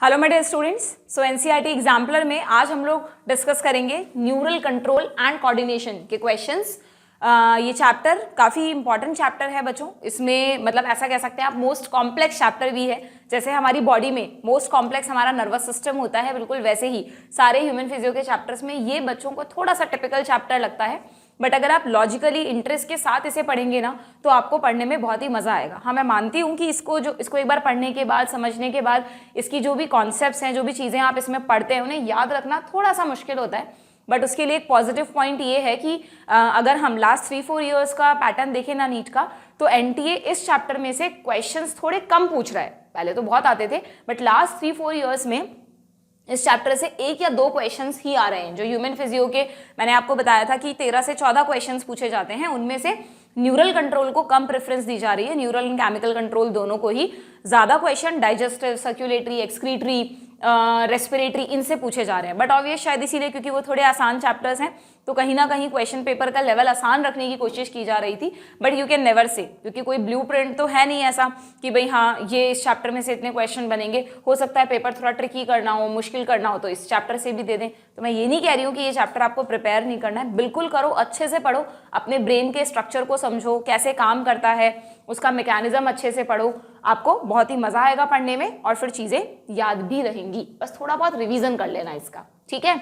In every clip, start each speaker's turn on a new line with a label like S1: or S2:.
S1: Hello my dear students. So NCERT exemplar में आज हम लोग डिस्कस करेंगे न्यूरल कंट्रोल एंड कोऑर्डिनेशन के क्वेश्चंस। ये चैप्टर काफ़ी इंपॉर्टेंट चैप्टर है बच्चों। इसमें मतलब ऐसा कह सकते हैं आप मोस्ट कॉम्प्लेक्स चैप्टर भी है। जैसे हमारी बॉडी में मोस्ट कॉम्प्लेक्स हमारा नर्वस सिस्टम होता है, बिल्कुल वैसे ही सारे ह्यूमन फिजियो के चैप्टर्स में ये बच्चों को थोड़ा सा टिपिकल चैप्टर लगता है। बट अगर आप लॉजिकली इंटरेस्ट के साथ इसे पढ़ेंगे ना तो आपको पढ़ने में बहुत ही मजा आएगा। हाँ, मैं मानती हूँ कि इसको एक बार पढ़ने के बाद, समझने के बाद, इसकी जो भी कॉन्सेप्ट्स हैं, जो भी चीज़ें आप इसमें पढ़ते हैं, उन्हें याद रखना थोड़ा सा मुश्किल होता है। बट उसके लिए एक पॉजिटिव पॉइंट ये है कि अगर हम लास्ट 3-4 ईयर्स का पैटर्न देखें ना नीट का, तो एनटीए इस चैप्टर में से क्वेश्चंस थोड़े कम पूछ रहा है। पहले तो बहुत आते थे, बट लास्ट 3-4 ईयर्स में इस चैप्टर से 1 या 2 क्वेश्चंस ही आ रहे हैं। जो ह्यूमन फिजियो के मैंने आपको बताया था कि 13 से 14 क्वेश्चंस पूछे जाते हैं, उनमें से न्यूरल कंट्रोल को कम प्रेफरेंस दी जा रही है। न्यूरल एंड केमिकल कंट्रोल दोनों को ही ज़्यादा question digestive, circulatory, excretory, respiratory इनसे पूछे जा रहे हैं। बट ऑब्वियस शायद इसीलिए क्योंकि वो थोड़े आसान चैप्टर्स हैं, तो कहीं ना कहीं क्वेश्चन पेपर का लेवल आसान रखने की कोशिश की जा रही थी। But you can never say, क्योंकि कोई ब्लूप्रिंट तो है नहीं ऐसा कि भाई हाँ ये इस चैप्टर में से इतने क्वेश्चन बनेंगे। हो सकता है पेपर थोड़ा ट्रिकी करना हो, मुश्किल करना हो, तो इस चैप्टर से भी दे दें। तो मैं ये नहीं कह रही हूँ कि ये चैप्टर आपको प्रिपेयर नहीं करना है, बिल्कुल करो, अच्छे से पढ़ो, अपने ब्रेन के स्ट्रक्चर को समझो, कैसे काम करता है, उसका मैकेनिज्म अच्छे से पढ़ो। आपको बहुत ही मजा आएगा पढ़ने में और फिर चीजें याद भी रहेंगी। बस थोड़ा बहुत रिवीजन कर लेना इसका, ठीक है।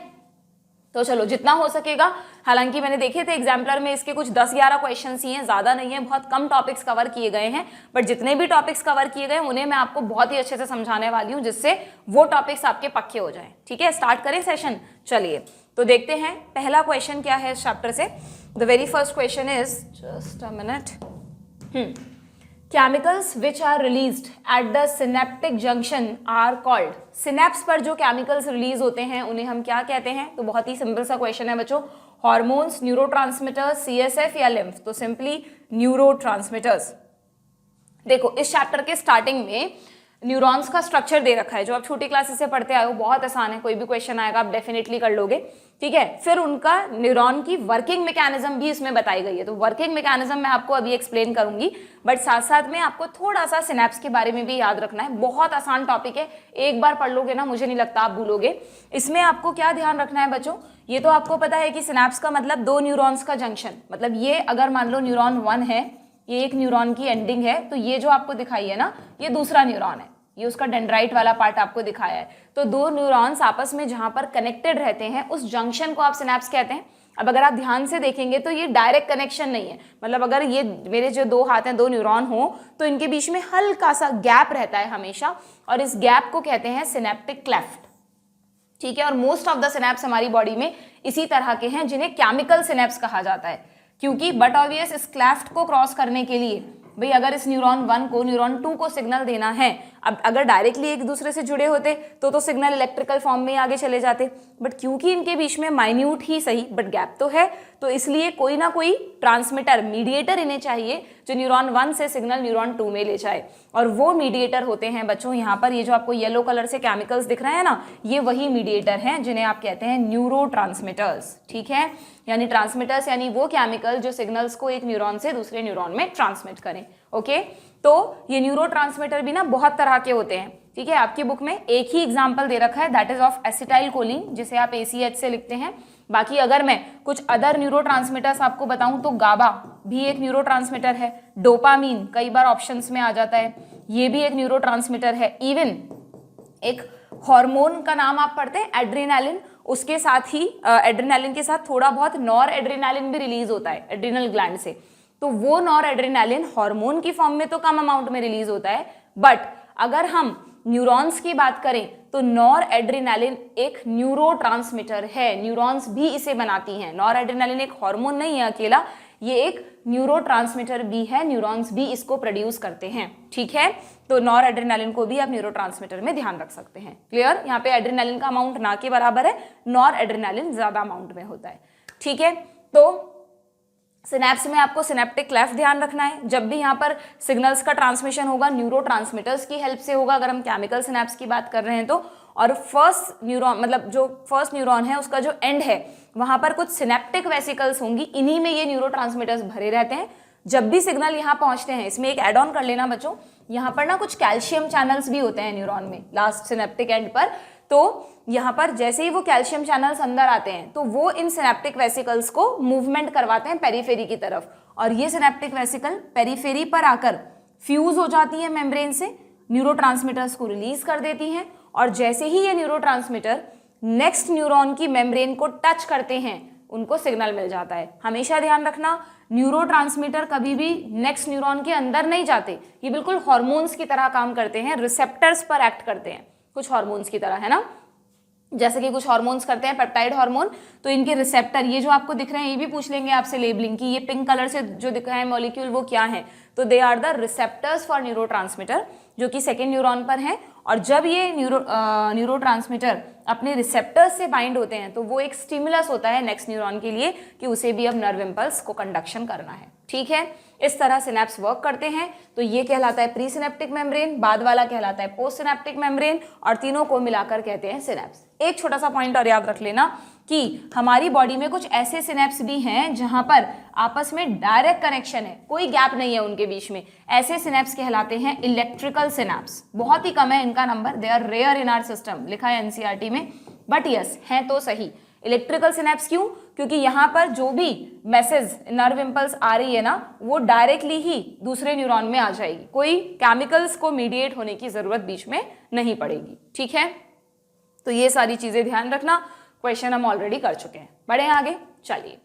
S1: तो चलो जितना हो सकेगा, हालांकि मैंने देखे थे एग्जाम्पलर में इसके कुछ 10-11 क्वेश्चंस ही हैं, ज़्यादा नहीं है, बहुत कम टॉपिक्स कवर किए गए हैं। बट जितने भी टॉपिक्स कवर किए गए उन्हें मैं आपको बहुत ही अच्छे से समझाने वाली हूँ, जिससे वो टॉपिक्स आपके पक्के हो जाएं। ठीक है, स्टार्ट करें सेशन। चलिए तो देखते हैं पहला क्वेश्चन क्या है इस चैप्टर से। The very first question is, just a minute, Chemicals which are released at the synaptic junction are called। Synapse पर जो केमिकल्स रिलीज होते हैं उन्हें हम क्या कहते हैं? तो बहुत ही सिंपल सा क्वेश्चन है बच्चों। हॉर्मोन्स, न्यूरोट्रांसमीटर्स, सीएसएफ या लिम्फ? तो सिंपली न्यूरोट्रांसमीटर्स। देखो इस चैप्टर के स्टार्टिंग में न्यूरॉन्स का स्ट्रक्चर दे रखा है, जो आप छोटी क्लासेस से पढ़ते आए हो, बहुत आसान है, कोई भी क्वेश्चन आएगा आप डेफिनेटली कर लोगे। ठीक है, फिर उनका न्यूरॉन की वर्किंग मैकेनिज्म भी इसमें बताई गई है। तो वर्किंग मैकेनिज्म मैं आपको अभी एक्सप्लेन करूंगी, बट साथ साथ में आपको थोड़ा सा सिनेप्स के बारे में भी याद रखना है। बहुत आसान टॉपिक है, एक बार पढ़ लोगे ना, मुझे नहीं लगता आप भूलोगे। इसमें आपको क्या ध्यान रखना है बच्चों? ये तो आपको पता है कि सिनेप्स का मतलब 2 न्यूरॉन्स का जंक्शन, मतलब ये अगर मान लो न्यूरॉन 1 है, ये एक न्यूरॉन की एंडिंग है, तो ये जो आपको दिखाई है ना, ये दूसरा न्यूरॉन है, ये उसका डेंड्राइट वाला पार्ट आपको दिखाया है। तो 2 न्यूरॉन्स आपस में जहां पर कनेक्टेड रहते हैं, उस जंक्शन को आप सिनेप्स कहते हैं। अब अगर आप ध्यान से देखेंगे तो ये डायरेक्ट कनेक्शन नहीं है, मतलब अगर ये मेरे जो 2 हाथ हैं, 2 न्यूरॉन हो, तो इनके बीच में हल्का सा गैप रहता है हमेशा, और इस गैप को कहते हैं सिनेप्टिक क्लेफ्ट। ठीक है, और मोस्ट ऑफ द सिनेप्स हमारी बॉडी में इसी तरह के हैं, जिन्हें केमिकल सिनेप्स कहा जाता है। क्योंकि बट ऑब्वियस इस क्लेफ्ट को क्रॉस करने के लिए भाई अगर इस न्यूरॉन 1 को न्यूरॉन 2 को सिग्नल देना है, अब अगर डायरेक्टली एक दूसरे से जुड़े होते तो सिग्नल इलेक्ट्रिकल फॉर्म में आगे चले जाते, बट क्योंकि इनके बीच में माइन्यूट ही सही बट गैप तो है, तो इसलिए कोई ना कोई ट्रांसमीटर, मीडिएटर इन्हें चाहिए जो न्यूरॉन 1 से सिग्नल न्यूरॉन 2 में ले जाए। और वो मीडिएटर होते हैं बच्चों यहाँ पर, ये जो आपको येलो कलर से केमिकल्स दिख रहे हैं ना, ये वही मीडिएटर हैं जिन्हें आप कहते हैं न्यूरोट्रांसमीटर्स। ठीक है, यानी ट्रांसमीटर्स यानी वो केमिकल जो सिग्नल्स को एक न्यूरॉन से दूसरे न्यूरॉन में ट्रांसमिट करें। ओके, तो ये न्यूरोट्रांसमीटर भी ना बहुत तरह के होते हैं। ठीक है, आपकी बुक में एक ही एग्जांपल दे रखा है, that is of acetyl choline, जिसे आप ACH से लिखते हैं। बाकी अगर मैं कुछ अदर न्यूरोट्रांसमीटर्स आपको बताऊं तो गाबा भी एक न्यूरोट्रांसमीटर है, डोपामीन कई बार ऑप्शंस में आ जाता है, ये भी एक न्यूरोट्रांसमीटर है। इवन एक हार्मोन का नाम आप पढ़ते हैं एड्रेनालिन, उसके साथ ही एड्रेनालिन के साथ थोड़ा बहुत नॉर एड्रेनालिन भी रिलीज होता है एड्रिनल ग्लैंड से। तो वो नॉर एड्रेनालिन हार्मोन की फॉर्म में तो कम अमाउंट में रिलीज होता है, बट अगर हम न्यूरॉन्स की बात करें तो नॉर एड्रेनालिन एक न्यूरोट्रांसमीटर है, न्यूरॉन्स भी इसे बनाती हैं। नॉर एड्रेनालिन एक हार्मोन नहीं है अकेला, ये एक न्यूरोट्रांसमीटर भी है, न्यूरॉन्स भी इसको प्रोड्यूस करते हैं। ठीक है, तो नॉर एड्रेनालिन को भी आप न्यूरोट्रांसमीटर में ध्यान रख सकते हैं। क्लियर? यहाँ पे एड्रेनालिन का अमाउंट ना के बराबर है, नॉर एड्रेनालिन ज्यादा अमाउंट में होता है। ठीक है, तो सिनेप्स में आपको सिनेप्टिक क्लेफ्ट ध्यान रखना है। जब भी यहाँ पर सिग्नल्स का ट्रांसमिशन होगा न्यूरोट्रांसमीटर्स की हेल्प से होगा, अगर हम केमिकल सिनेप्स की बात कर रहे हैं तो। और फर्स्ट न्यूरॉन, मतलब जो फर्स्ट न्यूरॉन है उसका जो एंड है, वहां पर कुछ सिनेप्टिक वेसिकल्स होंगी, इन्हीं में ये न्यूरोट्रांसमीटर्स भरे रहते हैं। जब भी सिग्नल यहाँ पहुंचते हैं, इसमें एक एड ऑन कर लेना बच्चों, यहाँ पर ना कुछ कैल्शियम चैनल्स भी होते हैं न्यूरॉन में लास्ट सिनेप्टिक एंड पर। तो यहाँ पर जैसे ही वो कैल्शियम चैनल्स अंदर आते हैं तो वो इन सिनेप्टिक वेसिकल्स को मूवमेंट करवाते हैं पेरीफेरी की तरफ, और ये सिनेप्टिक वेसिकल पेरीफेरी पर आकर फ्यूज हो जाती है मेम्ब्रेन से, न्यूरोट्रांसमीटर्स को रिलीज कर देती हैं, और जैसे ही ये न्यूरोट्रांसमीटर नेक्स्ट न्यूरॉन की मेम्ब्रेन को टच करते हैं उनको सिग्नल मिल जाता है। हमेशा ध्यान रखना, न्यूरोट्रांसमीटर कभी भी नेक्स्ट न्यूरॉन के अंदर नहीं जाते, ये बिल्कुल हार्मोन्स की तरह काम करते हैं, रिसेप्टर्स पर एक्ट करते हैं कुछ हार्मोन्स की तरह, है ना। जैसे कि कुछ हार्मोन्स करते हैं पेप्टाइड हार्मोन, तो इनके रिसेप्टर ये जो आपको दिख रहे हैं, ये भी पूछ लेंगे आपसे लेबलिंग की, ये पिंक कलर से जो दिख रहा है मॉलिक्यूल वो क्या है, तो they are the receptors for neurotransmitter, जो कि सेकेंड न्यूरॉन पर हैं। और जब ये न्यूरोट्रांसमीटर अपने रिसेप्टर्स से बाइंड होते हैं तो वो एक स्टिमुलस होता है नेक्स्ट न्यूरॉन के लिए कि उसे भी अब नर्व इम्पल्स को कंडक्शन करना है, ठीक है। इस तरह सिनेप्स वर्क करते हैं। तो ये कहलाता है प्री सिनेप्टिक मेम्ब्रेन, बाद वाला कहलाता है पोस्ट सिनेप्टिक मेम्ब्रेन, और तीनों को मिलाकर कहते हैं सिनेप्स। एक छोटा सा पॉइंट और याद रख लेना कि हमारी बॉडी में कुछ ऐसे सिनेप्स भी हैं जहां पर आपस में डायरेक्ट कनेक्शन है, कोई गैप नहीं है उनके बीच में, ऐसे सिनेप्स कहलाते हैं इलेक्ट्रिकल सिनेप्स। बहुत ही कम है इनका number, they are rare in our system, लिखा है एनसीईआरटी में, बट यस हैं तो सही। इलेक्ट्रिकल सिनेप्स क्यों? क्योंकि यहाँ पर जो भी मैसेज नर्व इम्पल्स आ रही है ना, वो डायरेक्टली ही दूसरे न्यूरॉन में आ जाएगी, कोई केमिकल्स को मीडिएट होने की जरूरत बीच में नहीं पड़ेगी, ठीक है। तो ये सारी चीजें ध्यान रखना, क्वेश्चन हम ऑलरेडी कर चुके हैं। बढ़े आगे, चलिए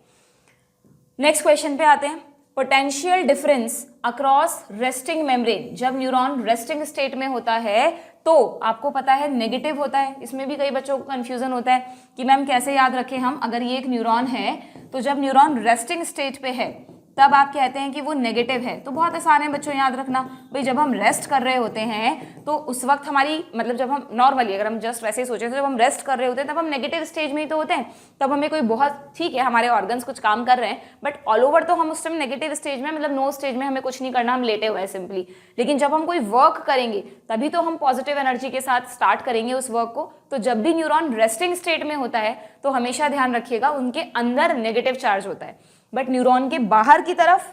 S1: नेक्स्ट क्वेश्चन पे आते हैं। Potential difference across resting membrane, जब न्यूरॉन रेस्टिंग स्टेट में होता है तो आपको पता है नेगेटिव होता है। इसमें भी कई बच्चों को कंफ्यूजन होता है कि मैम कैसे याद रखें हम, अगर ये एक न्यूरॉन है तो जब न्यूरॉन रेस्टिंग स्टेट पे है तब आप कहते हैं कि वो नेगेटिव है। तो बहुत आसान है बच्चों, याद रखना भाई, जब हम रेस्ट कर रहे होते हैं तो उस वक्त हमारी मतलब जब हम नॉर्मली अगर हम जस्ट वैसे ही सोचें तो जब हम रेस्ट कर रहे होते हैं तब हम नेगेटिव स्टेज में ही तो होते हैं, तब हमें कोई बहुत ठीक है हमारे ऑर्गन्स कुछ काम कर रहे हैं बट ऑल ओवर तो हम उस टाइम नेगेटिव स्टेज में, मतलब नो स्टेज में हमें कुछ नहीं करना, हम लेटे हुए हैं सिंपली। लेकिन जब हम कोई वर्क करेंगे तभी तो हम पॉजिटिव एनर्जी के साथ स्टार्ट करेंगे उस वर्क को। तो जब भी न्यूरॉन रेस्टिंग स्टेट में होता है तो हमेशा ध्यान रखिएगा उनके अंदर नेगेटिव चार्ज होता है, बट न्यूरॉन के बाहर की तरफ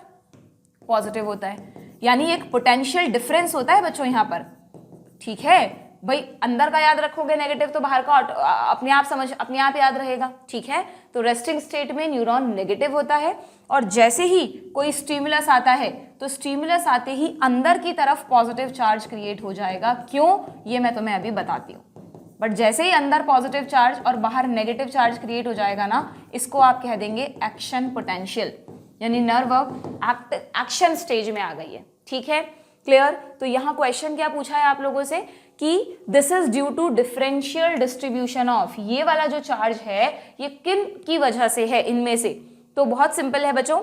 S1: पॉजिटिव होता है। यानी एक पोटेंशियल डिफरेंस होता है बच्चों यहाँ पर, ठीक है भाई। अंदर का याद रखोगे नेगेटिव तो बाहर का अपने आप याद रहेगा, ठीक है। तो रेस्टिंग स्टेट में न्यूरॉन नेगेटिव होता है, और जैसे ही कोई स्टिमुलस आता है तो स्टिमुलस आते ही अंदर की तरफ पॉजिटिव चार्ज क्रिएट हो जाएगा। क्यों, ये मैं तुम्हें अभी बताती हूँ। बट जैसे ही अंदर पॉजिटिव चार्ज और बाहर नेगेटिव चार्ज क्रिएट हो जाएगा ना, इसको आप कह देंगे एक्शन पोटेंशियल, यानी नर्व एक्शन स्टेज में आ गई है, ठीक है, क्लियर। तो यहाँ क्वेश्चन क्या पूछा है आप लोगों से कि this is due to differential distribution of, ये वाला जो चार्ज है ये किन की वजह से है इनमें से। तो बहुत सिंपल है बच्चों,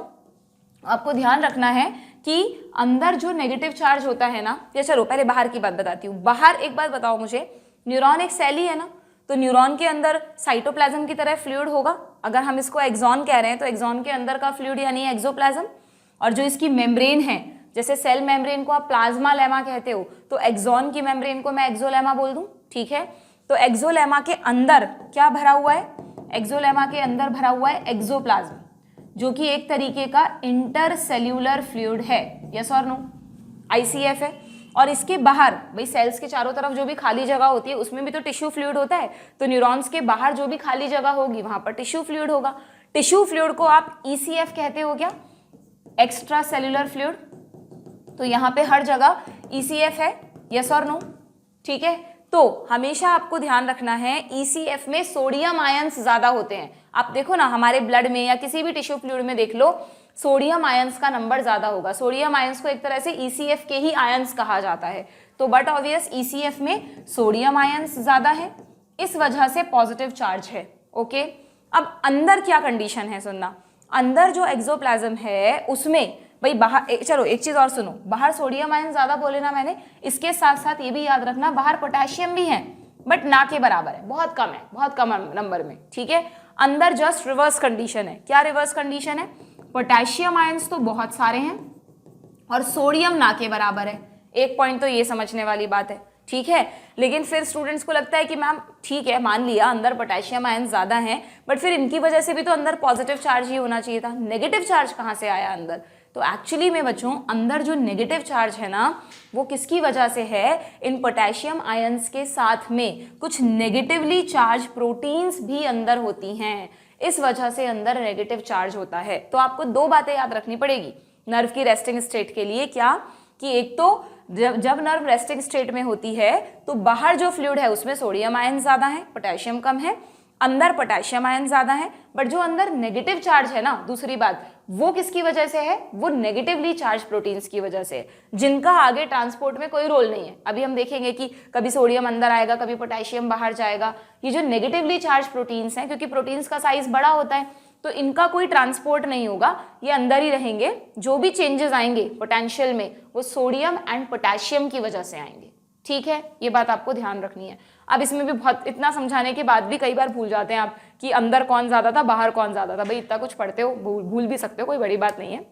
S1: आपको ध्यान रखना है कि अंदर जो नेगेटिव चार्ज होता है ना, या चलो पहले बाहर की बात बताती हूँ। बाहर एक बात बताओ मुझे, न्यूरॉन एक सेल ही है ना, तो न्यूरॉन के अंदर साइटोप्लाज्म की तरह फ्लूइड होगा। अगर हम इसको एक्सॉन कह रहे हैं तो एक्सॉन के अंदर का फ्लूइड यानी एक्सोप्लाज्म, और जो इसकी मेम्ब्रेन है, जैसे सेल मेम्ब्रेन को आप प्लाज्मा लेमा कहते हो तो एक्सॉन की मेम्ब्रेन को मैं एक्सोलेमा बोल दूं, ठीक है। तो एक्सोलेमा के अंदर क्या भरा हुआ है, एक्सोलेमा के अंदर भरा हुआ है एक्सोप्लाज्म, जो कि एक तरीके का इंटरसेल्यूलर फ्लूइड है, यस और नो, ICF है। और इसके बाहर भाई सेल्स के चारों तरफ जो भी खाली जगह होती है उसमें भी तो टिश्यू फ्लूइड होता है, तो न्यूरॉन्स के बाहर जो भी खाली जगह होगी वहां पर टिश्यू फ्लूइड होगा। टिश्यू फ्लूइड को आप ECF कहते हो क्या, एक्स्ट्रा सेल्यूलर फ्लूइड। तो यहाँ पे हर जगह ECF है, यस और नो, ठीक है। तो हमेशा आपको ध्यान रखना है ECF में सोडियम आयंस ज्यादा होते हैं। आप देखो ना हमारे ब्लड में या किसी भी टिश्यू फ्लूइड में देख लो, सोडियम आयंस का नंबर ज्यादा होगा। सोडियम आयंस को एक तरह से ECF के ही आयंस कहा जाता है। तो बट ऑब्वियस ECF में सोडियम आयंस ज्यादा है, इस वजह से पॉजिटिव चार्ज है, ओके। अब अंदर क्या कंडीशन है सुनना, अंदर जो एक्सोप्लाज्म है उसमें भाई बाहर चलो एक चीज और सुनो, बाहर सोडियम आयन ज्यादा बोले ना मैंने, इसके साथ साथ ये भी याद रखना बाहर पोटेशियम भी है बट ना के बराबर है, बहुत कम है, बहुत कम नंबर में, ठीक है। अंदर जस्ट रिवर्स कंडीशन है। क्या रिवर्स कंडीशन है, पोटेशियम आयंस तो बहुत सारे हैं और सोडियम ना के बराबर है। एक पॉइंट तो ये समझने वाली बात है, ठीक है। लेकिन फिर स्टूडेंट्स को लगता है कि मैम ठीक है मान लिया अंदर पोटेशियम आयन ज्यादा हैं, बट फिर इनकी वजह से भी तो अंदर पॉजिटिव चार्ज ही होना चाहिए था, नेगेटिव चार्ज कहाँ से आया अंदर। तो एक्चुअली में बच्चों अंदर जो नेगेटिव चार्ज है ना वो किसकी वजह से है, इन पोटेशियम आयंस के साथ में कुछ नेगेटिवली चार्ज प्रोटीन्स भी अंदर होती हैं, इस वजह से अंदर नेगेटिव चार्ज होता है। तो आपको दो बातें याद रखनी पड़ेगी नर्व की रेस्टिंग स्टेट के लिए, क्या कि एक तो जब नर्व रेस्टिंग स्टेट में होती है तो बाहर जो फ्लूइड है उसमें सोडियम आयन ज्यादा है, पोटेशियम कम है, अंदर पोटेशियम आयन ज्यादा है, बट जो अंदर नेगेटिव चार्ज है ना, दूसरी बात वो किसकी वजह से है, वो नेगेटिवली चार्ज प्रोटीन्स की वजह से, जिनका आगे ट्रांसपोर्ट में कोई रोल नहीं है। अभी हम देखेंगे कि कभी सोडियम अंदर आएगा, कभी पोटेशियम बाहर जाएगा। ये जो नेगेटिवली चार्ज प्रोटीन्स हैं, क्योंकि प्रोटीन्स का साइज बड़ा होता है तो इनका कोई ट्रांसपोर्ट नहीं होगा, ये अंदर ही रहेंगे। जो भी चेंजेस आएंगे पोटेंशियल में वो सोडियम एंड पोटेशियम की वजह से आएंगे। ठीक है, ये बात आपको ध्यान रखनी है। अब इसमें भी बहुत इतना समझाने के बाद भी कई बार भूल जाते हैं आप कि अंदर कौन ज्यादा था बाहर कौन ज्यादा था। भाई इतना कुछ पढ़ते हो, भूल भी सकते हो, कोई बड़ी बात नहीं है।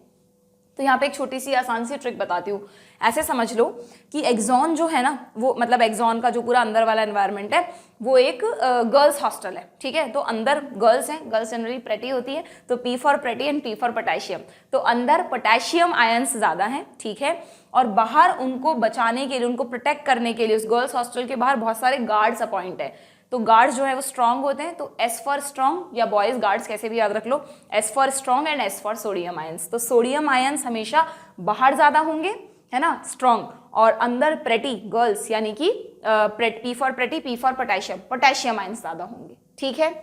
S1: तो यहाँ पे एक छोटी सी आसान सी ट्रिक बताती हूँ। ऐसे समझ लो कि एक्सॉन जो है ना, वो मतलब एक्सॉन का जो पूरा अंदर वाला एनवायरनमेंट है वो एक गर्ल्स हॉस्टल है। ठीक है, तो अंदर गर्ल्स हैं, गर्ल्स जनरली प्रेटी होती है, तो P for pretty and P for potassium. तो अंदर पोटेशियम आयंस ज्यादा हैं, ठीक है, और बाहर उनको बचाने के लिए, उनको प्रोटेक्ट करने के लिए उस गर्ल्स हॉस्टल के बाहर बहुत सारे गार्ड्स अपॉइंट है। तो गार्ड्स जो है वो स्ट्रांग होते हैं, तो एस फॉर स्ट्रांग या बॉयज गार्ड्स कैसे भी याद रख लो, S for strong and S for sodium ions. तो सोडियम आयंस हमेशा बाहर ज्यादा होंगे, है ना, स्ट्रांग, और अंदर प्रेटी गर्ल्स यानी कि P for pretty P for potassium, potassium ions ज्यादा होंगे। ठीक है,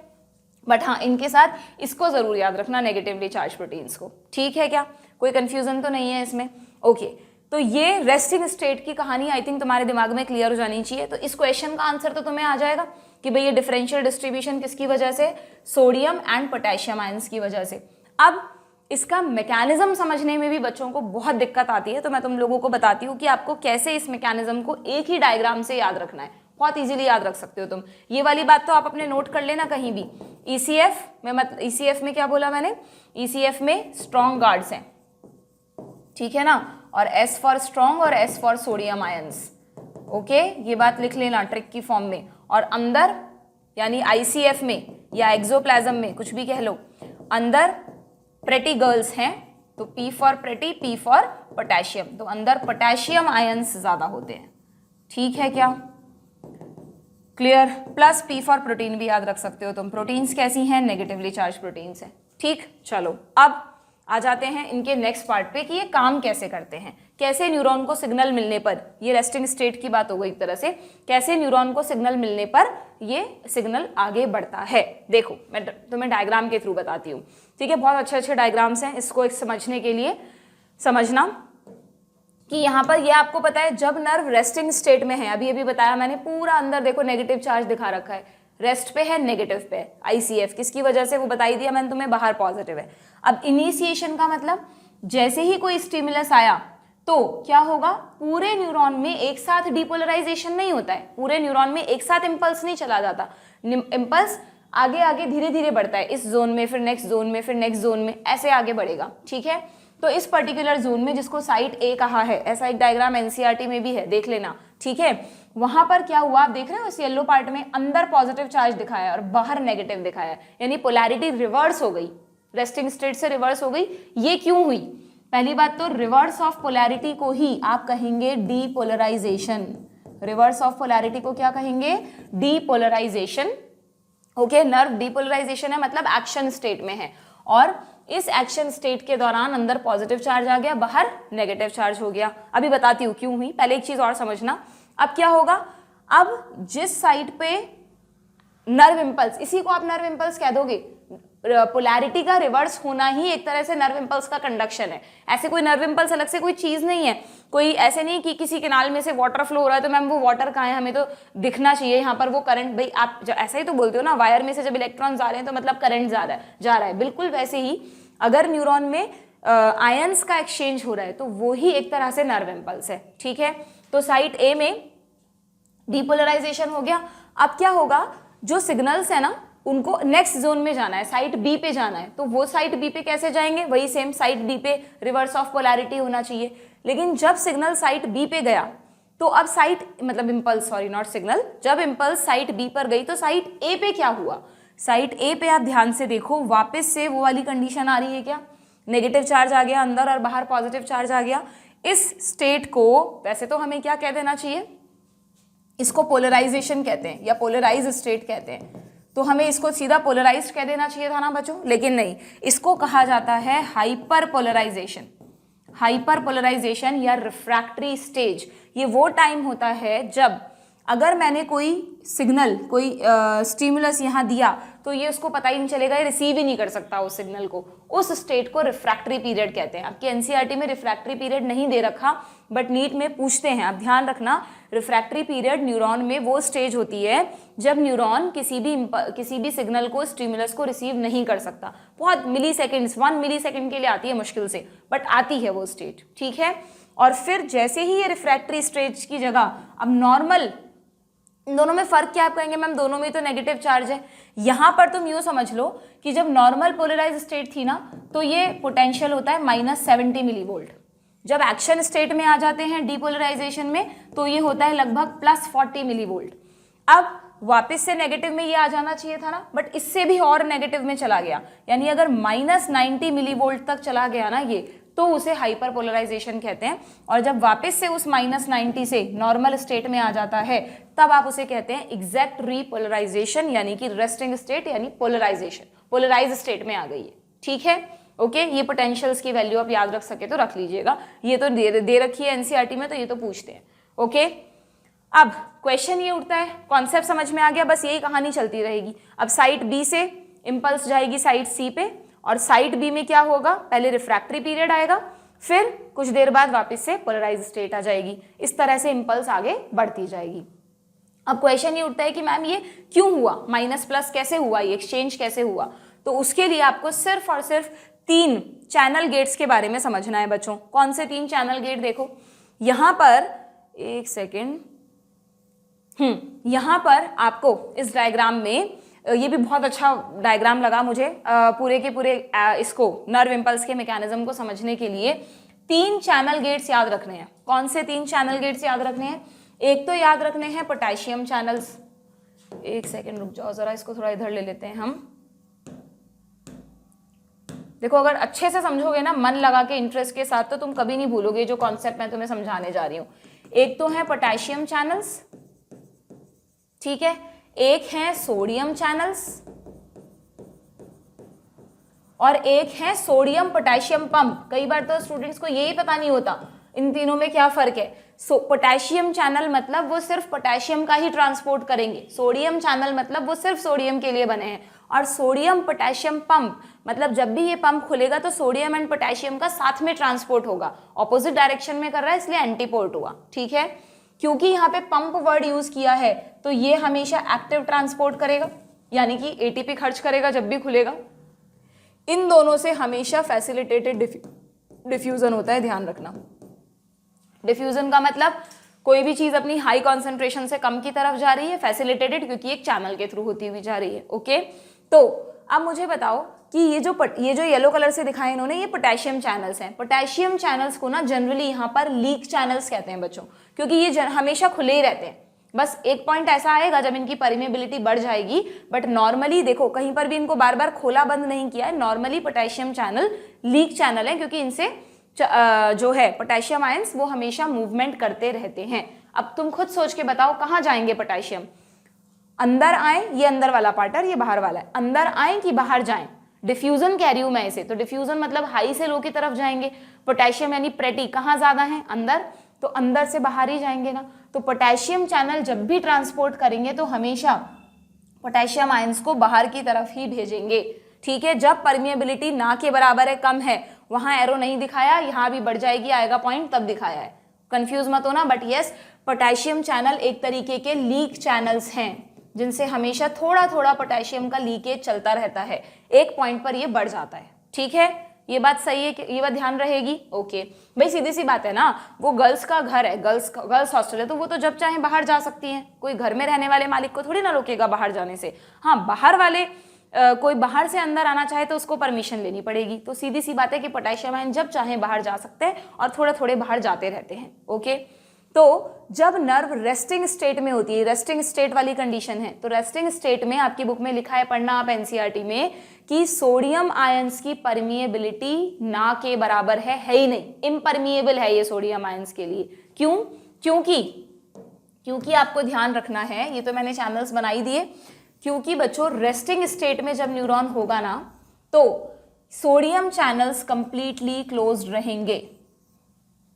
S1: बट हाँ इनके साथ इसको जरूर याद रखना, नेगेटिवली चार्ज प्रोटीन्स को। ठीक है, क्या कोई कंफ्यूजन तो नहीं है इसमें? ओके, तो ये रेस्टिंग स्टेट की कहानी आई थिंक तुम्हारे दिमाग में क्लियर हो जानी चाहिए। तो इस क्वेश्चन का आंसर तो तुम्हें आ जाएगा कि भाई ये डिफरेंशियल डिस्ट्रीब्यूशन किसकी वजह से, सोडियम एंड पोटेशियम आयंस की वजह से। अब इसका मैकेनिज्म समझने में भी बच्चों को बहुत दिक्कत आती है, तो मैं तुम लोगों को बताती हूँ कि आपको कैसे इस मैकेनिज्म को एक ही डायग्राम से याद रखना है। बहुत इजीली याद रख सकते हो तुम। ये वाली बात तो आप अपने नोट कर लेना कहीं भी। ईसीएफ में ईसीएफ में क्या बोला मैंने, ईसीएफ में स्ट्रॉन्ग गार्ड्स हैं, ठीक है ना, और एस फॉर स्ट्रॉन्ग और S for sodium ions. Okay, ये बात लिख लेना ट्रिक की फॉर्म में। और अंदर यानी आईसीएफ में या एक्सोप्लाज्म में कुछ भी कह लो, अंदर प्रेटी गर्ल्स हैं, तो P for pretty P for potassium, तो अंदर पोटेशियम आयंस ज्यादा होते हैं। ठीक है, क्या clear? Plus P for protein भी याद रख सकते हो तुम। प्रोटीन्स कैसी हैं, नेगेटिवली चार्ज प्रोटीन्स हैं। ठीक, चलो अब आ जाते हैं इनके नेक्स्ट पार्ट पे कि ये काम कैसे करते हैं, कैसे न्यूरॉन को सिग्नल मिलने पर, ये रेस्टिंग स्टेट की बात हो गई एक तरह से, कैसे न्यूरॉन को सिग्नल मिलने पर ये सिग्नल आगे बढ़ता है। देखो मैं तुम्हें डायग्राम के थ्रू बताती हूँ। ठीक है, बहुत अच्छे अच्छे डायग्राम्स हैं, इसको एक समझने के लिए समझना कि यहाँ पर ये आपको पता है जब नर्व रेस्टिंग स्टेट में है, अभी अभी बताया मैंने, पूरा अंदर देखो नेगेटिव चार्ज दिखा रखा है, रेस्ट पे है, नेगेटिव पे है। आईसीएफ किसकी वजह से वो बता ही दिया मैंने तुम्हें, बाहर पॉजिटिव है। अब इनिशिएशन का मतलब जैसे ही कोई स्टिमुलस आया तो क्या होगा, पूरे न्यूरॉन में एक साथ डिपोलराइजेशन नहीं होता है, पूरे न्यूरॉन में एक साथ इंपल्स नहीं चला जाता, इंपल्स आगे आगे धीरे धीरे बढ़ता है, इस जोन में फिर नेक्स्ट जोन में फिर नेक्स्ट जोन में, ऐसे आगे बढ़ेगा। ठीक है, तो इस पर्टिकुलर जोन में जिसको साइट ए कहा है, ऐसा एक डायग्राम एनसीईआरटी में भी है, देख लेना। ठीक है, वहां पर क्या हुआ आप देख रहे हो, इस येलो पार्ट में अंदर पॉजिटिव चार्ज दिखाया और बाहर नेगेटिव दिखाया, यानी पोलैरिटी रिवर्स हो गई, रेस्टिंग स्टेट से रिवर्स हो गई। ये क्यों हुई? पहली बात तो रिवर्स ऑफ पोलैरिटी को ही आप कहेंगे डीपोलराइजेशन। रिवर्स ऑफ पोलैरिटी को क्या कहेंगे? डीपोलराइजेशन। ओके, नर्व डीपोलराइजेशन है मतलब एक्शन स्टेट में है, और इस एक्शन स्टेट के दौरान अंदर पॉजिटिव चार्ज आ गया, बाहर नेगेटिव चार्ज हो गया। अभी बताती हूँ क्यों हुई, पहले एक चीज और समझना। अब क्या होगा, अब जिस साइड पे नर्व इंपल्स, इसी को आप नर्व इंपल्स कह दोगे, पोलैरिटी का रिवर्स होना ही एक तरह से नर्व इंपल्स का कंडक्शन है। ऐसे कोई नर्व इंपल्स अलग से कोई चीज नहीं है, कोई ऐसे नहीं कि किसी केनाल में से वाटर फ्लो हो रहा है तो मैम वो वाटर कहाँ है, हमें तो दिखना चाहिए यहाँ पर वो करंट। भाई आप ऐसा ही तो बोलते हो ना, वायर में से जब इलेक्ट्रॉन जा रहे हैं तो मतलब करंट जा रहा है। बिल्कुल वैसे ही अगर न्यूरॉन में आयंस का एक्सचेंज हो रहा है तो वो ही एक तरह से नर्व इंपल्स है। ठीक है, तो साइट ए में डीपोलराइजेशन हो गया। अब क्या होगा, जो सिग्नल्स है ना उनको नेक्स्ट जोन में जाना है, साइट बी पे जाना है, तो वो साइट बी पे कैसे जाएंगे, वही सेम साइट बी पे रिवर्स ऑफ पोलैरिटी होना चाहिए। लेकिन जब सिग्नल साइट बी पे गया तो अब साइट मतलब इंपल्स, सॉरी नॉट सिग्नल, जब इंपल्स साइट बी पर गई तो साइट ए पे क्या हुआ, साइट ए पे आप ध्यान से देखो, वापस से वो वाली कंडीशन आ रही है क्या, नेगेटिव चार्ज आ गया अंदर और बाहर पॉजिटिव चार्ज आ गया। इस स्टेट को वैसे तो हमें क्या कह देना चाहिए, इसको पोलराइजेशन कहते हैं या पोलराइज स्टेट कहते हैं, तो हमें इसको सीधा पोलराइज्ड कह देना चाहिए था ना बच्चों, लेकिन नहीं, इसको कहा जाता है हाइपर पोलराइजेशन। हाइपर पोलराइजेशन या रिफ्रैक्टरी स्टेज, ये वो टाइम होता है जब अगर मैंने कोई सिग्नल, कोई स्टिमुलस यहाँ दिया तो ये उसको पता ही नहीं चलेगा, ये रिसीव ही नहीं कर सकता उस सिग्नल को, उस स्टेट को रिफ्रैक्टरी पीरियड कहते हैं। आपकी एनसीईआरटी में रिफ्रैक्टरी पीरियड नहीं दे रखा, बट नीट में पूछते हैं, आप ध्यान रखना। रिफ्रैक्टरी पीरियड न्यूरॉन में वो स्टेज होती है जब न्यूरॉन किसी भी सिग्नल को, स्टिमुलस को रिसीव नहीं कर सकता। बहुत मिली सेकेंड्स, 1 मिली सेकेंड के लिए आती है मुश्किल से, बट आती है वो स्टेट, ठीक है। और फिर जैसे ही ये रिफ्रैक्टरी स्टेज की जगह अब नॉर्मल, इन दोनों में फर्क क्या आप कहेंगे मैम, दोनों में तो नेगेटिव चार्ज है। यहां पर तुम यूं समझ लो कि जब नॉर्मल पोलराइज स्टेट थी ना तो ये पोटेंशियल होता है -70 मिलीवोल्ट। जब एक्शन स्टेट में आ जाते हैं डीपोलराइजेशन में तो ये होता है लगभग +40 मिलीवोल्ट। अब वापस से नेगेटिव में ये आ जाना चाहिए था ना, बट इससे भी और नेगेटिव में चला गया, यानी अगर -90 मिलीवोल्ट तक चला गया ना ये, तो उसे हाइपर पोलराइजेशन कहते हैं। और जब वापस से उस -90 से नॉर्मल स्टेट में आ जाता है तब आप उसे कहते हैं एग्जैक्ट रीपोलराइजेशन, यानी कि रेस्टिंग स्टेट, यानी पोलराइजेशन, पोलराइज स्टेट में आ गई है, ठीक है। ओके, ये पोटेंशियल्स की वैल्यू आप याद रख सके तो रख लीजिएगा, ये तो दे रखी है एनसीईआरटी में, तो ये तो पूछते हैं। ओके, अब क्वेश्चन ये उठता है, कॉन्सेप्ट समझ में आ गया, बस यही कहानी चलती रहेगी। अब साइट बी से इंपल्स जाएगी साइट सी पे, और साइट बी में क्या होगा, पहले रिफ्रैक्टरी पीरियड आएगा, फिर कुछ देर बाद वापस से पोलराइज स्टेट आ जाएगी। इस तरह से इंपल्स आगे बढ़ती जाएगी। अब क्वेश्चन ये उठता है कि मैम ये क्यों हुआ, माइनस प्लस कैसे हुआ, ये एक्सचेंज कैसे हुआ, तो उसके लिए आपको सिर्फ और सिर्फ 3 चैनल गेट्स के बारे में समझना है बच्चों। कौन से 3 चैनल गेट, देखो यहां पर, एक सेकेंड, यहां पर आपको इस डायग्राम में, ये भी बहुत अच्छा डायग्राम लगा मुझे, पूरे के पूरे इसको नर्व इंपल्स के मैकेनिज्म को समझने के लिए 3 चैनल गेट्स याद रखने हैं। कौन से 3 चैनल गेट्स याद रखने हैं, एक तो याद रखने हैं पोटेशियम चैनल्स। एक सेकेंड रुक जाओ जरा, इसको थोड़ा इधर ले लेते हैं हम। देखो अगर अच्छे से समझोगे ना, मन लगा के इंटरेस्ट के साथ, तो तुम कभी नहीं भूलोगे जो कॉन्सेप्ट मैं तुम्हें समझाने जा रही हूँ। एक तो है पोटेशियम चैनल्स, ठीक है, एक है सोडियम चैनल्स, और एक है सोडियम पोटेशियम पंप। कई बार तो स्टूडेंट्स को यही पता नहीं होता इन तीनों में क्या फर्क है। पोटेशियम चैनल मतलब वो सिर्फ पोटेशियम का ही ट्रांसपोर्ट करेंगे, सोडियम चैनल मतलब वो सिर्फ सोडियम के लिए बने हैं, और सोडियम पोटेशियम पंप मतलब जब भी ये पंप खुलेगा तो सोडियम एंड पोटेशियम का साथ में ट्रांसपोर्ट होगा। ऑपोजिट डायरेक्शन में कर रहा है इसलिए एंटीपोर्ट हुआ, ठीक है। क्योंकि यहाँ पे पंप वर्ड यूज किया है तो ये हमेशा एक्टिव ट्रांसपोर्ट करेगा, यानी कि एटीपी खर्च करेगा जब भी खुलेगा। इन दोनों से हमेशा फैसिलिटेटेड डिफ्यूजन होता है, ध्यान रखना। डिफ्यूजन का मतलब कोई भी चीज अपनी हाई कॉन्सेंट्रेशन से कम की तरफ जा रही है, फैसिलिटेटेड क्योंकि एक चैनल के थ्रू होती हुई जा रही है। ओके, तो अब मुझे बताओ कि ये जो येलो कलर से दिखाए इन्होंने, ये पोटेशियम चैनल्स हैं। पोटेशियम चैनल्स को ना जनरली यहाँ पर लीक चैनल्स कहते हैं बच्चों, क्योंकि ये हमेशा खुले ही रहते हैं। बस एक पॉइंट ऐसा आएगा जब इनकी परमेबिलिटी बढ़ जाएगी, बट नॉर्मली देखो कहीं पर भी इनको बार बार खोला बंद नहीं किया है। Normally potassium channel leak channel है, क्योंकि इनसे जो है पोटेशियम आयंस वो हमेशा मूवमेंट करते रहते हैं। अब तुम खुद सोच के बताओ कहाँ जाएंगे पोटेशियम, अंदर आए, ये अंदर वाला पार्ट है, ये बाहर वाला है, अंदर आए कि बाहर जाएं। डिफ्यूजन कह रही हूं मैं इसे, तो डिफ्यूजन मतलब हाई से लो की तरफ जाएंगे। पोटेशियम यानी प्रेटी कहाँ ज्यादा है, अंदर, तो अंदर से बाहर ही जाएंगे ना। तो पोटेशियम चैनल जब भी ट्रांसपोर्ट करेंगे तो हमेशा पोटेशियम आयंस को बाहर की तरफ ही भेजेंगे, ठीक है। जब परमिएबिलिटी ना के बराबर है, कम है, वहां एरो नहीं दिखाया, यहां भी बढ़ जाएगी, आएगा पॉइंट तब दिखाया है, कंफ्यूज मत होना। बट यस, पोटेशियम चैनल एक तरीके के लीक चैनल्स हैं जिनसे हमेशा थोड़ा थोड़ा पोटेशियम का लीकेज चलता रहता है, एक पॉइंट पर ये बढ़ जाता है, ठीक है। ये बात सही है, ये बात ध्यान रहेगी। ओके भाई, सीधी सी बात है ना, वो गर्ल्स का घर है, गर्ल्स हॉस्टल है, तो वो तो जब चाहे बाहर जा सकती हैं, कोई घर में रहने वाले मालिक को थोड़ी ना रोकेगा बाहर जाने से। हाँ, बाहर वाले कोई बाहर से अंदर आना चाहे तो उसको परमिशन लेनी पड़ेगी। तो सीधी सी बात है कि पोटेशियम आयन जब चाहे बाहर जा सकते हैं और थोड़े थोड़े बाहर जाते रहते हैं। ओके, तो जब नर्व रेस्टिंग स्टेट में होती है, रेस्टिंग स्टेट वाली कंडीशन है, तो रेस्टिंग स्टेट में आपकी बुक में लिखा है, पढ़ना आप एनसीईआरटी में, कि सोडियम आयंस की परमिएबिलिटी ना के बराबर है ही नहीं, इम्परमिएबल है ये सोडियम आयंस के लिए। क्यों? क्योंकि आपको ध्यान रखना है, ये तो मैंने चैनल्स बनाई दिए, क्योंकि बच्चों रेस्टिंग स्टेट में जब न्यूरॉन होगा ना, तो सोडियम चैनल्स कंप्लीटली क्लोज्ड रहेंगे।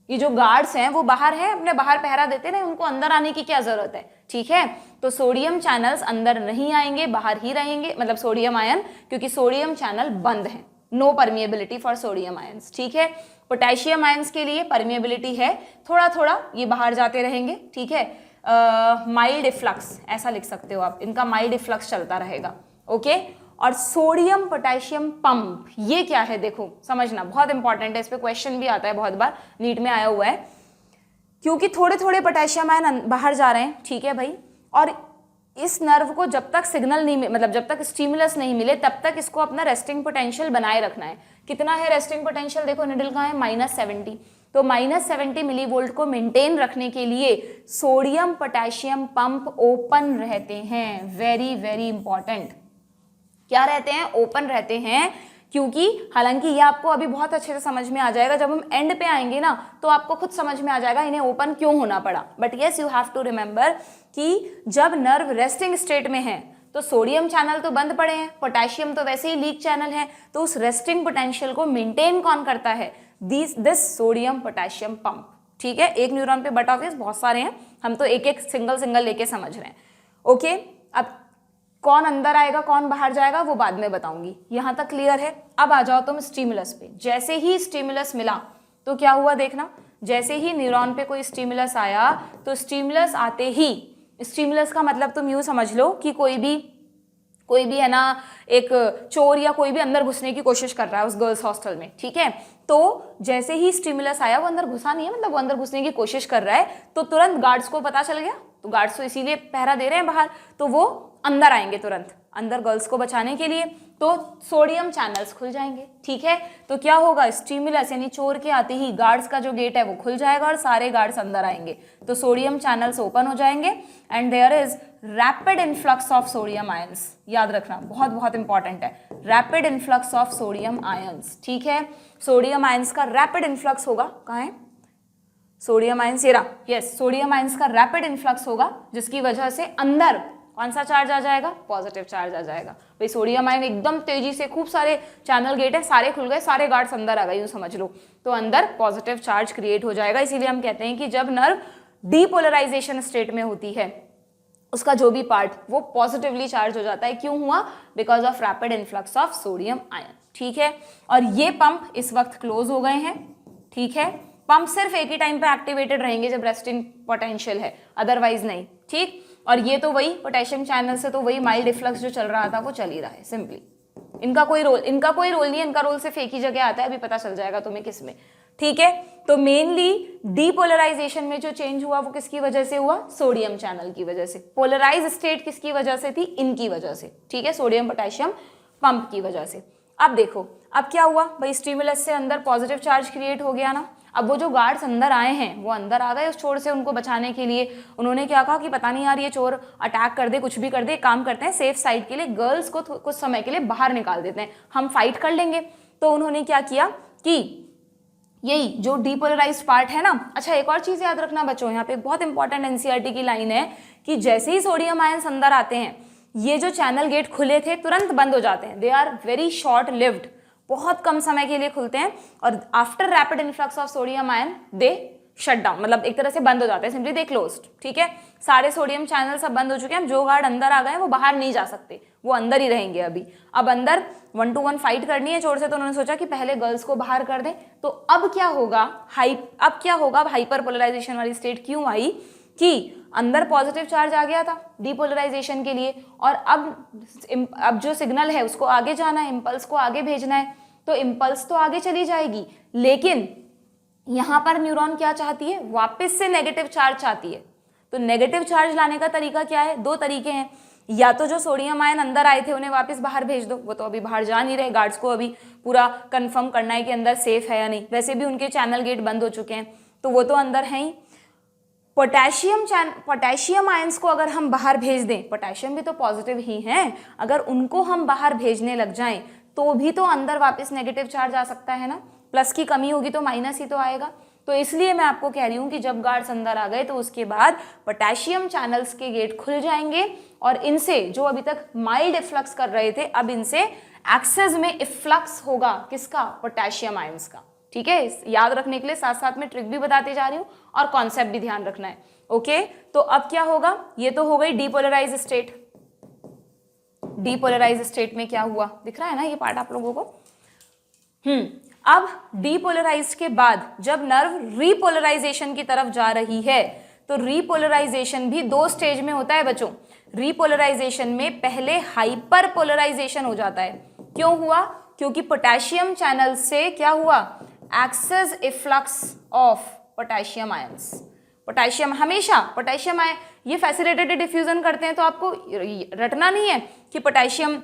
S1: ये जो गार्ड्स हैं वो बाहर हैं, अपने बाहर पहरा देते हैं, उनको अंदर आने की क्या जरूरत है, ठीक है। तो सोडियम चैनल्स अंदर नहीं आएंगे, बाहर ही रहेंगे, मतलब सोडियम आयन, क्योंकि सोडियम चैनल बंद है, no permeability for sodium ions, ठीक है। पोटेशियम आयंस के लिए परमिएबिलिटी है, थोड़ा थोड़ा ये बाहर जाते रहेंगे, ठीक है। माइल्ड इफ्लक्स ऐसा लिख सकते हो आप, इनका माइल्ड इफ्लक्स चलता रहेगा, ओके। और सोडियम पोटेशियम पंप, ये क्या है देखो, समझना बहुत इंपॉर्टेंट है, इस पे क्वेश्चन भी आता है बहुत बार, नीट में आया हुआ है। क्योंकि थोड़े थोड़े पोटेशियम आयन बाहर जा रहे हैं, ठीक है भाई, और इस नर्व को जब तक सिग्नल नहीं, मतलब जब तक स्टिमुलस नहीं मिले तब तक इसको अपना रेस्टिंग पोटेंशियल बनाए रखना है। कितना है रेस्टिंग पोटेंशियल, देखो निडल का है -70, तो -70 मिलीवोल्ट को मेंटेन रखने के लिए सोडियम पोटेशियम पंप ओपन रहते हैं, वेरी वेरी इंपॉर्टेंट। क्या रहते हैं? ओपन रहते हैं, क्योंकि हालांकि ये आपको अभी बहुत अच्छे से समझ में आ जाएगा, जब हम एंड पे आएंगे ना तो आपको खुद समझ में आ जाएगा इन्हें ओपन क्यों होना पड़ा। But yes, you have to remember कि जब नर्व रेस्टिंग स्टेट में है तो सोडियम चैनल तो बंद पड़े हैं, पोटेशियम तो वैसे ही लीक चैनल है, तो उस रेस्टिंग पोटेंशियल को मेंटेन कौन करता है? दिस सोडियम पोटेशियम पंप, ठीक है। एक न्यूरॉन पे बट ऑफिस बहुत सारे हैं, हम तो एक एक सिंगल लेके समझ रहे हैं, ओके। अब कौन अंदर आएगा कौन बाहर जाएगा वो बाद में बताऊंगी, यहां तक क्लियर है। अब आ जाओ तुम स्टिमुलस पे। जैसे ही स्टिमुलस मिला तो क्या हुआ देखना, जैसे ही न्यूरॉन पे कोई स्टिमुलस आया तो स्टिमुलस आते ही, स्टिमुलस का मतलब तुम यूं समझ लो कि कोई भी है ना, एक चोर या कोई भी अंदर घुसने की कोशिश कर रहा है उस गर्ल्स हॉस्टल में, ठीक है। तो जैसे ही स्टिमुलस आया, वो अंदर घुसा नहीं है, मतलब वो अंदर घुसने की कोशिश कर रहा है, तो तुरंत गार्ड्स को पता चल गया, तो गार्ड्स तो इसीलिए पहरा दे रहे हैं बाहर, तो वो अंदर आएंगे तुरंत, अंदर गर्ल्स को बचाने के लिए, तो सोडियम चैनल्स खुल जाएंगे, ठीक है। तो क्या होगा, स्टिमुलस यानी चोर के आते ही गार्ड्स का जो गेट है वो खुल जाएगा और सारे गार्ड्स अंदर आएंगे, तो सोडियम चैनल्स ओपन हो जाएंगे and there is rapid influx of sodium ions. याद रखना, बहुत बहुत इंपॉर्टेंट है, rapid influx of sodium ions, ठीक है। सोडियम आयंस का रैपिड इन्फ्लक्स होगा, कहाँ है सोडियम आयंस, ये रहा, यस, सोडियम आयंस का रैपिड इन्फ्लक्स होगा, जिसकी वजह से अंदर कौन सा चार्ज आ जाएगा? पॉजिटिव चार्ज आ जाएगा। भाई सोडियम आयन एकदम तेजी से, खूब सारे चैनल गेट है, सारे खुल गए, सारे गार्ड्स अंदर आ गए, यूं समझ लो, तो अंदर पॉजिटिव चार्ज क्रिएट हो जाएगा। इसीलिए हम कहते हैं कि जब नर्व डीपोलराइजेशन स्टेट में होती है, उसका जो भी पार्ट वो पॉजिटिवली चार्ज हो जाता है। क्यों हुआ? Because of rapid influx of sodium ion, ठीक है। और ये पंप इस वक्त क्लोज हो गए हैं, ठीक है। पंप सिर्फ एक ही टाइम पे एक्टिवेटेड रहेंगे जब रेस्टिंग पोटेंशियल है, अदरवाइज नहीं, ठीक। और ये तो वही पोटेशियम चैनल से तो वही माइल्ड इफ्लक्स जो चल रहा था वो चल ही रहा है, सिंपली। इनका कोई रोल नहीं है, इनका रोल सिर्फ एक ही जगह आता है, अभी पता चल जाएगा तुम्हें किस में, ठीक है। तो मेनली डीपोलराइजेशन में जो चेंज हुआ वो किसकी वजह से हुआ? सोडियम चैनल की वजह से। पोलराइज स्टेट किसकी वजह से थी? इनकी वजह से, ठीक है, सोडियम पोटेशियम पंप की वजह से। अब देखो, अब क्या हुआ भाई, स्टिमुलस से अंदर पॉजिटिव चार्ज क्रिएट हो गया ना। अब वो जो गार्ड्स अंदर आए हैं वो अंदर आ गए उस चोर से उनको बचाने के लिए। उन्होंने क्या कहा कि पता नहीं यार ये चोर अटैक कर दे, कुछ भी कर दे, काम करते हैं सेफ साइड के लिए, गर्ल्स को कुछ समय के लिए बाहर निकाल देते हैं, हम फाइट कर लेंगे। तो उन्होंने क्या किया कि यही जो डीपोलराइज्ड पार्ट है ना। अच्छा, एक और चीज याद रखना बच्चों, यहाँ पे एक बहुत इंपॉर्टेंट एनसीईआरटी की लाइन है कि जैसे ही सोडियम आयंस अंदर आते हैं, ये जो चैनल गेट खुले थे तुरंत बंद हो जाते हैं, they are very short lived, बहुत कम समय के लिए खुलते हैं, और after rapid influx of sodium ion they shut down, मतलब एक तरह से बंद हो जाते हैं, सिंपली दे क्लोज्ड, ठीक है। सारे सोडियम चैनल सब बंद हो चुके हैं, जो गार्ड अंदर आ गए वो बाहर नहीं जा सकते, वो अंदर ही रहेंगे अभी। अब अंदर 1 to 1 फाइट करनी है चोर से, तो उन्होंने सोचा कि पहले गर्ल्स को बाहर कर दें। तो अब क्या होगा, हाइपर पोलराइजेशन वाली स्टेट क्यों आई कि अंदर पॉजिटिव चार्ज आ गया था डीपोलराइजेशन के लिए, और अब जो सिग्नल है उसको आगे जाना है, इम्पल्स को आगे भेजना है, तो इम्पल्स तो आगे चली जाएगी, लेकिन यहां पर न्यूरॉन क्या चाहती है? वापस से नेगेटिव चार्ज चाहती है। तो नेगेटिव चार्ज लाने का तरीका क्या है? 2 तरीके हैं, या तो जो सोडियम आयन अंदर आए थे उन्हें वापस बाहर भेज दो, वो तो अभी बाहर जा नहीं रहे, गार्ड्स को अभी पूरा कंफर्म करना है कि अंदर सेफ है या नहीं, वैसे भी उनके चैनल गेट बंद हो चुके हैं, तो वो तो अंदर है ही। पोटेशियम आयंस को अगर हम बाहर भेज दें, पोटेशियम भी तो पॉजिटिव ही हैं, अगर उनको हम बाहर भेजने लग जाएं तो भी तो अंदर वापस नेगेटिव चार्ज आ सकता है ना, प्लस की कमी होगी तो माइनस ही तो आएगा। तो इसलिए मैं आपको कह रही हूं कि जब गार्ड्स अंदर आ गए तो उसके बाद पोटेशियम चैनल्स के गेट खुल जाएंगे और इनसे जो अभी तक माइल्ड इफ्लक्स कर रहे थे, अब इनसे एक्सेस में इफ्लक्स होगा, किसका, पोटेशियम आयंस का। ठीक है, याद रखने के लिए साथ साथ में ट्रिक भी बताते जा रही हूँ और कॉन्सेप्ट भी ध्यान रखना है। ओके, तो अब क्या होगा, ये तो हो गई डीपोलराइज स्टेट। डीपोलराइज स्टेट में क्या हुआ, दिख रहा है ना ये पार्ट आप लोगों को। अब डीपोलराइज्ड के बाद जब नर्व रीपोलराइजेशन की तरफ जा रही है तो रीपोलराइजेशन भी दो स्टेज में होता है बच्चों। रीपोलराइजेशन में पहले हाइपर पोलराइजेशन हो जाता है। क्यों हुआ, क्योंकि पोटेशियम चैनल से क्या हुआ, excess efflux of potassium ions. Potassium हमेशा, पोटेशियम आयन ये फैसिलिटेटेड डिफ्यूजन करते हैं, तो आपको रटना नहीं है कि पोटेशियम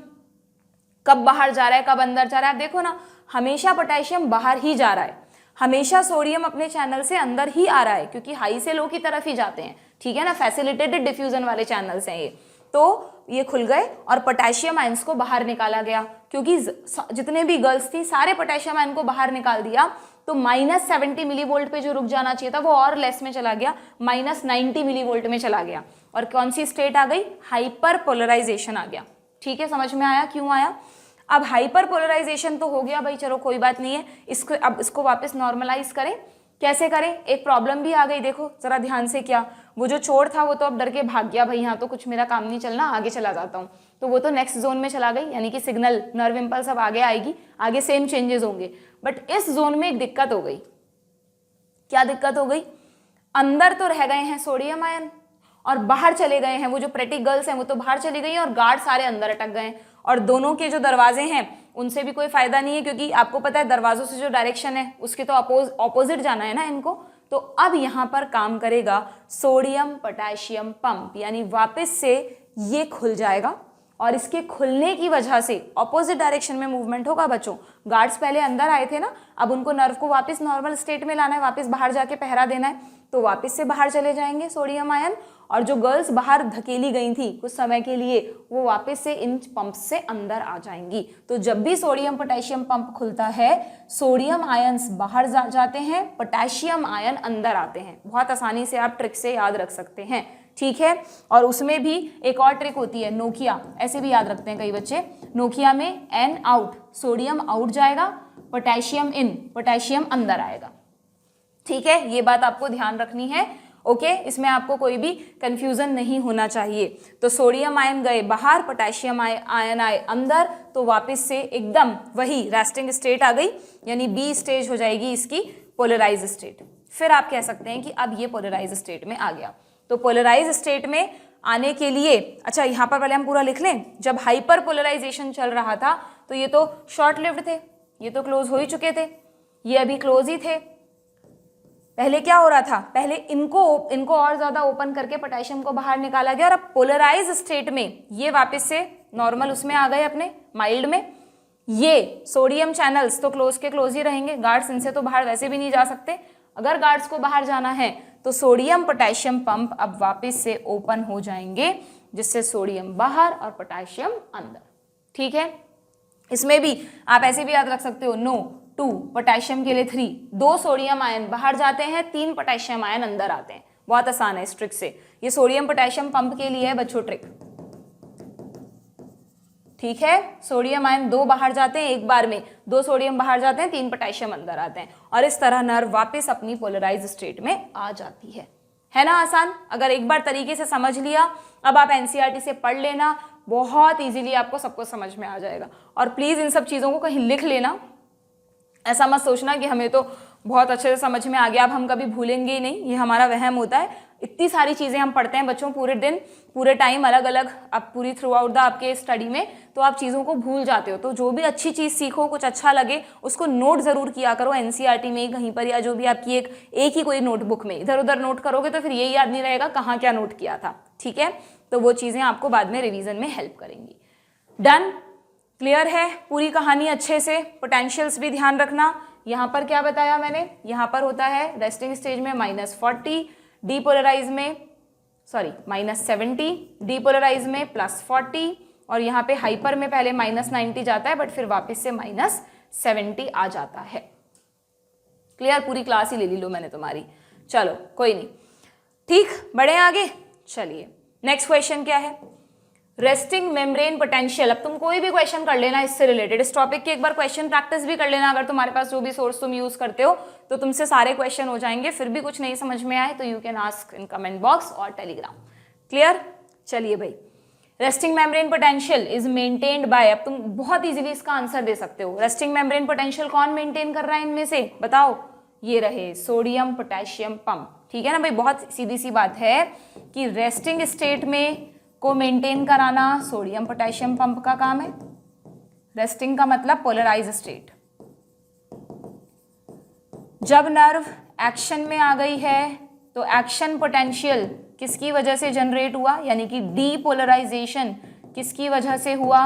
S1: कब बाहर जा रहा है कब अंदर जा रहा है। आप देखो ना, हमेशा पोटेशियम बाहर ही जा रहा है, हमेशा सोडियम अपने चैनल से अंदर ही आ रहा है, क्योंकि हाई से लो की तरफ ही जाते हैं। ठीक है ना, फैसिलिटेटेड डिफ्यूजन वाले चैनल्स हैं ये। तो ये खुल गए और पोटेशियम आयंस को बाहर निकाला गया, क्योंकि जितने भी गर्ल्स थी सारे पोटेशियम आयन को बाहर निकाल दिया। तो -70 मिलीवोल्ट पे जो रुक जाना चाहिए था वो और लेस में चला गया, -90 मिलीवोल्ट में चला गया। और कौन सी स्टेट आ गई, हाइपर पोलराइजेशन आ गया। ठीक है, समझ में आया क्यों आया। अब हाइपर पोलराइजेशन तो हो गया भाई, चलो कोई बात नहीं है, इसको अब इसको वापस नॉर्मलाइज करें। कैसे करें, एक प्रॉब्लम भी आ गई, देखो जरा ध्यान से। क्या, वो जो चोर था वो तो अब डर के भाग गया, भाई यहाँ तो कुछ मेरा काम नहीं चलना, आगे चला जाता हूँ। तो वो तो नेक्स्ट जोन में चला गई, यानी कि सिग्नल नर्व इम्पल्स अब आगे आएगी, आगे सेम चेंजेस होंगे। बट इस जोन में एक दिक्कत हो गई। क्या दिक्कत हो गई, अंदर तो रह गए हैं सोडियम आयन और बाहर चले गए हैं, वो जो प्रेटी गर्ल्स हैं वो तो बाहर चली गई और गार्ड सारे अंदर अटक गए। और दोनों के जो दरवाजे हैं उनसे भी कोई फायदा नहीं है, क्योंकि आपको पता है दरवाजों से जो डायरेक्शन है उसके तो ऑपोजिट जाना है ना इनको। तो अब यहाँ पर काम करेगा सोडियम पोटेशियम पंप, यानी वापस से ये खुल जाएगा और इसके खुलने की वजह से ऑपोजिट डायरेक्शन में मूवमेंट होगा बच्चों। गार्ड्स पहले अंदर आए थे ना, अब उनको नर्व को वापस नॉर्मल स्टेट में लाना है, वापस बाहर जाके पहरा देना है, तो वापस से बाहर चले जाएंगे सोडियम आयन। और जो गर्ल्स बाहर धकेली गई थी कुछ समय के लिए, वो वापस से इन पंप से अंदर आ जाएंगी। तो जब भी सोडियम पोटेशियम पंप खुलता है, सोडियम आयंस बाहर जाते हैं, पोटेशियम आयन अंदर आते हैं। बहुत आसानी से आप ट्रिक से याद रख सकते हैं। ठीक है, और उसमें भी एक और ट्रिक होती है, नोकिया, ऐसे भी याद रखते हैं कई बच्चे। नोकिया में एन आउट, सोडियम आउट जाएगा, पोटेशियम इन, पोटेशियम अंदर आएगा। ठीक है, ये बात आपको ध्यान रखनी है। ओके, इसमें आपको कोई भी कंफ्यूजन नहीं होना चाहिए। तो सोडियम आयन गए बाहर, पोटेशियम आयन आए अंदर, तो वापस से एकदम वही रेस्टिंग स्टेट आ गई, यानी बी स्टेज हो जाएगी इसकी पोलराइज स्टेट। फिर आप कह सकते हैं कि अब ये पोलराइज स्टेट में आ गया। तो पोलराइज स्टेट में आने के लिए, अच्छा यहाँ पर पहले हम पूरा लिख लें। जब हाइपर पोलराइजेशन चल रहा था तो ये तो शॉर्ट लिव्ड थे, ये तो क्लोज हो ही चुके थे, ये अभी क्लोज ही थे। पहले क्या हो रहा था, पहले इनको और ज्यादा ओपन करके पोटेशियम को बाहर निकाला गया, और अब पोलराइज स्टेट में ये वापस से नॉर्मल उसमें आ गए अपने माइल्ड में। ये सोडियम चैनल्स तो क्लोज के क्लोज ही रहेंगे, गार्ड्स इनसे तो बाहर वैसे भी नहीं जा सकते। अगर गार्ड्स को बाहर जाना है तो सोडियम पोटेशियम पंप अब वापस से ओपन हो जाएंगे, जिससे सोडियम बाहर और पोटेशियम अंदर। ठीक है, इसमें भी आप ऐसे भी याद रख सकते हो, नो 2 पोटेशियम के लिए 3, 2 सोडियम आयन बाहर जाते हैं, 3 पोटेशियम आयन अंदर आते हैं। बहुत आसान है इस ट्रिक से। ये सोडियम पोटेशियम पंप के लिए है बच्चों ट्रिक। ठीक है, सोडियम आयन 2 बाहर जाते हैं एक बार में, 2 सोडियम बाहर जाते हैं, 3 पोटेशियम अंदर आते हैं, और इस तरह नर्व वापस अपनी पोलराइज स्टेट में आ जाती है ना आसान। अगर एक बार तरीके से समझ लिया, अब आप एनसीईआरटी से पढ़ लेना, बहुत इजीली आपको सब कुछ समझ में आ जाएगा। और प्लीज इन सब चीजों को कहीं लिख लेना, ऐसा मत सोचना कि हमें तो बहुत अच्छे से समझ में आ गया, अब हम कभी भूलेंगे ही नहीं, ये हमारा वहम होता है। इतनी सारी चीज़ें हम पढ़ते हैं बच्चों पूरे दिन, पूरे टाइम, अलग अलग, अब पूरी थ्रू आउट द आपके स्टडी में, तो आप चीज़ों को भूल जाते हो। तो जो भी अच्छी चीज़ सीखो, कुछ अच्छा लगे, उसको नोट ज़रूर किया करो एनसीईआरटी में कहीं पर, या जो भी आपकी एक ही कोई नोटबुक में। इधर उधर नोट करोगे तो फिर ये याद नहीं रहेगा कहाँ क्या नोट किया था। ठीक है, तो वो चीज़ें आपको बाद में रिविजन में हेल्प करेंगी। डन, क्लियर है पूरी कहानी अच्छे से। पोटेंशियल्स भी ध्यान रखना। यहाँ पर क्या बताया मैंने, यहाँ पर होता है रेस्टिंग स्टेज में -40, डीपोलराइज में -70, डीपोलराइज में +40, और यहाँ पे हाइपर में पहले -90 जाता है बट फिर वापस से -70 आ जाता है। क्लियर? पूरी क्लास ही ले ली लो मैंने तुम्हारी। चलो कोई नहीं, ठीक, बढ़े आगे। चलिए नेक्स्ट क्वेश्चन क्या है, रेस्टिंग मेम्ब्रेन पोटेंशियल। अब तुम कोई भी क्वेश्चन कर लेना इससे रिलेटेड, इस टॉपिक की एक बार क्वेश्चन प्रैक्टिस भी कर लेना। अगर तुम्हारे पास जो भी सोर्स तुम यूज करते हो तो तुमसे सारे क्वेश्चन हो जाएंगे। फिर भी कुछ नहीं समझ में आए तो you can ask in comment box और टेलीग्राम। क्लियर? चलिए भाई, resting membrane potential is maintained by, अब तुम बहुत इजीली इसका आंसर दे सकते हो। रेस्टिंग मेम्ब्रेन पोटेंशियल कौन मेंटेन कर रहा है इनमें से, बताओ? ये रहे सोडियम पोटेशियम पंप। ठीक है ना भाई, बहुत सीधी सी बात है कि रेस्टिंग स्टेट में को मेंटेन कराना सोडियम पोटेशियम पंप का काम है। रेस्टिंग का मतलब पोलराइज स्टेट। जब नर्व एक्शन में आ गई है तो एक्शन पोटेंशियल किसकी वजह से जनरेट हुआ, यानी कि डीपोलराइजेशन किसकी वजह से हुआ,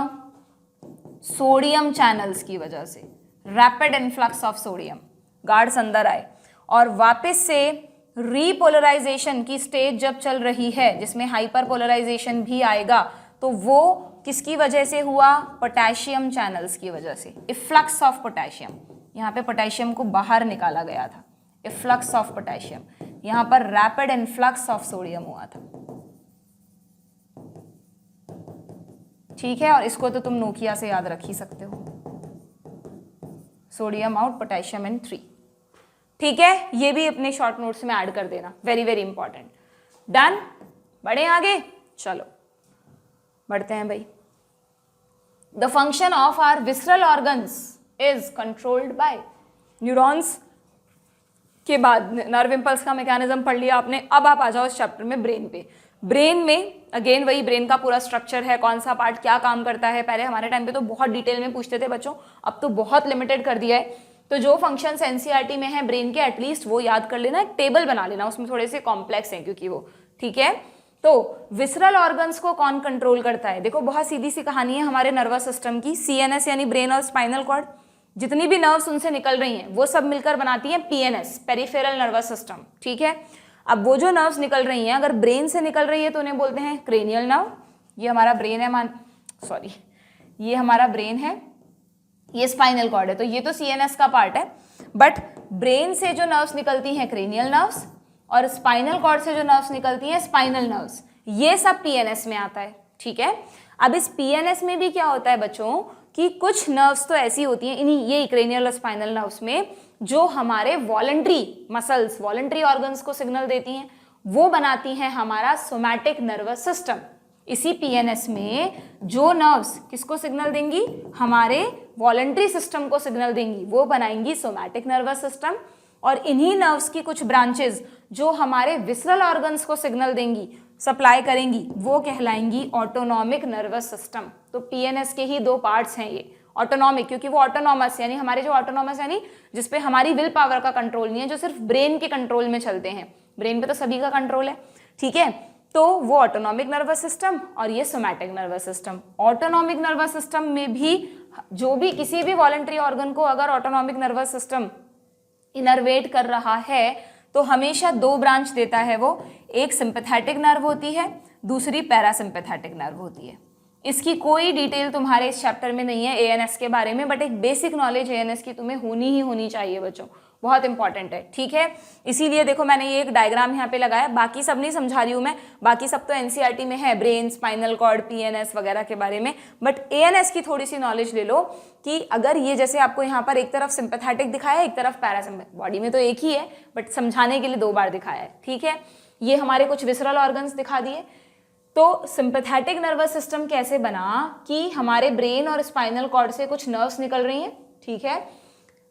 S1: सोडियम चैनल्स की वजह से। Rapid influx of sodium, guards अंदर आए, और वापस से रीपोलराइजेशन की स्टेज जब चल रही है जिसमें हाइपर पोलराइजेशन भी आएगा, तो वो किसकी वजह से हुआ, पोटेशियम चैनल्स की वजह से। इफ्लक्स ऑफ पोटेशियम, यहाँ पे पोटेशियम को बाहर निकाला गया था, इफ्लक्स ऑफ पोटेशियम। यहाँ पर रैपिड इन्फ्लक्स ऑफ सोडियम हुआ था। ठीक है, और इसको तो तुम नोकिया से याद रख ही सकते हो, सोडियम आउट पोटेशियम इन 3। ठीक है, ये भी अपने शॉर्ट नोट्स में ऐड कर देना, वेरी वेरी इंपॉर्टेंट। डन? बढ़े आगे, चलो बढ़ते हैं भाई। The function of our visceral organs is controlled by neurons. के बाद नर्व इंपल्स का मैकेनिज्म पढ़ लिया आपने। अब आप आ जाओ इस चैप्टर में ब्रेन पे। ब्रेन में अगेन वही ब्रेन का पूरा स्ट्रक्चर है, कौन सा पार्ट क्या काम करता है। पहले हमारे टाइम पे तो बहुत डिटेल में पूछते थे बच्चों, अब तो बहुत लिमिटेड कर दिया है। तो जो फंक्शंस एनसीईआरटी में है ब्रेन के, एटलीस्ट वो याद कर लेना, एक टेबल बना लेना, उसमें थोड़े से कॉम्प्लेक्स हैं क्योंकि वो। ठीक है, तो विसरल ऑर्गन्स को कौन कंट्रोल करता है? देखो बहुत सीधी सी कहानी है हमारे नर्वस सिस्टम की। सीएनएस यानी ब्रेन और स्पाइनल कॉर्ड, जितनी भी नर्व्स उनसे निकल रही हैं वो सब मिलकर बनाती हैं पीएनएस, पेरिफेरल नर्वस सिस्टम। ठीक है, अब वो जो नर्व्स निकल रही हैं अगर ब्रेन से निकल रही है तो उन्हें बोलते हैं क्रेनियल नर्व। ये हमारा ब्रेन है, ये हमारा ब्रेन है, ये स्पाइनल कॉर्ड है, तो ये तो सीएनएस का पार्ट है। बट ब्रेन से जो नर्व्स निकलती हैं क्रेनियल नर्व्स, और स्पाइनल कॉर्ड से जो नर्व्स निकलती हैं स्पाइनल नर्व्स, ये सब पीएनएस में आता है। ठीक है, अब इस पीएनएस में भी क्या होता है बच्चों कि कुछ नर्व्स तो ऐसी होती हैं इन्हीं ये क्रेनियल और स्पाइनल नर्व्स में जो हमारे वॉलंटरी मसल्स, वॉलंटरी ऑर्गन्स को सिग्नल देती हैं, वो बनाती हैं हमारा सोमैटिक नर्वस सिस्टम। इसी पीएनएस में जो नर्व्स किसको सिग्नल देंगी, हमारे वॉलंटरी सिस्टम को सिग्नल देंगी, वो बनाएंगी सोमैटिक नर्वस सिस्टम। और इन्हीं नर्व्स की कुछ ब्रांचेस जो हमारे विसरल ऑर्गन्स को सिग्नल देंगी, सप्लाई करेंगी, वो कहलाएंगी ऑटोनॉमिक नर्वस सिस्टम। तो पीएनएस के ही दो पार्ट्स हैं ये, ऑटोनॉमिक क्योंकि वो ऑटोनॉमस यानी हमारे जो ऑटोनॉमस यानी जिसपे हमारी विल पावर का कंट्रोल नहीं है, जो सिर्फ ब्रेन के कंट्रोल में चलते हैं। ब्रेन पे तो सभी का कंट्रोल है। ठीक है, तो वो ऑटोनॉमिक नर्वस सिस्टम और ये somatic nervous system. Autonomic nervous system में भी जो भी किसी भी वॉलंटरी ऑर्गन को अगर ऑटोनॉमिक नर्वस सिस्टम इनर्वेट कर रहा है तो हमेशा दो ब्रांच देता है वो, एक सिंपैथेटिक नर्व होती है, दूसरी पैरासिम्पैथेटिक नर्व होती है। इसकी कोई डिटेल तुम्हारे इस चैप्टर में नहीं है एएनएस के बारे में, बट एक बेसिक नॉलेज एएनएस की तुम्हें होनी ही होनी चाहिए बच्चों, बहुत इंपॉर्टेंट है। ठीक है, इसीलिए देखो मैंने ये एक डायग्राम यहाँ पे लगाया, बाकी सब नहीं समझा रही हूँ मैं, बाकी सब तो एनसीईआरटी में है, ब्रेन, स्पाइनल कॉर्ड, पीएनएस वगैरह के बारे में। बट एएनएस की थोड़ी सी नॉलेज ले लो कि अगर ये जैसे आपको यहाँ पर एक तरफ सिंपैथेटिक दिखाया है, एक तरफ पैरासिम्पैथेटिक, बॉडी में तो एक ही है बट समझाने के लिए दो बार दिखाया है। ठीक है, ये हमारे कुछ विसरल ऑर्गन्स दिखा दिए। तो सिंपैथेटिक नर्वस सिस्टम कैसे बना कि हमारे ब्रेन और स्पाइनल कॉर्ड से कुछ नर्व्स निकल रही हैं। ठीक है,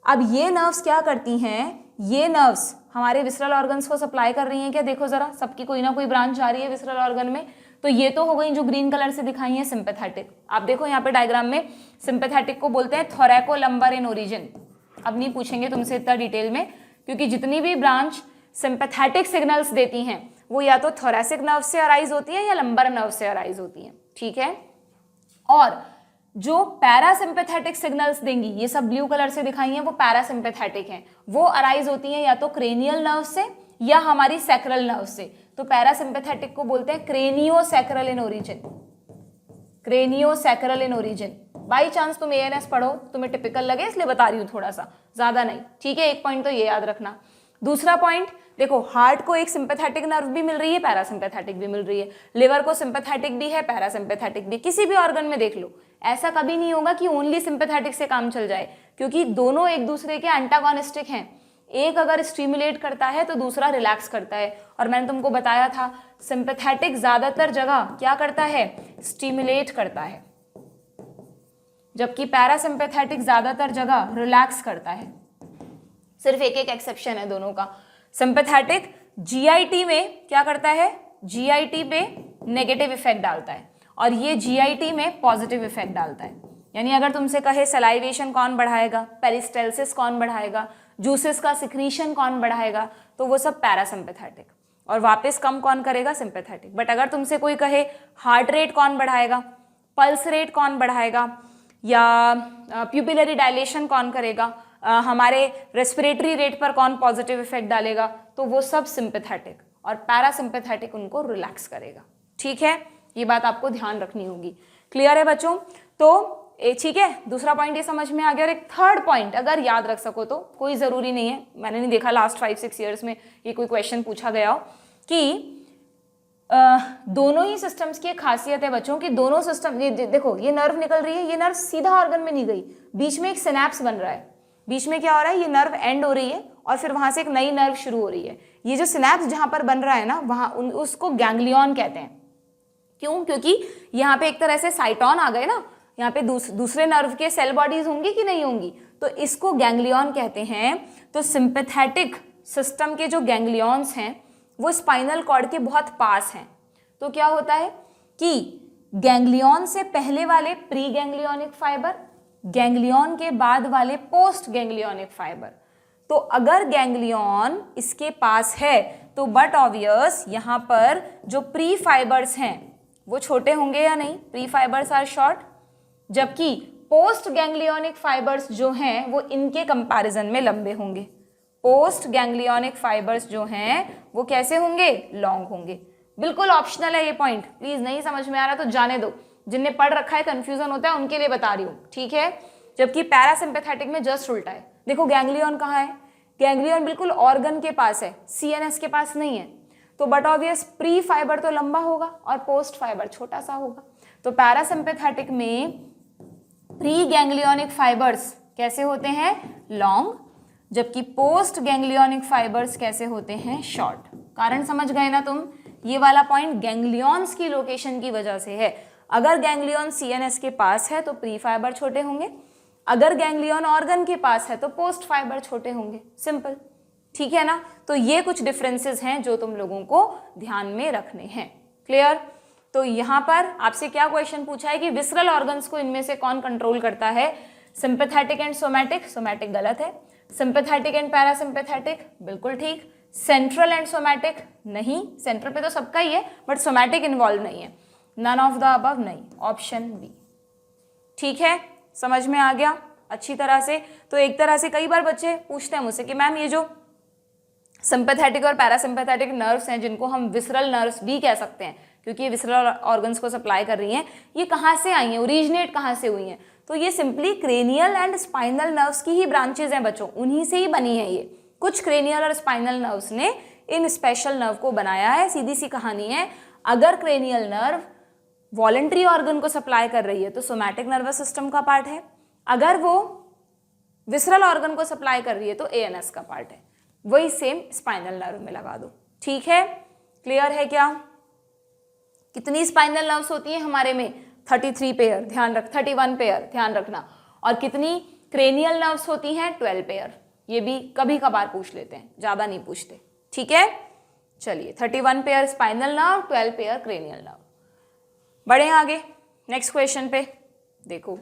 S1: अब ये नर्व्स क्या करती हैं, ये नर्व्स हमारे विसरल ऑर्गन्स को सप्लाई कर रही हैं क्या? देखो जरा, सबकी कोई ना कोई ब्रांच जा रही है विसरल ऑर्गन में। तो ये तो हो गई जो ग्रीन कलर से दिखाई है सिंपैथेटिक। आप देखो यहाँ पे डायग्राम में सिंपैथेटिक को बोलते हैं थोरैकोलम्बर इन ओरिजिन। अब नहीं पूछेंगे तुमसे इतना डिटेल में, क्योंकि जितनी भी ब्रांच सिंपैथेटिक सिग्नल्स देती हैं वो या तो थोरैसिक नर्व से अराइज होती है या लंबर नर्व से अराइज होती है। ठीक है, और जो पैरासिम्पैथेटिक सिग्नल्स देंगी, ये सब ब्लू कलर से दिखाई हैं, वो पैरासिम्पैथेटिक हैं, वो अराइज होती हैं या तो क्रेनियल नर्व से या हमारी सैक्रल नर्व से। तो पैरासिम्पैथेटिक को बोलते हैं craniosacral in origin, craniosacral in origin. By chance तुम एएनएस पढ़ो, तुम्हें टिपिकल लगे इसलिए बता रही हूँ, थोड़ा सा, ज्यादा नहीं, ठीक है। एक पॉइंट तो ये याद रखना। दूसरा पॉइंट देखो, हार्ट को एक सिंपैथेटिक नर्व भी मिल रही है, पैरासिम्पैथेटिक भी मिल रही है, लिवर को सिंपैथेटिक भी है, पैरासिम्पैथेटिक भी। किसी भी ऑर्गन में देख लो, ऐसा कभी नहीं होगा कि ओनली सिंपैथेटिक से काम चल जाए, क्योंकि दोनों एक दूसरे के एंटागोनिस्टिक हैं। एक अगर स्टिमुलेट करता है तो दूसरा रिलैक्स करता है। और मैंने तुमको बताया था सिंपैथेटिक ज्यादातर जगह क्या करता है, स्टिमुलेट करता है, जबकि पैरासिम्पैथेटिक ज्यादातर जगह रिलैक्स करता है। सिर्फ एक एक एक्सेप्शन है दोनों का। सिंपैथेटिक जीआईटी में क्या करता है, जीआईटी पे नेगेटिव इफेक्ट डालता है, और ये जीआईटी में पॉजिटिव इफेक्ट डालता है। यानी अगर तुमसे कहे सलाइवेशन कौन बढ़ाएगा, पेरिस्टेल्सिस कौन बढ़ाएगा, जूसेस का सिक्रीशन कौन बढ़ाएगा, तो वो सब पैरासिम्पैथेटिक, और वापस कम कौन करेगा, सिंपैथेटिक। बट अगर तुमसे कोई कहे हार्ट रेट कौन बढ़ाएगा, पल्स रेट कौन बढ़ाएगा, या प्यूपिलरी डायलेशन कौन करेगा, हमारे रेस्पिरेटरी रेट पर कौन पॉजिटिव इफेक्ट डालेगा, तो वो सब सिंपैथेटिक, और पैरासिम्पैथेटिक उनको रिलैक्स करेगा। ठीक है, ये बात आपको ध्यान रखनी होगी। क्लियर है बच्चों? तो ठीक है, दूसरा पॉइंट ये समझ में आ गया। और एक थर्ड पॉइंट अगर याद रख सको तो, कोई ज़रूरी नहीं है, मैंने नहीं देखा लास्ट 5-6 ईयर्स में ये कोई क्वेश्चन पूछा गया हो, कि दोनों ही सिस्टम्स की एक खासियत है बच्चों कि दोनों सिस्टम, ये देखो, ये नर्व निकल रही है, ये नर्व सीधा ऑर्गन में नहीं गई, बीच में एक सिनेप्स बन रहा है। बीच में क्या हो रहा है, ये नर्व एंड हो रही है और फिर वहां से एक नई नर्व शुरू हो रही है। ये जो सिनेप्स जहां पर बन रहा है ना, वहां उसको गैंग्लियन कहते हैं। क्यों? क्योंकि यहाँ पे एक तरह से साइटॉन आ गए ना, यहाँ पे दूसरे नर्व के सेल बॉडीज होंगी कि नहीं होंगी, तो इसको गैंग्लियन कहते हैं। तो सिंपैथेटिक सिस्टम के जो गैंग्लियंस हैं वो स्पाइनल कॉर्ड के बहुत पास हैं। तो क्या होता है कि गैंग्लियन से पहले वाले प्री गैंग्लियोनिक फाइबर, गैंग्लियन के बाद वाले पोस्ट गैंग्लियोनिक फाइबर। तो अगर गैंग्लियन इसके पास है तो बट ऑब्वियस यहाँ पर जो प्री फाइबर्स हैं वो छोटे होंगे या नहीं, प्री फाइबर्स आर शॉर्ट, जबकि पोस्ट गैंग्लियोनिक फाइबर्स जो हैं वो इनके कंपैरिजन में लंबे होंगे। पोस्ट गैंग्लियोनिक फाइबर्स जो हैं वो कैसे होंगे, लॉन्ग होंगे। बिल्कुल ऑप्शनल है ये पॉइंट, प्लीज नहीं समझ में आ रहा तो जाने दो, जिनने पढ़ रखा है कंफ्यूजन होता है उनके लिए बता रही हूँ, ठीक है। जबकि पैरासिम्पैथेटिक में जस्ट उल्टा है। देखो गैंग्लियन कहाँ है, गैंग्लियन बिल्कुल ऑर्गन के पास है, सीएनएस के पास नहीं है। तो बट ऑब्वियस प्री फाइबर तो लंबा होगा और पोस्ट फाइबर छोटा सा होगा। तो पैरासिम्पैथेटिक में प्री गैंग्लियोनिक फाइबर्स कैसे होते हैं, लॉन्ग, जबकि पोस्ट गैंग्लियोनिक फाइबर्स कैसे होते हैं, शॉर्ट। कारण समझ गए ना तुम, ये वाला पॉइंट गैंग्लियंस की लोकेशन की वजह से है। अगर गैंग्लियन सीएनएस के पास है तो प्री फाइबर छोटे होंगे, अगर गैंग्लियन ऑर्गन के पास है तो पोस्ट फाइबर छोटे होंगे, सिंपल, ठीक है ना। तो ये कुछ डिफरेंसेस हैं जो तुम लोगों को ध्यान में रखने हैं। क्लियर? तो यहाँ पर आपसे क्या क्वेश्चन पूछा है कि विसरल ऑर्गन्स को इनमें से कौन कंट्रोल करता है, सिंपैथेटिक एंड सोमैटिक, सोमैटिक गलत है, सिंपैथेटिक एंड पैरासिम्पैथेटिक बिल्कुल ठीक, सेंट्रल एंड सोमैटिक नहीं, सेंट्रल पे तो सबका ही है बट सोमैटिक इन्वॉल्व नहीं है, नन ऑफ द अबव नहीं, ऑप्शन बी, ठीक है। समझ में आ गया अच्छी तरह से? तो एक तरह से कई बार बच्चे पूछते हैं मुझसे कि मैम ये जो सिंपैथेटिक और पैरासिम्पैथेटिक नर्व्स हैं जिनको हम विसरल नर्व्स भी कह सकते हैं क्योंकि ये विसरल ऑर्गन्स को सप्लाई कर रही हैं, ये कहाँ से आई हैं, ओरिजिनेट कहाँ से हुई हैं? तो ये simply cranial and spinal nerves की ही ब्रांचेज हैं बच्चों, उन्हीं से ही बनी है। ये कुछ क्रेनियल और स्पाइनल नर्व्स ने इन स्पेशल नर्व को बनाया है। सीधी सी कहानी है, अगर क्रेनियल नर्व वॉलेंट्री ऑर्गन को सप्लाई कर रही है तो सोमैटिक नर्वस सिस्टम का पार्ट है, अगर वो विसरल ऑर्गन को सप्लाई कर रही है तो एएनएस का पार्ट है। वही सेम स्पाइनल नर्व में लगा दो, ठीक है। क्लियर है क्या? कितनी स्पाइनल नर्व्स होती हैं हमारे में? 33 पेयर, ध्यान रख, 31 पेयर, ध्यान रखना। और कितनी क्रेनियल नर्व्स होती हैं? 12 पेयर। ये भी कभी कभार पूछ लेते हैं, ज्यादा नहीं पूछते, ठीक है। चलिए 31 pair spinal nerve, 12 pair cranial nerve. बढ़े आगे नेक्स्ट क्वेश्चन पे। देखो,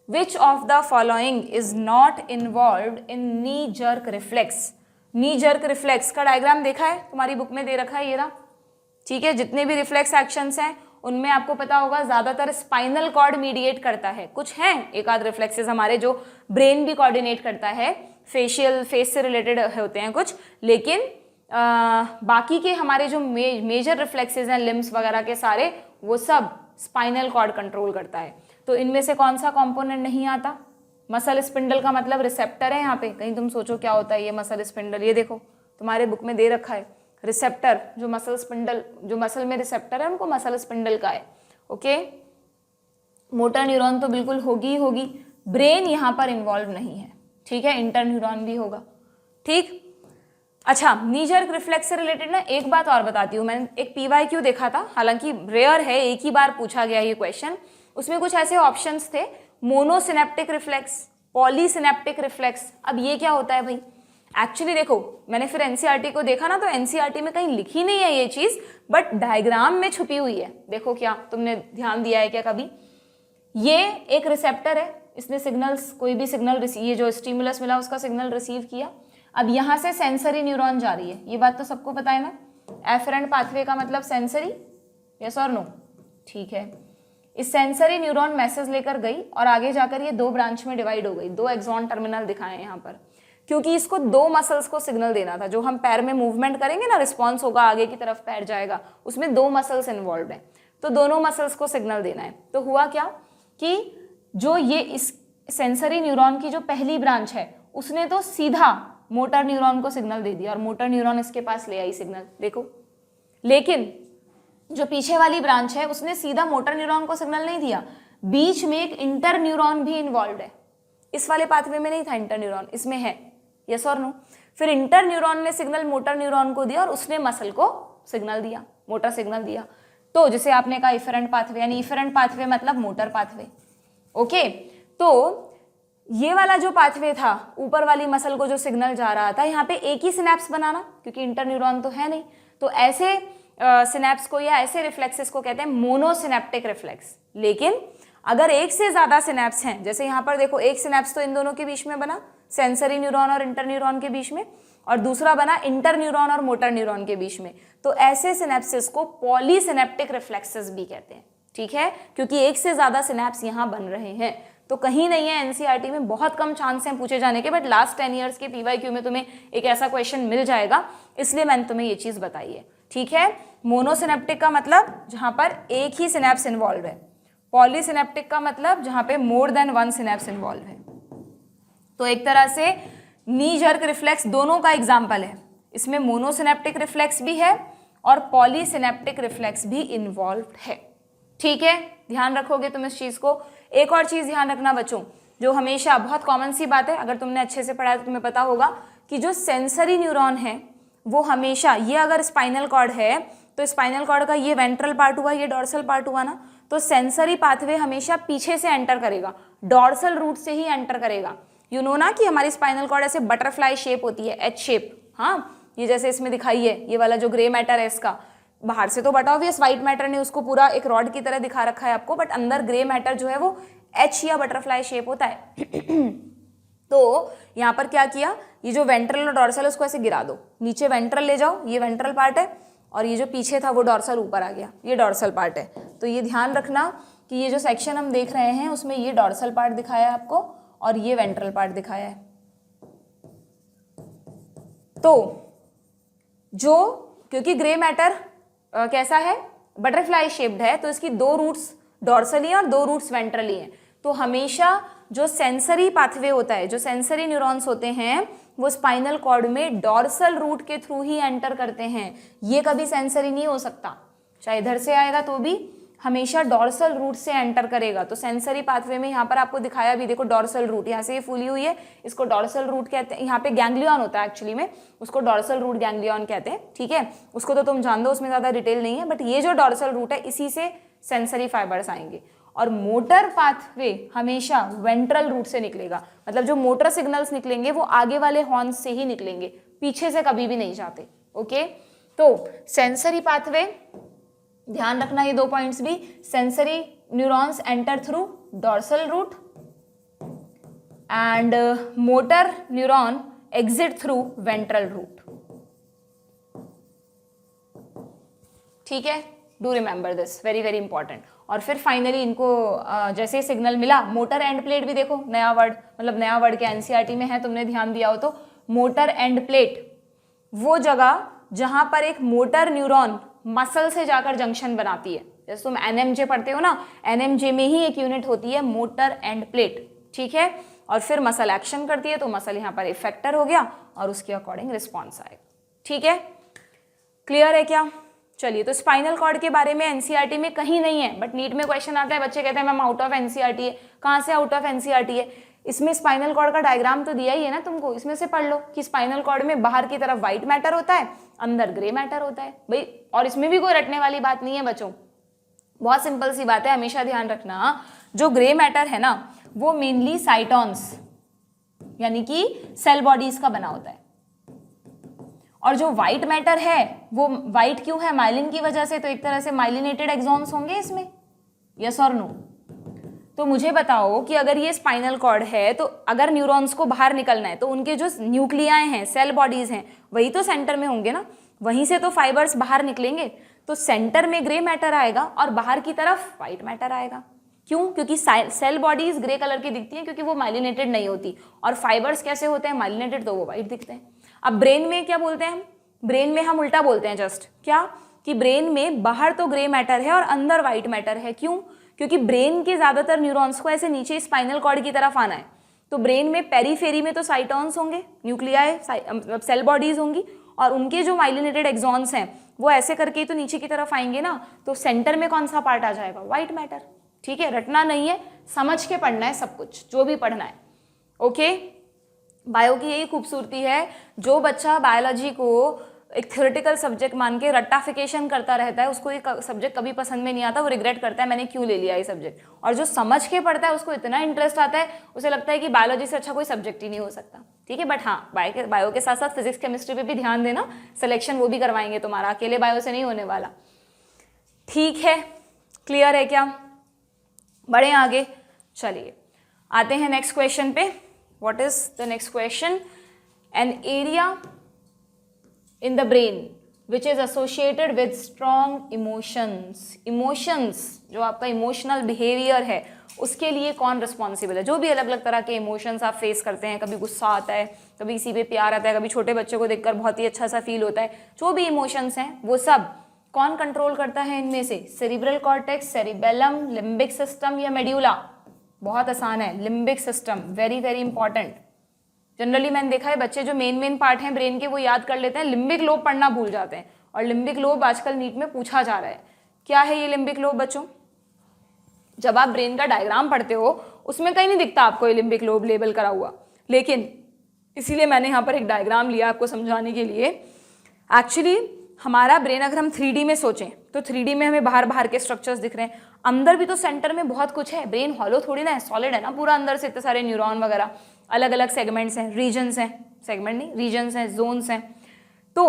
S1: which of the following is not involved in knee jerk reflex? Knee jerk reflex का डायग्राम देखा है तुम्हारी बुक में, दे रखा है ये रहा, ठीक है। जितने भी रिफ्लेक्स एक्शंस हैं उनमें आपको पता होगा ज्यादातर स्पाइनल कॉर्ड मीडिएट करता है, कुछ हैं एक आध रिफ्लेक्सेस हमारे जो ब्रेन भी कोऑर्डिनेट करता है, फेशियल फेस से रिलेटेड होते हैं कुछ, लेकिन बाकी के हमारे जो मेजर रिफ्लेक्सेस हैं लिम्स वगैरह के सारे, वो सब स्पाइनल कॉर्ड कंट्रोल करता है। तो इनमें से कौन सा कंपोनेंट नहीं आता? मसल स्पिंडल का मतलब रिसेप्टर है यहाँ पे। कहीं तुम सोचो क्या होता है ये मसल स्पिंडल, ये देखो तुम्हारे बुक में दे रखा है रिसेप्टर, जो मसल स्पिंडल, जो मसल में रिसेप्टर है उनको मसल स्पिंडल का है। ओके, मोटर न्यूरॉन तो बिल्कुल होगी ही होगी, ब्रेन यहाँ पर इन्वॉल्व नहीं है, ठीक है, इंटर न्यूरॉन भी होगा। ठीक, अच्छा, नी जर्क रिफ्लेक्स से रिलेटेड ना एक बात और बताती हूँ। मैंने एक PYQ देखा था, हालांकि रेयर है, एक ही बार पूछा गया ये क्वेश्चन। उसमें कुछ ऐसे ऑप्शंस थे, मोनोसिनेप्टिक रिफ्लेक्स, पॉलीसिनेप्टिक रिफ्लेक्स। अब ये क्या होता है भाई? एक्चुअली देखो, मैंने फिर NCERT को देखा ना, तो NCERT में कहीं लिखी नहीं है ये चीज, बट डायग्राम में छुपी हुई है। देखो, क्या तुमने ध्यान दिया है क्या कभी? ये एक रिसेप्टर है, इसने सिग्नल्स, कोई भी सिग्नल, ये जो स्टिमुलस मिला उसका सिग्नल रिसीव किया। अब यहाँ से सेंसरी न्यूरॉन जा रही है, ये बात तो सबको पता है ना। एफरेंट पाथवे का मतलब सेंसरी, यस और नो? ठीक है, इस सेंसरी न्यूरॉन मैसेज लेकर गई और आगे जाकर ये 2 ब्रांच में डिवाइड हो गई। 2 एक्सॉन टर्मिनल दिखाए हैं यहाँ पर, क्योंकि इसको 2 मसल्स को सिग्नल देना था। जो हम पैर में मूवमेंट करेंगे ना, रिस्पॉन्स होगा, आगे की तरफ पैर जाएगा, उसमें 2 मसल्स इन्वॉल्व हैं, तो दोनों मसल्स को सिग्नल देना है। तो हुआ क्या कि जो ये इस सेंसरी न्यूरॉन की जो पहली ब्रांच है, उसने तो सीधा मोटर न्यूरॉन को सिग्नल दे दिया और मोटर न्यूरॉन इसके पास ले आई सिग्नल, देखो। लेकिन जो पीछे वाली ब्रांच है उसने सीधा मोटर न्यूरॉन को सिग्नल नहीं दिया, बीच में एक इंटर न्यूरॉन भी इन्वॉल्व है। इस वाले पाथवे में नहीं था इंटर न्यूरॉन, इसमें है, यस और नो? फिर इंटर न्यूरॉन ने सिग्नल मोटर न्यूरॉन को दिया और उसने मसल को सिग्नल दिया, मोटर सिग्नल दिया। तो जिसे आपने कहा इफरेंट पाथवे, यानी इफरेंट पाथवे मतलब मोटर पाथवे। ओके, तो ये वाला जो पाथवे था, ऊपर वाली मसल को जो सिग्नल जा रहा था, यहाँ पे एक ही सिनेप्स बनाना, क्योंकि इंटर न्यूरॉन तो है नहीं, तो ऐसे सिनेप्स को या ऐसे रिफ्लेक्सेस को कहते हैं मोनोसिनेप्टिक रिफ्लेक्स। लेकिन अगर एक से ज्यादा सिनेप्स हैं, जैसे यहाँ पर देखो, एक सिनेप्स तो इन दोनों के बीच में बना, सेंसरी न्यूरॉन और इंटर न्यूरॉन के बीच में, और दूसरा बना इंटर न्यूरॉन और मोटर न्यूरॉन के बीच में, तो ऐसे सिनेप्सिस को पॉलीसिनेप्टिक रिफ्लेक्सेस भी कहते हैं। ठीक है, क्योंकि एक से ज्यादा सिनेप्स यहाँ बन रहे हैं। तो कहीं नहीं है, NCERT में बहुत कम चांस हैं पूछे जाने के, बट लास्ट 10 ईयर्स के PYQ में तुम्हें एक ऐसा क्वेश्चन मिल जाएगा, इसलिए मैंने तुम्हें ये चीज बताई है। ठीक है, मोनोसिनेप्टिक का मतलब जहां पर एक ही सिनेप्स इन्वॉल्व है, पॉलीसिनेप्टिक का मतलब जहां पे मोर देन 1 सिनेप्स इन्वॉल्व है। तो एक तरह से नी जर्क रिफ्लेक्स दोनों का एग्जाम्पल है, इसमें मोनोसिनेप्टिक रिफ्लेक्स भी है और पॉलीसिनेप्टिक रिफ्लेक्स भी इन्वॉल्व है। ठीक है, ध्यान रखोगे तुम इस चीज को। एक और चीज ध्यान रखना बच्चों, जो हमेशा बहुत कॉमन सी बात है, अगर तुमने अच्छे से पढ़ा है तो तुम्हें पता होगा कि जो सेंसरी न्यूरॉन है वो हमेशा, ये अगर स्पाइनल कॉर्ड है तो स्पाइनल कॉर्ड का ये वेंट्रल पार्ट हुआ, ये डॉर्सल पार्ट हुआ ना, तो सेंसरी पाथवे हमेशा पीछे से एंटर करेगा, डॉर्सल रूट से ही एंटर करेगा। यू नो ना कि हमारी स्पाइनल कॉर्ड ऐसे बटरफ्लाई शेप होती है, H शेप। हाँ, ये जैसे इसमें दिखाई है, ये वाला जो ग्रे मैटर है इसका, बाहर से तो बटा ऑब्वियस व्हाइट मैटर ने उसको पूरा एक रॉड की तरह दिखा रखा है आपको, बट अंदर ग्रे मैटर जो है वो H या बटरफ्लाई शेप होता है। तो यहाँ पर क्या किया, ये जो वेंट्रल और डॉर्सल उसको ऐसे गिरा दो, नीचे वेंट्रल ले जाओ, ये वेंट्रल पार्ट है, और ये जो पीछे था वो डॉर्सल ऊपर आ गया, ये डॉर्सल पार्ट है। तो ये ध्यान रखना कि ये जो सेक्शन हम देख रहे हैं उसमें ये डॉर्सल पार्ट दिखाया है आपको और ये वेंट्रल पार्ट दिखाया है। तो जो, क्योंकि ग्रे मैटर कैसा है, बटरफ्लाई शेप्ड है, तो इसकी 2 रूट्स डॉर्सली हैं और 2 रूट्स वेंट्रली हैं। तो हमेशा जो सेंसरी पाथवे होता है, जो सेंसरी न्यूरॉन्स होते हैं, वो स्पाइनल कॉर्ड में डॉर्सल रूट के थ्रू ही एंटर करते हैं। ये कभी सेंसरी नहीं हो सकता, चाहे इधर से आएगा तो भी हमेशा डॉर्सल रूट से एंटर करेगा। तो सेंसरी पाथवे में यहाँ पर आपको दिखाया भी, देखो डॉर्सल रूट, यहाँ से ये फूली हुई है, इसको डॉर्सल रूट कहते हैं। यहाँ पे गैंग्लियन होता है एक्चुअली में, उसको डॉर्सल रूट गैंग्लियन कहते हैं। ठीक है, उसको तो तुम जान दो, उसमें ज़्यादा डिटेल नहीं है, बट ये जो डॉर्सल रूट है इसी से सेंसरी फाइबर्स आएंगे। और मोटर पाथवे हमेशा वेंट्रल रूट से निकलेगा, मतलब जो मोटर सिग्नल्स निकलेंगे वो आगे वाले हॉर्न से ही निकलेंगे, पीछे से कभी भी नहीं जाते। ओके, तो सेंसरी पाथवे, ध्यान रखना ये 2 पॉइंट्स भी, sensory neurons enter through dorsal root and motor neuron exit through ventral root. ठीक है, do remember this, very very important. और फिर फाइनली इनको जैसे सिग्नल मिला, मोटर एंड प्लेट भी देखो, नया वर्ड, मतलब नया वर्ड क्या NCERT में है, तुमने ध्यान दिया हो तो, मोटर एंड प्लेट वो जगह जहां पर एक मोटर न्यूरॉन मसल से जाकर जंक्शन बनाती है। जैसे तुम एनएमजे पढ़ते हो ना, एनएमजे में ही एक यूनिट होती है मोटर एंड प्लेट, ठीक है, और फिर मसल एक्शन करती है, तो मसल यहाँ पर इफेक्टर हो गया और उसके अकॉर्डिंग रिस्पॉन्स आएगा, ठीक है, क्लियर है क्या? चलिए, तो स्पाइनल कॉर्ड के बारे में एनसीईआरटी में कहीं नहीं है, बट नीट में क्वेश्चन आता है, बच्चे कहते हैं मैम आउट ऑफ एनसीईआरटी है। कहाँ से आउट ऑफ एनसीईआरटी है? इसमें स्पाइनल कॉर्ड का डायग्राम तो दिया ही है ना तुमको, इसमें से पढ़ लो कि स्पाइनल कॉर्ड में बाहर की तरफ व्हाइट मैटर होता है, अंदर ग्रे मैटर होता है भाई, और इसमें भी कोई रटने वाली बात नहीं है बच्चों, बहुत सिंपल सी बात है, हमेशा ध्यान रखना। जो ग्रे मैटर है ना वो मेनली साइटॉन्स यानी कि सेल बॉडीज का बना होता है, और जो व्हाइट मैटर है वो व्हाइट क्यों है? माइलिन की वजह से, तो एक तरह से माइलिनेटेड एक्सॉन्स होंगे इसमें, यस और नो? तो मुझे बताओ कि अगर ये स्पाइनल कॉर्ड है तो अगर न्यूरॉन्स को बाहर निकलना है तो उनके जो न्यूक्लियाएं हैं, सेल बॉडीज हैं, वही तो सेंटर में होंगे ना, वहीं से तो फाइबर्स बाहर निकलेंगे, तो सेंटर में ग्रे मैटर आएगा और बाहर की तरफ व्हाइट मैटर आएगा। क्यों? क्योंकि सेल बॉडीज ग्रे कलर की दिखती हैं क्योंकि वो माइलिनेटेड नहीं होती, और फाइबर्स कैसे होते हैं? माइलिनेटेड, तो वो व्हाइट दिखते हैं। अब ब्रेन में क्या बोलते हैं हम? ब्रेन में हम उल्टा बोलते हैं, जस्ट क्या कि ब्रेन में बाहर तो ग्रे मैटर है और अंदर व्हाइट मैटर है। क्यों? क्योंकि ब्रेन के ज्यादातर न्यूरॉन्स को ऐसे नीचे स्पाइनल कॉर्ड की तरफ आना है, तो ब्रेन में पेरीफेरी में तो साइटॉन्स होंगे, न्यूक्लियाई मतलब सेल बॉडीज होंगी, और उनके जो माइलिनेटेड एक्सॉन्स हैं वो ऐसे करके ही तो नीचे की तरफ आएंगे ना, तो सेंटर में कौन सा पार्ट आ जाएगा? व्हाइट मैटर, ठीक है, रटना नहीं है, समझ के पढ़ना है सब कुछ, जो भी पढ़ना है, ओके। बायो की यही खूबसूरती है, जो बच्चा बायोलॉजी को एक थ्योरेटिकल सब्जेक्ट मान के रट्टाफिकेशन करता रहता है, उसको ये सब्जेक्ट कभी पसंद में नहीं आता, वो रिग्रेट करता है मैंने क्यों ले लिया ये सब्जेक्ट, और जो समझ के पढ़ता है उसको इतना इंटरेस्ट आता है, उसे लगता है कि बायोलॉजी से अच्छा कोई सब्जेक्ट ही नहीं हो सकता, ठीक है। बट हाँ, बायो के साथ साथ फिजिक्स केमिस्ट्री पे भी ध्यान देना, सिलेक्शन वो भी करवाएंगे तुम्हारा, अकेले बायो से नहीं होने वाला, ठीक है, क्लियर है क्या? बढ़े आगे, चलिए आते हैं नेक्स्ट क्वेश्चन पे। What is the next question? An area in the brain which is associated with strong emotions, emotions जो आपका इमोशनल बिहेवियर है उसके लिए कौन रिस्पॉन्सिबल है? जो भी अलग अलग तरह के इमोशंस आप फेस करते हैं, कभी गुस्सा आता है, कभी किसी पे प्यार आता है, कभी छोटे बच्चे को देखकर बहुत ही अच्छा सा फील होता है, जो भी इमोशंस हैं वो सब कौन कंट्रोल करता है इनमें से? Cerebral cortex, cerebellum, limbic system या मेड्यूला? बहुत आसान है, limbic system, very very important. Generally मैंने देखा है बच्चे जो मेन पार्ट हैं ब्रेन के वो याद कर लेते हैं, लिम्बिक लोब पढ़ना भूल जाते हैं, और लिम्बिक लोब आजकल नीट में पूछा जा रहा है। क्या है ये लिम्बिक लोब बच्चों? जब आप ब्रेन का डायग्राम पढ़ते हो उसमें कहीं नहीं दिखता आपको ये लिम्बिक लोब लेबल करा हुआ, लेकिन इसीलिए मैंने यहाँ पर एक डायग्राम लिया आपको समझाने के लिए। एक्चुअली हमारा ब्रेन अगर हम 3D में सोचें तो 3D में हमें बाहर बाहर के स्ट्रक्चर्स दिख रहे हैं, अंदर भी तो सेंटर में बहुत कुछ है, ब्रेन हॉलो थोड़ी ना है, सॉलिड है ना पूरा, अंदर से इतने सारे न्यूरॉन वगैरह, अलग अलग सेगमेंट्स हैं, रीजन्स हैं, सेगमेंट नहीं रीजन्स हैं, जोन्स हैं, तो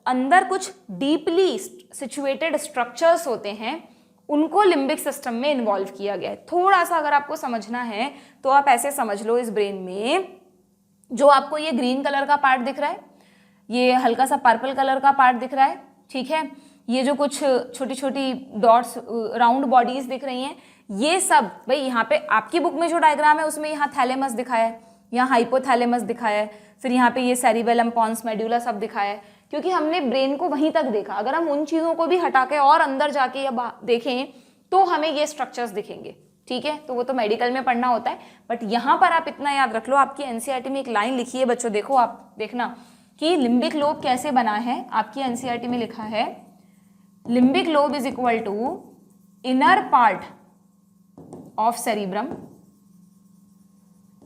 S1: अंदर कुछ डीपली सिचुएटेड स्ट्रक्चर्स होते हैं, उनको लिम्बिक सिस्टम में इन्वॉल्व किया गया है। थोड़ा सा अगर आपको समझना है तो आप ऐसे समझ लो, इस ब्रेन में जो आपको ये ग्रीन कलर का पार्ट दिख रहा है, ये हल्का सा पर्पल कलर का पार्ट दिख रहा है, ठीक है, ये जो कुछ छोटी छोटी डॉट्स राउंड बॉडीज दिख रही हैं, ये सब भाई यहाँ पे आपकी बुक में जो डायग्राम है उसमें यहाँ थैलेमस दिखाया है, यहाँ हाइपोथैलेमस दिखाया है, फिर यहाँ पे ये सेरिबेलम, पॉन्स, मेड्यूला सब दिखाया है, क्योंकि हमने ब्रेन को वहीं तक देखा। अगर हम उन चीज़ों को भी हटा के और अंदर जाके या देखें तो हमें ये स्ट्रक्चर्स दिखेंगे, ठीक है, तो वो तो मेडिकल में पढ़ना होता है, बट यहाँ पर आप इतना याद रख लो, आपकी एनसीईआरटी में एक लाइन लिखी है बच्चों, देखो आप देखना कि लिम्बिक लोब कैसे बना है, आपकी एनसीईआरटी में लिखा है limbic lobe is equal to inner part of cerebrum.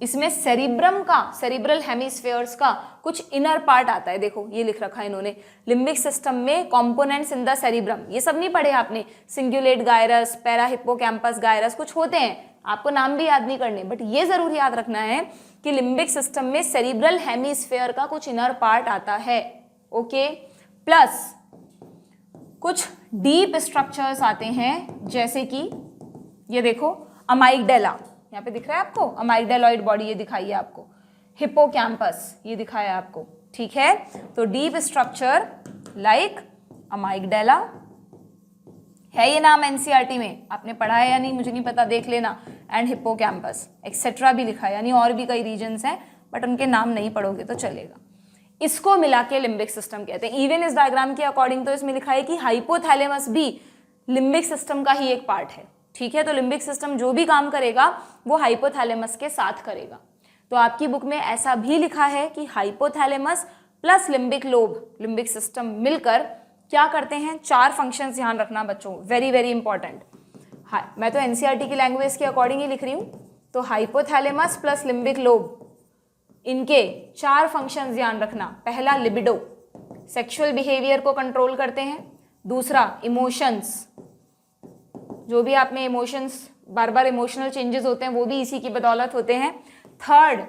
S1: इसमें सेरिब्रम का, सेरिब्रल हेमिस्फेयर्स का कुछ इनर पार्ट आता है, देखो ये लिख रखा है इन्होंने, लिम्बिक सिस्टम में कंपोनेंट्स इन द सेरिब्रम, ये सब नहीं पढ़े आपने, cingulate gyrus, para hippocampus gyrus, कुछ होते हैं, आपको नाम भी याद नहीं करने, बट ये जरूर याद रखना है कि लिम्बिक सिस्टम में सेरिब्रल हेमिस्फेयर का कुछ इनर पार्ट आता है, ओके, प्लस कुछ डीप स्ट्रक्चर्स आते हैं, जैसे कि ये देखो अमाइगडेला, यहाँ पे दिख रहा है आपको, अमाइगडेलॉइड बॉडी ये दिखाई है आपको, हिप्पोकैम्पस ये दिखाया है आपको, ठीक है, तो डीप स्ट्रक्चर लाइक अमाइगडेला है, ये नाम एनसीईआरटी में आपने पढ़ा है या नहीं मुझे नहीं पता, देख लेना, एंड हिप्पोकैम्पस एक्सेट्रा भी लिखा है, यानी और भी कई रीजन्स हैं बट उनके नाम नहीं पढ़ोगे तो चलेगा। इसको मिला के लिम्बिक सिस्टम कहते हैं। इवन इस डायग्राम के अकॉर्डिंग तो इसमें लिखा है कि हाइपोथैलेमस भी लिम्बिक सिस्टम का ही एक पार्ट है, ठीक है। तो लिम्बिक सिस्टम जो भी काम करेगा वो हाइपोथैलेमस के साथ करेगा। तो आपकी बुक में ऐसा भी लिखा है कि hypothalamus plus limbic lobe, limbic system मिलकर क्या करते हैं, 4 फंक्शंस ध्यान रखना बच्चों, वेरी वेरी इंपॉर्टेंट। हाँ, मैं तो एनसीईआरटी की लैंग्वेज के अकॉर्डिंग ही लिख रही हूँ। तो हाइपोथैलेमस प्लस लिम्बिक लोब, इनके 4 फंक्शंस ध्यान रखना। पहला लिबिडो, सेक्सुअल बिहेवियर को कंट्रोल करते हैं। दूसरा इमोशंस, जो भी आप में इमोशंस, बार बार इमोशनल चेंजेस होते हैं वो भी इसी की बदौलत होते हैं। थर्ड,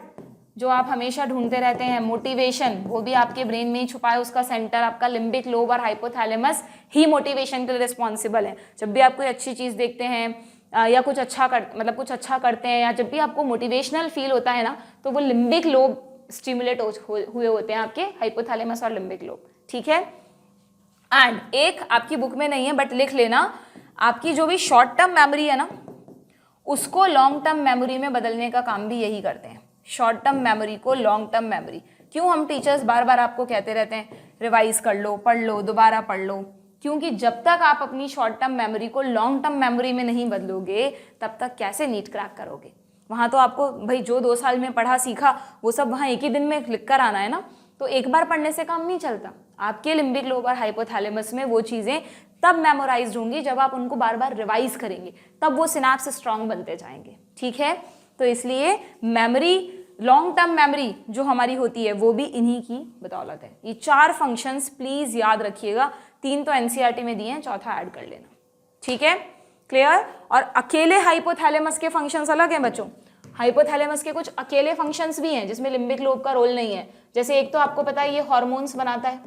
S1: जो आप हमेशा ढूंढते रहते हैं, मोटिवेशन, वो भी आपके ब्रेन में ही छुपा है। उसका सेंटर आपका लिम्बिक लोब और हाइपोथैलेमस ही मोटिवेशन के लिए रिस्पॉन्सिबल है। जब भी आप कोई अच्छी चीज़ देखते हैं या कुछ अच्छा कुछ अच्छा करते हैं, या जब भी आपको मोटिवेशनल फील होता है ना, तो वो लिम्बिक लोब स्टिमुलेट हुए होते हैं, आपके हाइपोथैलेमस और लिम्बिक लोब, ठीक है। एंड एक आपकी बुक में नहीं है बट लिख लेना, आपकी जो भी शॉर्ट टर्म मेमोरी है ना, उसको लॉन्ग टर्म मेमोरी में बदलने का काम भी यही करते हैं। शॉर्ट टर्म मेमोरी को लॉन्ग टर्म मेमोरी, क्यों हम टीचर्स बार बार आपको कहते रहते हैं रिवाइज कर लो, पढ़ लो, दोबारा पढ़ लो, क्योंकि जब तक आप अपनी शॉर्ट टर्म मेमोरी को लॉन्ग टर्म मेमोरी में नहीं बदलोगे तब तक कैसे नीट क्रैक करोगे। वहाँ तो आपको भाई जो 2 साल में पढ़ा सीखा वो सब वहाँ एक ही दिन में लिख कर आना है ना, तो एक बार पढ़ने से काम नहीं चलता। आपके लिम्बिक लोब और हाइपोथैलेमस में वो चीज़ें तब मेमोराइज होंगी जब आप उनको बार बार रिवाइज करेंगे, तब वो सिनैप्स स्ट्रांग बनते जाएंगे, ठीक है। तो इसलिए मेमोरी, लॉन्ग टर्म मेमोरी जो हमारी होती है वो भी इन्हीं की बदौलत है। ये 4 फंक्शंस प्लीज याद रखिएगा, 3 तो एनसीईआरटी में दिए हैं, चौथा ऐड कर लेना, ठीक है, क्लियर। और अकेले हाइपोथैलेमस के फंक्शंस अलग हैं बच्चों। हाइपोथैलेमस के कुछ अकेले फंक्शंस भी हैं जिसमें लिम्बिक लोब का रोल नहीं है। जैसे एक तो आपको पता है ये हार्मोन्स बनाता है,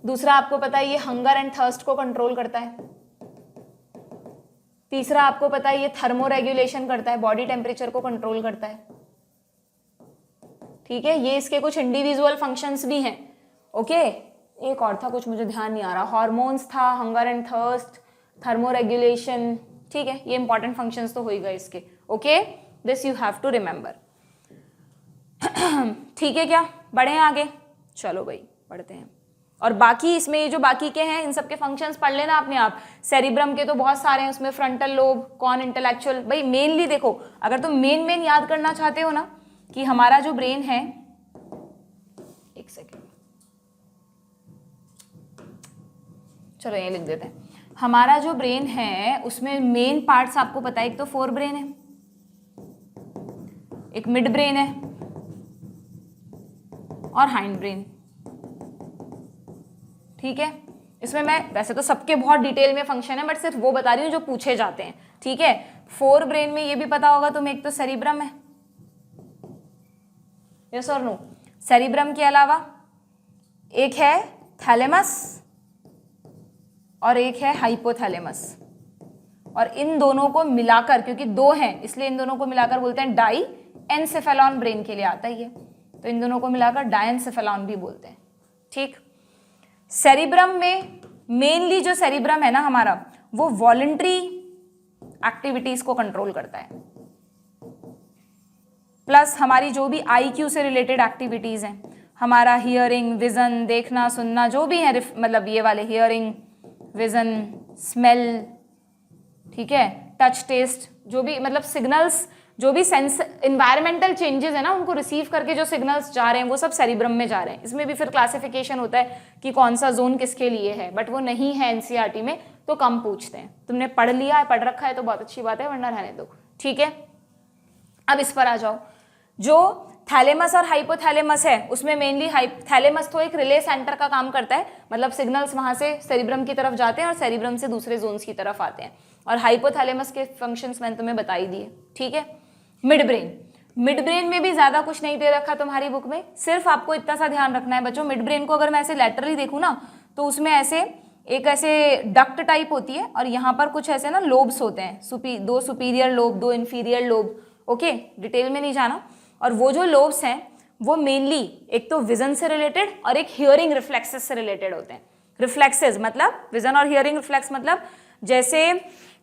S1: दूसरा आपको पता है ये हंगर एंड थर्स्ट को कंट्रोल करता है, तीसरा आपको पता है ये थर्मो रेगुलेशन करता है, बॉडी टेम्परेचर को कंट्रोल करता है, ठीक है। ये इसके कुछ इंडिविजुअल फंक्शंस भी हैं, ओके। एक और था, कुछ मुझे ध्यान नहीं आ रहा, हार्मोन्स था, hunger and thirst, thermoregulation, ठीक है। ये इंपॉर्टेंट फंक्शंस तो हो ही गए इसके, okay, this you have to remember, ठीक है। क्या बढ़े आगे, चलो भाई पढ़ते हैं। और बाकी इसमें ये जो बाकी के हैं इन सब के फंक्शंस पढ़ लेना अपने आप। सेरिब्रम के तो बहुत सारे हैं, उसमें फ्रंटल लोब, कौन, इंटेलेक्चुअल, भाई मेनली देखो, अगर तुम मेन याद करना चाहते हो ना कि हमारा जो ब्रेन है, एक सेकेंड, चलो ये लिख देते हैं। हमारा जो ब्रेन है उसमें मेन पार्ट्स आपको पता है, एक तो फोर ब्रेन है, एक मिड ब्रेन है और हाइंड ब्रेन, ठीक है। इसमें मैं वैसे तो सबके बहुत डिटेल में फंक्शन है बट सिर्फ वो बता रही हूँ जो पूछे जाते हैं, ठीक है। फोर ब्रेन में ये भी पता होगा तुम्हें, एक तो सेरिब्रम है, यस और नो। सेरिब्रम के अलावा एक है थैलेमस और एक है हाइपोथैलेमस, और इन दोनों को मिलाकर, क्योंकि 2 हैं इसलिए इन दोनों को मिलाकर बोलते हैं डाई एनसेफेलॉन, ब्रेन के लिए आता ही है, तो इन दोनों को मिलाकर डायएनसेफेलॉन भी बोलते हैं, ठीक। सेरिब्रम में मेनली जो सेरिब्रम है ना हमारा, वो वॉलंटरी एक्टिविटीज को कंट्रोल करता है, प्लस हमारी जो भी आईक्यू से रिलेटेड एक्टिविटीज हैं, हमारा हियरिंग, विजन, देखना सुनना, जो भी है, मतलब ये वाले हियरिंग, विजन, स्मेल, ठीक है, टच, टेस्ट, जो भी मतलब सिग्नल्स, जो भी सेंस, इन्वायरमेंटल चेंजेस है ना, उनको रिसीव करके जो सिग्नल्स जा रहे हैं वो सब सेरिब्रम में जा रहे हैं। इसमें भी फिर क्लासिफिकेशन होता है कि कौन सा जोन किसके लिए है, बट वो नहीं है एनसीईआरटी में, तो कम पूछते हैं। तुमने पढ़ लिया है, पढ़ रखा है तो बहुत अच्छी बात है, वरना रहने दो, ठीक है। अब इस पर आ जाओ, जो थैलेमस और हाइपोथैलेमस है उसमें मेनली थैलेमस तो एक रिले सेंटर का काम करता है, मतलब सिग्नल्स वहां से सेरिब्रम की तरफ जाते हैं और सेरिब्रम से दूसरे जोन्स की तरफ आते हैं, और हाइपोथैलेमस के फंक्शंस मैंने तुम्हें बता ही दिए, ठीक है। मिड ब्रेन में भी ज्यादा कुछ नहीं दे रखा तुम्हारी बुक में, सिर्फ आपको इतना सा ध्यान रखना है बच्चों, मिड ब्रेन को अगर मैं ऐसे लैटरली देखूँ ना तो उसमें ऐसे एक ऐसे डक्ट टाइप होती है और यहाँ पर कुछ ऐसे ना लोब्स होते हैं, 2 superior lobe, 2 inferior lobe, okay, detail में नहीं जाना। और वो जो लोब्स हैं वो मेनली एक तो विजन से रिलेटेड और एक हियरिंग रिफ्लेक्सेस से रिलेटेड होते हैं। रिफ्लेक्सेस मतलब विजन और हियरिंग रिफ्लेक्स मतलब जैसे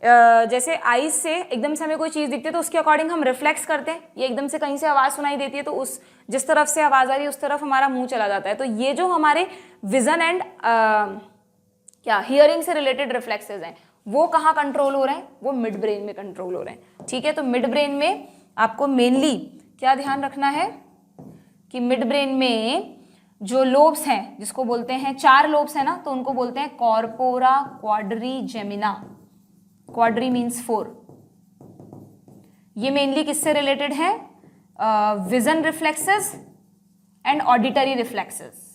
S1: जैसे आईज से एकदम से हमें कोई चीज़ दिखती है तो उसके अकॉर्डिंग हम रिफ्लेक्स करते हैं, ये एकदम से कहीं से आवाज़ सुनाई देती है तो उस जिस तरफ से आवाज़ आ रही है उस तरफ हमारा मुंह चला जाता है। तो ये जो हमारे विजन एंड क्या हियरिंग से रिलेटेड रिफ्लेक्सेस हैं वो कहाँ कंट्रोल हो रहे हैं, वो मिड ब्रेन में कंट्रोल हो रहे हैं। ठीक है, तो मिड ब्रेन में आपको मेनली क्या ध्यान रखना है कि मिड ब्रेन में जो लोब्स हैं जिसको बोलते हैं 4 लोब्स हैं ना, तो उनको बोलते हैं corpora, quadrigemina. Quadri means 4। ये मेनली किससे रिलेटेड है, vision reflexes and auditory reflexes.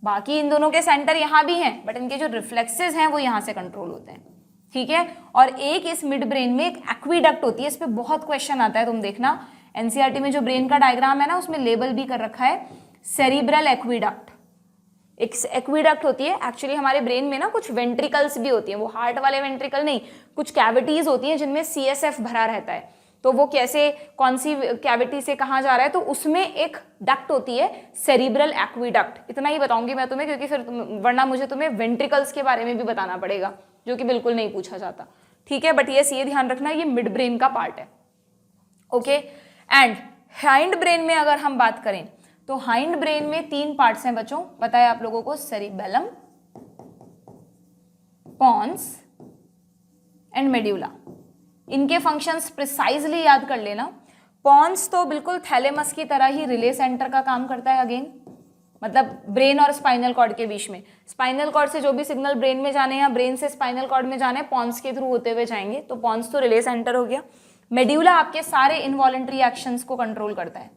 S1: बाकी इन दोनों के सेंटर यहाँ भी हैं बट इनके जो रिफ्लेक्सेस हैं वो यहाँ से कंट्रोल होते हैं। ठीक है, और एक इस मिड ब्रेन में एक एक्वीडक्ट होती है, इस पे बहुत क्वेश्चन आता है, तुम देखना एनसीईआरटी में जो ब्रेन का डायग्राम है ना उसमें लेबल भी कर रखा है सेरिब्रल एक्वीडक्ट। एक एक्वीडक्ट होती है, एक्चुअली हमारे ब्रेन में ना कुछ वेंट्रिकल्स भी होती हैं, वो हार्ट वाले वेंट्रिकल नहीं, कुछ कैविटीज होती हैं जिनमें सीएसएफ भरा रहता है। तो वो कैसे, कौन सी कैविटी से कहाँ जा रहा है, तो उसमें एक डक्ट होती है सेरिब्रल एक्वीडक्ट। इतना ही बताऊंगी मैं तुम्हें क्योंकि फिर वरना मुझे तुम्हें वेंट्रिकल्स के बारे में भी बताना पड़ेगा जो कि बिल्कुल नहीं पूछा जाता। ठीक है, बट ये ध्यान रखना ये मिड ब्रेन का पार्ट है। ओके, एंड हाइंड ब्रेन में अगर हम बात करें तो हाइंड ब्रेन में 3 पार्ट्स हैं बच्चों, बताया आप लोगों को, सेरिबेलम, पॉन्स एंड मेड्यूला। इनके फंक्शंस प्रिसाइजली याद कर लेना। पॉन्स तो बिल्कुल थैलेमस की तरह ही रिले सेंटर का काम करता है, अगेन मतलब ब्रेन और स्पाइनल कॉर्ड के बीच में। स्पाइनल कॉर्ड से जो भी सिग्नल ब्रेन में जाने या ब्रेन से स्पाइनल कॉर्ड में जाने पॉन्स के थ्रू होते हुए जाएंगे, तो पॉन्स तो रिले सेंटर हो गया। मेड्यूला आपके सारे इनवॉलेंट्री एक्शंस को कंट्रोल करता है।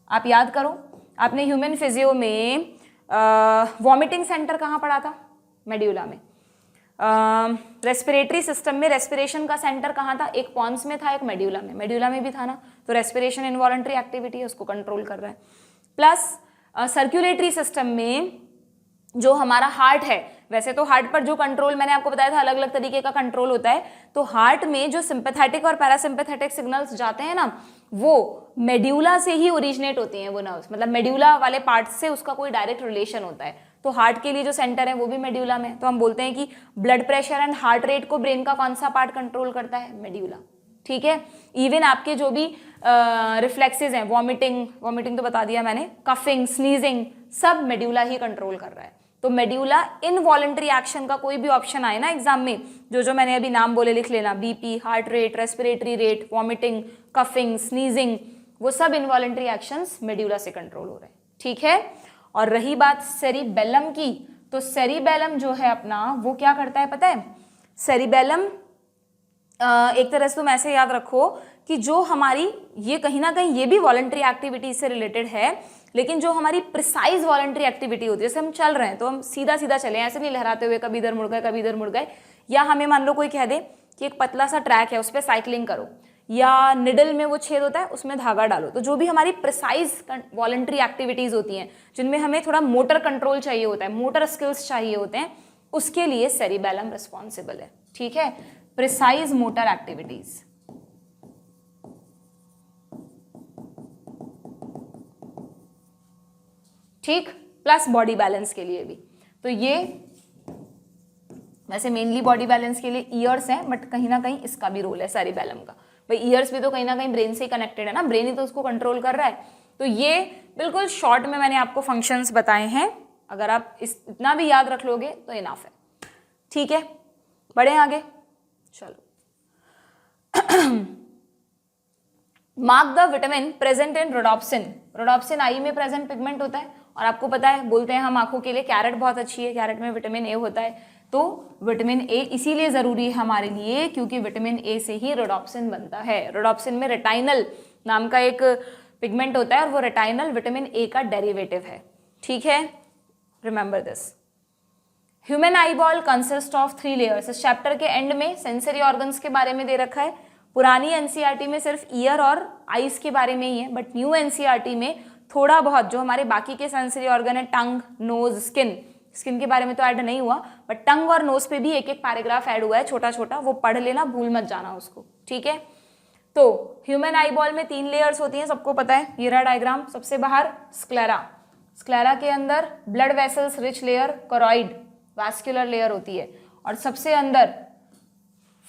S1: आप याद करो, आपने ह्यूमन फिजियो में वॉमिटिंग सेंटर कहाँ पढ़ा था, मेड्यूला में। रेस्पिरेटरी सिस्टम में रेस्पिरेशन का सेंटर कहाँ था, एक पॉन्स में था, एक मेड्यूला में। मेड्यूला में भी था ना, तो रेस्पिरेशन इनवॉलंटरी एक्टिविटी है, उसको कंट्रोल कर रहा है। प्लस सर्कुलेटरी सिस्टम में जो हमारा हार्ट है, वैसे तो हार्ट पर जो कंट्रोल मैंने आपको बताया था अलग अलग तरीके का कंट्रोल होता है, तो हार्ट में जो सिंपैथेटिक और पैरासिम्पैथेटिक सिग्नल्स जाते हैं ना, वो मेड्यूला से ही ओरिजिनेट होती हैं वो नर्व्स, मतलब मेड्यूला वाले पार्ट से उसका कोई डायरेक्ट रिलेशन होता है। तो हार्ट के लिए जो सेंटर है वो भी मेड्यूला में। तो हम बोलते हैं कि blood pressure and heart rate को ब्रेन का कौन सा पार्ट कंट्रोल करता है, मेड्यूला। ठीक है, इवन आपके जो भी रिफ्लेक्सेस हैं, वॉमिटिंग तो बता दिया मैंने, कफिंग, स्नीजिंग, सब मेड्यूला ही कंट्रोल कर रहा है। तो मेड्यूला इनवॉलंटरी एक्शन का कोई भी ऑप्शन आए ना एग्जाम में, जो मैंने अभी नाम बोले लिख लेना, BP, heart rate, respiratory rate, vomiting, coughing, sneezing, वो सब इनवॉलंटरी एक्शंस मेड्यूला से कंट्रोल हो रहे हैं। ठीक है, और रही बात सेरिबेलम की, तो सेरिबेलम जो है अपना वो क्या करता है पता है, सेरिबेलम एक तरह से तुम ऐसे याद रखो कि जो हमारी ये कहीं ना कहीं ये भी वॉलंटरी एक्टिविटी से रिलेटेड है, लेकिन जो हमारी प्रिसाइज वॉलंटरी एक्टिविटी होती है, जैसे हम चल रहे हैं तो हम सीधा सीधा चले, ऐसे नहीं लहराते हुए कभी इधर मुड़ गए कभी इधर मुड़ गए, या हमें मान लो कोई कह दे कि एक पतला सा ट्रैक है उस पर साइकिलिंग करो, या निडल में वो छेद होता है उसमें धागा डालो। तो जो भी हमारी प्रिसाइज वॉलंटरी एक्टिविटीज होती हैं जिनमें हमें थोड़ा मोटर कंट्रोल चाहिए होता है, मोटर स्किल्स चाहिए होते हैं, उसके लिए सेरिबेलम रिस्पॉन्सिबल है। ठीक है, प्रिसाइज मोटर एक्टिविटीज। ठीक, प्लस बॉडी बैलेंस के लिए भी। तो ये वैसे मेनली बॉडी बैलेंस के लिए ईयर्स हैं, बट कहीं ना कहीं इसका भी रोल है सेरिबेलम का। भाई ईयर्स भी तो कहीं ना कहीं ब्रेन से कनेक्टेड है ना, ब्रेन ही तो उसको कंट्रोल कर रहा है। तो ये बिल्कुल शॉर्ट में मैंने आपको फंक्शंस बताए हैं, अगर आप इतना भी याद रख लोगे तो इनफ है। ठीक है, बढ़े आगे, चलो। Mark the vitamin present in rhodopsin. Rhodopsin eye में प्रेजेंट पिगमेंट होता है, और आपको पता है बोलते हैं हम आंखों के लिए कैरेट बहुत अच्छी है, कैरेट में विटामिन ए होता है। तो विटामिन ए इसीलिए जरूरी है हमारे लिए क्योंकि विटामिन ए से ही रोडोप्सिन बनता है। रोडोप्सिन में रेटाइनल नाम का एक पिगमेंट होता है और वो रेटाइनल विटामिन ए का डेरिवेटिव है। ठीक है, remember this. Human eye ball consist of 3 layers. इस चैप्टर के एंड में सेंसरी ऑर्गन्स के बारे में दे रखा है। पुरानी एनसीईआरटी में सिर्फ ईयर और आईज के बारे में ही है, बट न्यू एनसीईआरटी में थोड़ा बहुत जो हमारे बाकी के सेंसरी ऑर्गन है, टंग, नोज, स्किन के बारे में तो ऐड नहीं हुआ, बट टंग और नोज पे भी एक एक पैराग्राफ ऐड हुआ है छोटा छोटा, वो पढ़ लेना, भूल मत जाना उसको। ठीक है, तो ह्यूमन आई बॉल में 3 लेयर्स होती हैं, सबको पता है, ये रहा डायग्राम। सबसे बाहर स्क्लेरा, स्क्लेरा के अंदर blood vessels rich layer, choroid vascular layer होती है, और सबसे अंदर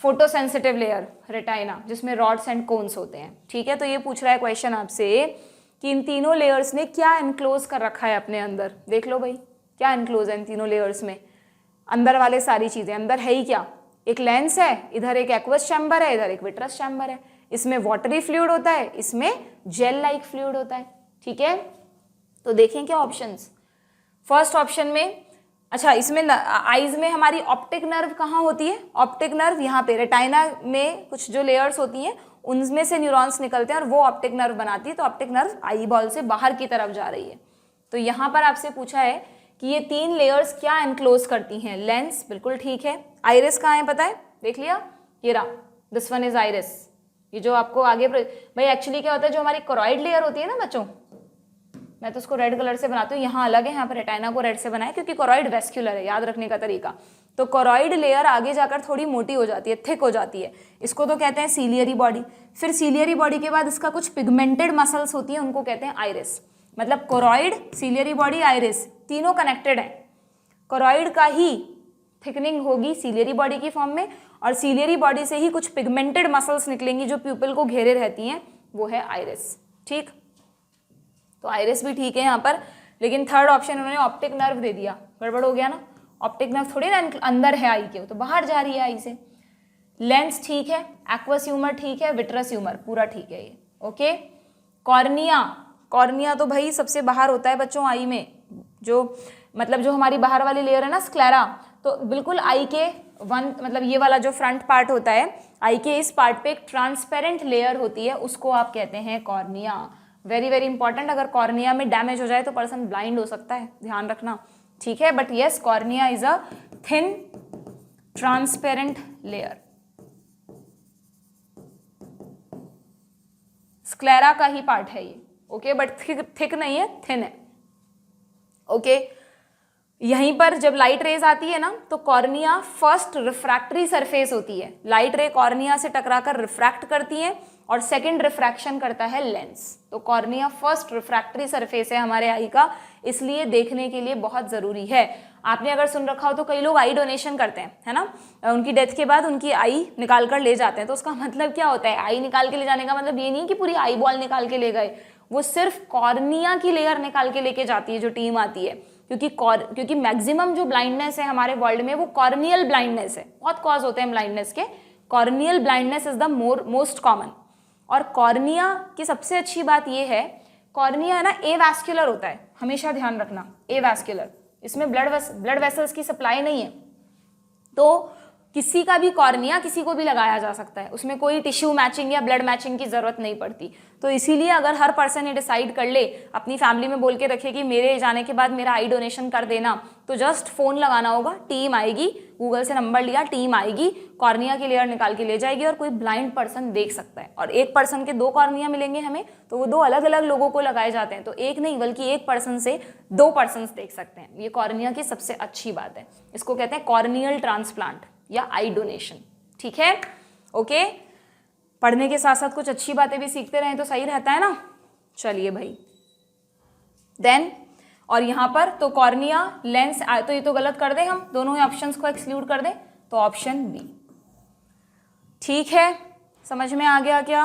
S1: फोटो सेंसिटिव लेयर रेटाइना, जिसमें रॉड्स एंड कोन्स होते हैं। ठीक है, तो ये पूछ रहा है क्वेश्चन आपसे कि इन तीनों लेयर्स ने क्या इनक्लोज कर रखा है अपने अंदर। देख लो भाई क्या इनक्लोज है इन तीनों लेयर्स में, अंदर वाले सारी चीजें। अंदर है ही क्या, एक लेंस है, इधर एक एक्वस चैम्बर है, इधर एक विट्रस चैम्बर है, इसमें वाटरी फ्लूइड होता है, इसमें जेल लाइक फ्लूइड होता है। ठीक है, तो देखें क्या ऑप्शंस। फर्स्ट ऑप्शन में, अच्छा इसमें आईज में हमारी ऑप्टिक नर्व कहाँ होती है, ऑप्टिक नर्व यहाँ पे रेटाइना में कुछ जो लेयर्स होती हैं उनमें से न्यूरॉन्स निकलते हैं और वो ऑप्टिक नर्व बनाती है, तो ऑप्टिक नर्व आई बॉल से बाहर की तरफ जा रही है। तो यहाँ पर आपसे पूछा है कि ये तीन लेयर्स क्या एनक्लोज करती हैं, लेंस बिल्कुल ठीक है। आइरिस कहाँ है पता है, देख लिया, ये रहा, दिस वन इज आइरिस। ये जो आपको आगे भाई एक्चुअली क्या होता है, जो हमारी कोरॉइड लेयर होती है ना बच्चों, मैं तो उसको रेड कलर से बनाती हूँ, यहाँ अलग है, यहाँ पर रेटाइना को रेड से बनाए क्योंकि कोरॉइड वेस्क्यूलर है, याद रखने का तरीका। तो कोरॉइड लेयर आगे जाकर थोड़ी मोटी हो जाती है, थिक हो जाती है, इसको तो कहते हैं सीलियरी बॉडी। फिर सीलियरी बॉडी के बाद इसका कुछ पिगमेंटेड मसल्स होती हैं, उनको कहते हैं आइरिस। मतलब कोरॉइड, सीलियरी बॉडी, आइरिस तीनों कनेक्टेड हैं। कोरॉइड का ही थिकनिंग होगी सीलियरी बॉडी की फॉर्म में, और सीलियरी बॉडी से ही कुछ पिगमेंटेड मसल्स निकलेंगी जो प्यूपिल को घेरे रहती हैं, वो है आइरिस। ठीक, तो आइरिस भी ठीक है यहाँ पर, लेकिन थर्ड ऑप्शन उन्होंने ऑप्टिक नर्व दे दिया, गड़बड़ हो गया ना। ऑप्टिक नर्व थोड़ी ना अंदर है आई के, तो बाहर जा रही है आई से। लेंस ठीक है, एक्वस ह्यूमर ठीक है, विट्रस ह्यूमर पूरा ठीक है ये। ओके, कॉर्निया, कॉर्निया तो भाई सबसे बाहर होता है बच्चों आई में, जो मतलब जो हमारी बाहर वाली लेयर है ना स्क्लेरा, तो बिल्कुल आई के मतलब ये वाला जो फ्रंट पार्ट होता है आई के, इस पार्ट पे एक ट्रांसपेरेंट लेयर होती है, उसको आप कहते हैं कॉर्निया। वेरी वेरी इंपॉर्टेंट, अगर कॉर्निया में डैमेज हो जाए तो पर्सन ब्लाइंड हो सकता है, ध्यान रखना। ठीक है, but yes cornea is a thin transparent layer. Sclera का ही पार्ट है ये। ओके, बट थिक नहीं है, थिन है। ओके, यहीं पर जब लाइट रेज आती है ना, तो कॉर्निया फर्स्ट रिफ्रैक्टरी सरफेस होती है, लाइट रे कॉर्निया से टकराकर रिफ्रैक्ट करती है, और सेकंड रिफ्रैक्शन करता है लेंस। तो कॉर्निया फर्स्ट रिफ्रैक्टरी सरफेस है हमारे आई का, इसलिए देखने के लिए बहुत जरूरी है। आपने अगर सुन रखा हो तो कई लोग आई डोनेशन करते हैं, है ना, उनकी डेथ के बाद उनकी आई निकाल कर ले जाते हैं। तो उसका मतलब क्या होता है, आई निकाल के ले जाने का मतलब ये नहीं कि पूरी आई बॉल निकाल के ले गए, वो सिर्फ कॉर्निया की लेयर निकाल के लेके जाती है जो टीम आती है, क्योंकि मैक्सिमम जो ब्लाइंडनेस है हमारे वर्ल्ड में वो कॉर्नियल ब्लाइंडनेस है। बहुत कॉज होते हैं ब्लाइंडनेस के, corneal blindness is the most common. और कॉर्निया की सबसे अच्छी बात ये है, कॉर्निया है ना एवैस्कुलर होता है, हमेशा ध्यान रखना, एवैस्कुलर, इसमें ब्लड वेसल्स की सप्लाई नहीं है, तो किसी का भी कॉर्निया किसी को भी लगाया जा सकता है, उसमें कोई टिश्यू मैचिंग या ब्लड मैचिंग की जरूरत नहीं पड़ती। तो इसीलिए अगर हर पर्सन ये डिसाइड कर ले, अपनी फैमिली में बोल के रखे कि मेरे जाने के बाद मेरा आई डोनेशन कर देना, तो जस्ट फोन लगाना होगा, टीम आएगी, गूगल से नंबर लिया, टीम आएगी, कॉर्निया की लेयर निकाल के ले जाएगी, और कोई ब्लाइंड पर्सन देख सकता है। और एक पर्सन के 2 कॉर्निया मिलेंगे हमें, तो वो 2 अलग अलग लोगों को लगाए जाते हैं, तो एक नहीं बल्कि एक पर्सन से 2 पर्सन देख सकते हैं। ये कॉर्निया की सबसे अच्छी बात है, इसको कहते हैं कॉर्नियल ट्रांसप्लांट या आई डोनेशन। ठीक है, ओके, पढ़ने के साथ साथ कुछ अच्छी बातें भी सीखते रहें तो सही रहता है ना। चलिए भाई, देन और यहाँ पर तो कॉर्निया, लेंस, तो ये तो गलत कर दें हम, दोनों ही ऑप्शंस को एक्सक्लूड कर दें, तो ऑप्शन बी। ठीक है, समझ में आ गया क्या?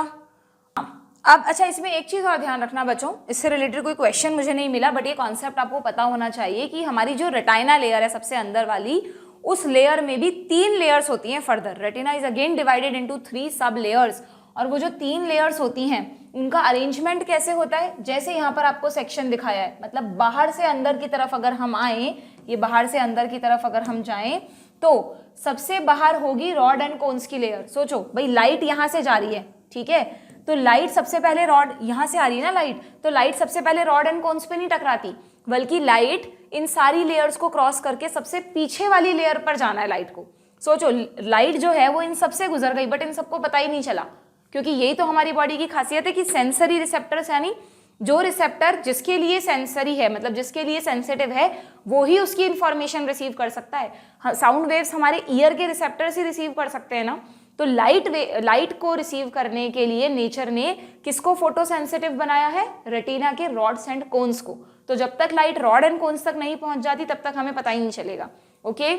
S1: अब अच्छा, इसमें एक चीज़ और ध्यान रखना बच्चों, इससे रिलेटेड कोई क्वेश्चन मुझे नहीं मिला, बट ये कॉन्सेप्ट आपको पता होना चाहिए कि हमारी जो रेटाइना लेयर है सबसे अंदर वाली, उस लेयर में भी 3 लेयर्स होती हैं further. Retina is again divided into 3 सब लेयर्स, और वो जो 3 लेयर्स होती हैं उनका अरेंजमेंट कैसे होता है, जैसे यहाँ पर आपको सेक्शन दिखाया है, मतलब बाहर से अंदर की तरफ अगर हम आए, ये बाहर से अंदर की तरफ अगर हम जाएं, तो सबसे बाहर होगी रॉड एंड कोन्स की लेयर। सोचो भाई, लाइट यहाँ से जा रही है, ठीक है, तो लाइट सबसे पहले रॉड, यहाँ से आ रही है ना लाइट, तो लाइट सबसे पहले रॉड एंड कोन्स पे नहीं टकराती, बल्कि लाइट इन सारी लेयर्स को क्रॉस करके सबसे पीछे वाली लेयर पर जाना है लाइट को। सोचो, लाइट जो है वो इन सबसे गुजर गई, बट इन सबको पता ही नहीं चला, क्योंकि यही तो हमारी बॉडी की खासियत है कि सेंसरी रिसेप्टर्स, यानी जो रिसेप्टर जिसके लिए सेंसरी है, मतलब जिसके लिए सेंसिटिव है, वो ही उसकी इंफॉर्मेशन रिसीव कर सकता है। साउंड वेव्स हमारे ईयर के रिसेप्टर से रिसीव कर सकते हैं ना, तो लाइट को रिसीव करने के लिए नेचर ने किसको फोटो सेंसिटिव बनाया है, रेटिना के रॉड्स एंड कोन्स को। तो जब तक लाइट रॉड एंड कोन्स तक नहीं पहुंच जाती तब तक हमें पता ही नहीं चलेगा। ओके,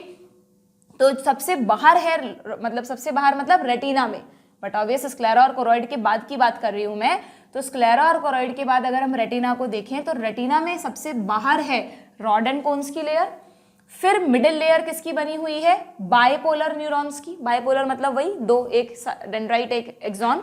S1: तो सबसे बाहर है, मतलब सबसे बाहर मतलब रेटिना में, बट ऑब्वियस स्क्लेरा और कोरॉइड के बाद की बात कर रही हूं मैं। तो स्क्लेरा और कोरॉइड के बाद अगर हम रेटिना को देखें तो रेटिना में सबसे बाहर है रॉड एंड कोन्स की लेयर, फिर मिडिल लेयर किसकी बनी हुई है, बाइपोलर न्यूरॉन्स की, बाइपोलर मतलब वही दो, एक डेंड्राइट एक एक्सॉन,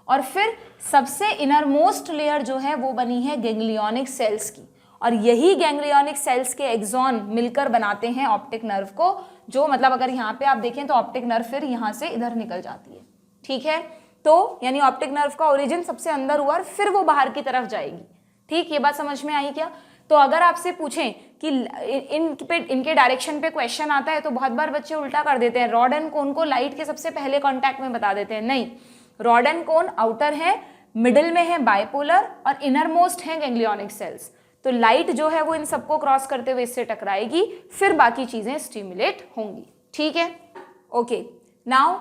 S1: और फिर सबसे इनरमोस्ट लेयर जो है वो बनी है गैंग्लियोनिक सेल्स की, और यही गैंग्लियोनिक सेल्स के एक्सॉन मिलकर बनाते हैं ऑप्टिक नर्व को, जो मतलब अगर यहाँ पे आप देखें तो ऑप्टिक नर्व फिर यहाँ से इधर निकल जाती है, ठीक है। तो यानी ऑप्टिक नर्व का ओरिजिन सबसे अंदर हुआ और फिर वो बाहर की तरफ जाएगी, ठीक, ये बात समझ में आई क्या। तो अगर आपसे पूछें कि इनके डायरेक्शन पे क्वेश्चन आता है तो बहुत बार बच्चे उल्टा कर देते हैं, रॉड एंड कोन को लाइट के सबसे पहले कांटेक्ट में बता देते हैं, नहीं, रॉड एंड कोन आउटर है, मिडिल में है बाइपोलर और इनर मोस्ट है गैंग्लियोनिक सेल्स। तो लाइट जो है वो इन सबको क्रॉस करते हुए इससे टकराएगी, फिर बाकी चीजें स्टिमुलेट होंगी, ठीक है। ओके, नाउ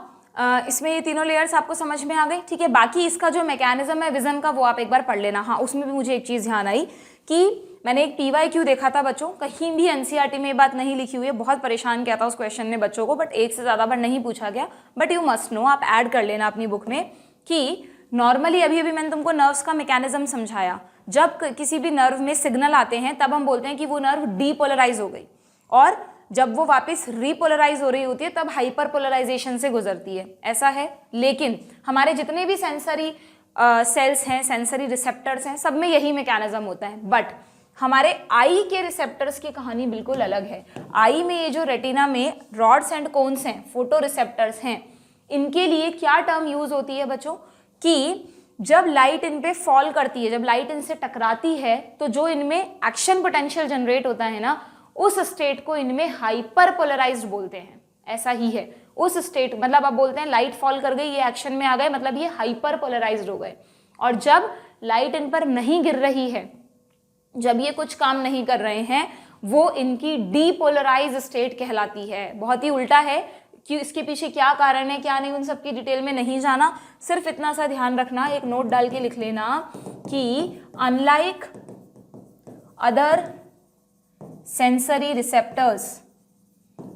S1: इसमें ये तीनों लेयर्स आपको समझ में आ गई, ठीक है। बाकी इसका जो मैकेनिज्म है विजन का वो आप एक बार पढ़ लेना। हाँ, उसमें भी मुझे एक चीज ध्यान आई कि मैंने एक PYQ देखा था बच्चों, कहीं भी NCERT में ये बात नहीं लिखी हुई है, बहुत परेशान किया था उस क्वेश्चन ने बच्चों को, बट एक से ज़्यादा बार नहीं पूछा गया, बट यू मस्ट नो, आप ऐड कर लेना अपनी बुक में कि नॉर्मली अभी मैंने तुमको नर्व्स का मैकेनिज्म समझाया, जब किसी भी नर्व में सिग्नल आते हैं तब हम बोलते हैं कि वो नर्व डीपोलराइज हो गई, और जब वो वापस रीपोलराइज हो रही होती है तब हाइपर पोलराइजेशन से गुजरती है, ऐसा है। लेकिन हमारे जितने भी सेंसरी सेल्स हैं, सेंसरी रिसेप्टर्स हैं, सब में यही मैकेनिज्म होता है, बट हमारे आई के रिसेप्टर्स की कहानी बिल्कुल अलग है। आई में ये जो रेटिना में रॉड्स एंड कोन्स हैं, फोटो रिसेप्टर्स हैं, इनके लिए क्या टर्म यूज होती है बच्चों, कि जब लाइट इन पे फॉल करती है, जब लाइट इनसे टकराती है, तो जो इनमें एक्शन पोटेंशियल जनरेट होता है ना, उस स्टेट को इनमें हाइपर पोलराइज्ड बोलते हैं, ऐसा ही है। उस स्टेट मतलब आप बोलते हैं लाइट फॉल कर गई, ये एक्शन में आ गए, मतलब ये हाइपर पोलराइज्ड हो गए। और जब लाइट इन पर नहीं गिर रही है, जब ये कुछ काम नहीं कर रहे हैं, वो इनकी डीपोलराइज स्टेट कहलाती है। बहुत ही उल्टा है कि इसके पीछे क्या कारण है क्या नहीं, उन सब की डिटेल में नहीं जाना, सिर्फ इतना सा ध्यान रखना, एक नोट डाल के लिख लेना कि unlike other sensory receptors,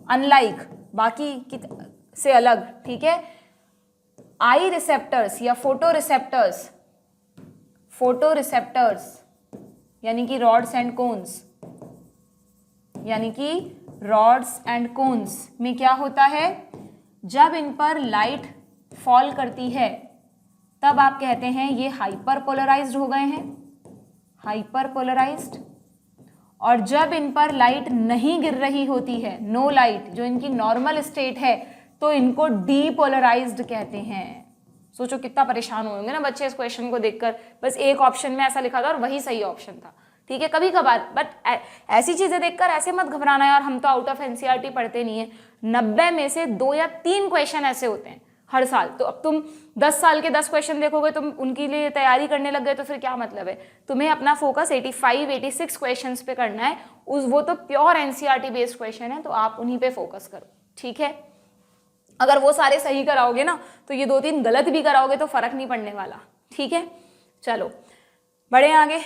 S1: unlike बाकी से अलग, ठीक है, आई रिसेप्टर्स या फोटो रिसेप्टर्स यानी कि रॉड्स एंड कोन्स, यानी कि रॉड्स एंड कोन्स में क्या होता है, जब इन पर लाइट फॉल करती है तब आप कहते हैं ये हाइपर पोलराइज्ड हो गए हैं, हाइपर पोलराइज्ड। और जब इन पर लाइट नहीं गिर रही होती है, नो लाइट, जो इनकी नॉर्मल स्टेट है, तो इनको डीपोलराइज्ड कहते हैं। सोचो कितना परेशान होंगे ना बच्चे इस क्वेश्चन को देखकर, बस एक ऑप्शन में ऐसा लिखा था और वही सही ऑप्शन था, ठीक है। कभी कभार, बट ऐसी चीजें देखकर ऐसे मत घबराना यार, हम तो आउट ऑफ NCERT पढ़ते नहीं है, 90 में से 2 या 3 क्वेश्चन ऐसे होते हैं हर साल। तो अब तुम 10 साल के 10 क्वेश्चन देखोगे, तुम उनके लिए तैयारी करने लग गए तो फिर क्या मतलब है। तुम्हें अपना फोकस 85-86 क्वेश्चन पे करना है, वो तो प्योर NCERT बेस्ड क्वेश्चन है, तो आप उन्हीं पे फोकस करो, ठीक है। अगर वो सारे सही कराओगे ना, तो ये 2-3 गलत भी कराओगे तो फर्क नहीं पड़ने वाला, ठीक है। चलो बढ़े आगे,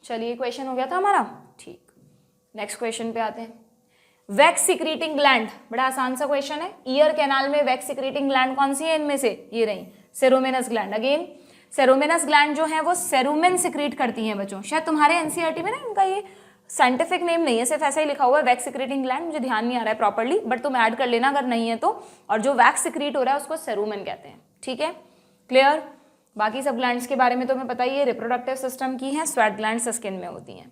S1: चलिए क्वेश्चन हो गया था हमारा, ठीक। नेक्स्ट क्वेश्चन पे आते हैं। वैक्स सिक्रीटिंग ग्लैंड, बड़ा आसान सा क्वेश्चन है। ईयर कैनाल में वैक्स सिक्रीटिंग ग्लैंड कौन सी है इनमें से, ये रही सेरोमेनस ग्लैंड। अगेन सेरोमेनस ग्लैंड जो है वो सेरुमेन सिक्रीट करती हैं बच्चों। शायद तुम्हारे NCERT में ना इनका ये साइंटिफिक नेम नहीं है, सिर्फ ऐसा ही लिखा हुआ है वैक्स सिक्रीटिंग ग्लैंड, मुझे ध्यान नहीं आ रहा है प्रॉपर्ली, बट तुम ऐड कर लेना अगर नहीं है तो। और जो वैक्स सिक्रीट हो रहा है उसको सेरुमेन कहते हैं, ठीक है, क्लियर। बाकी सब ग्लैंड्स के बारे में तुम्हें पता ही है, रिप्रोडक्टिव सिस्टम की हैं, स्वेट ग्लैंड्स स्किन में होती हैं।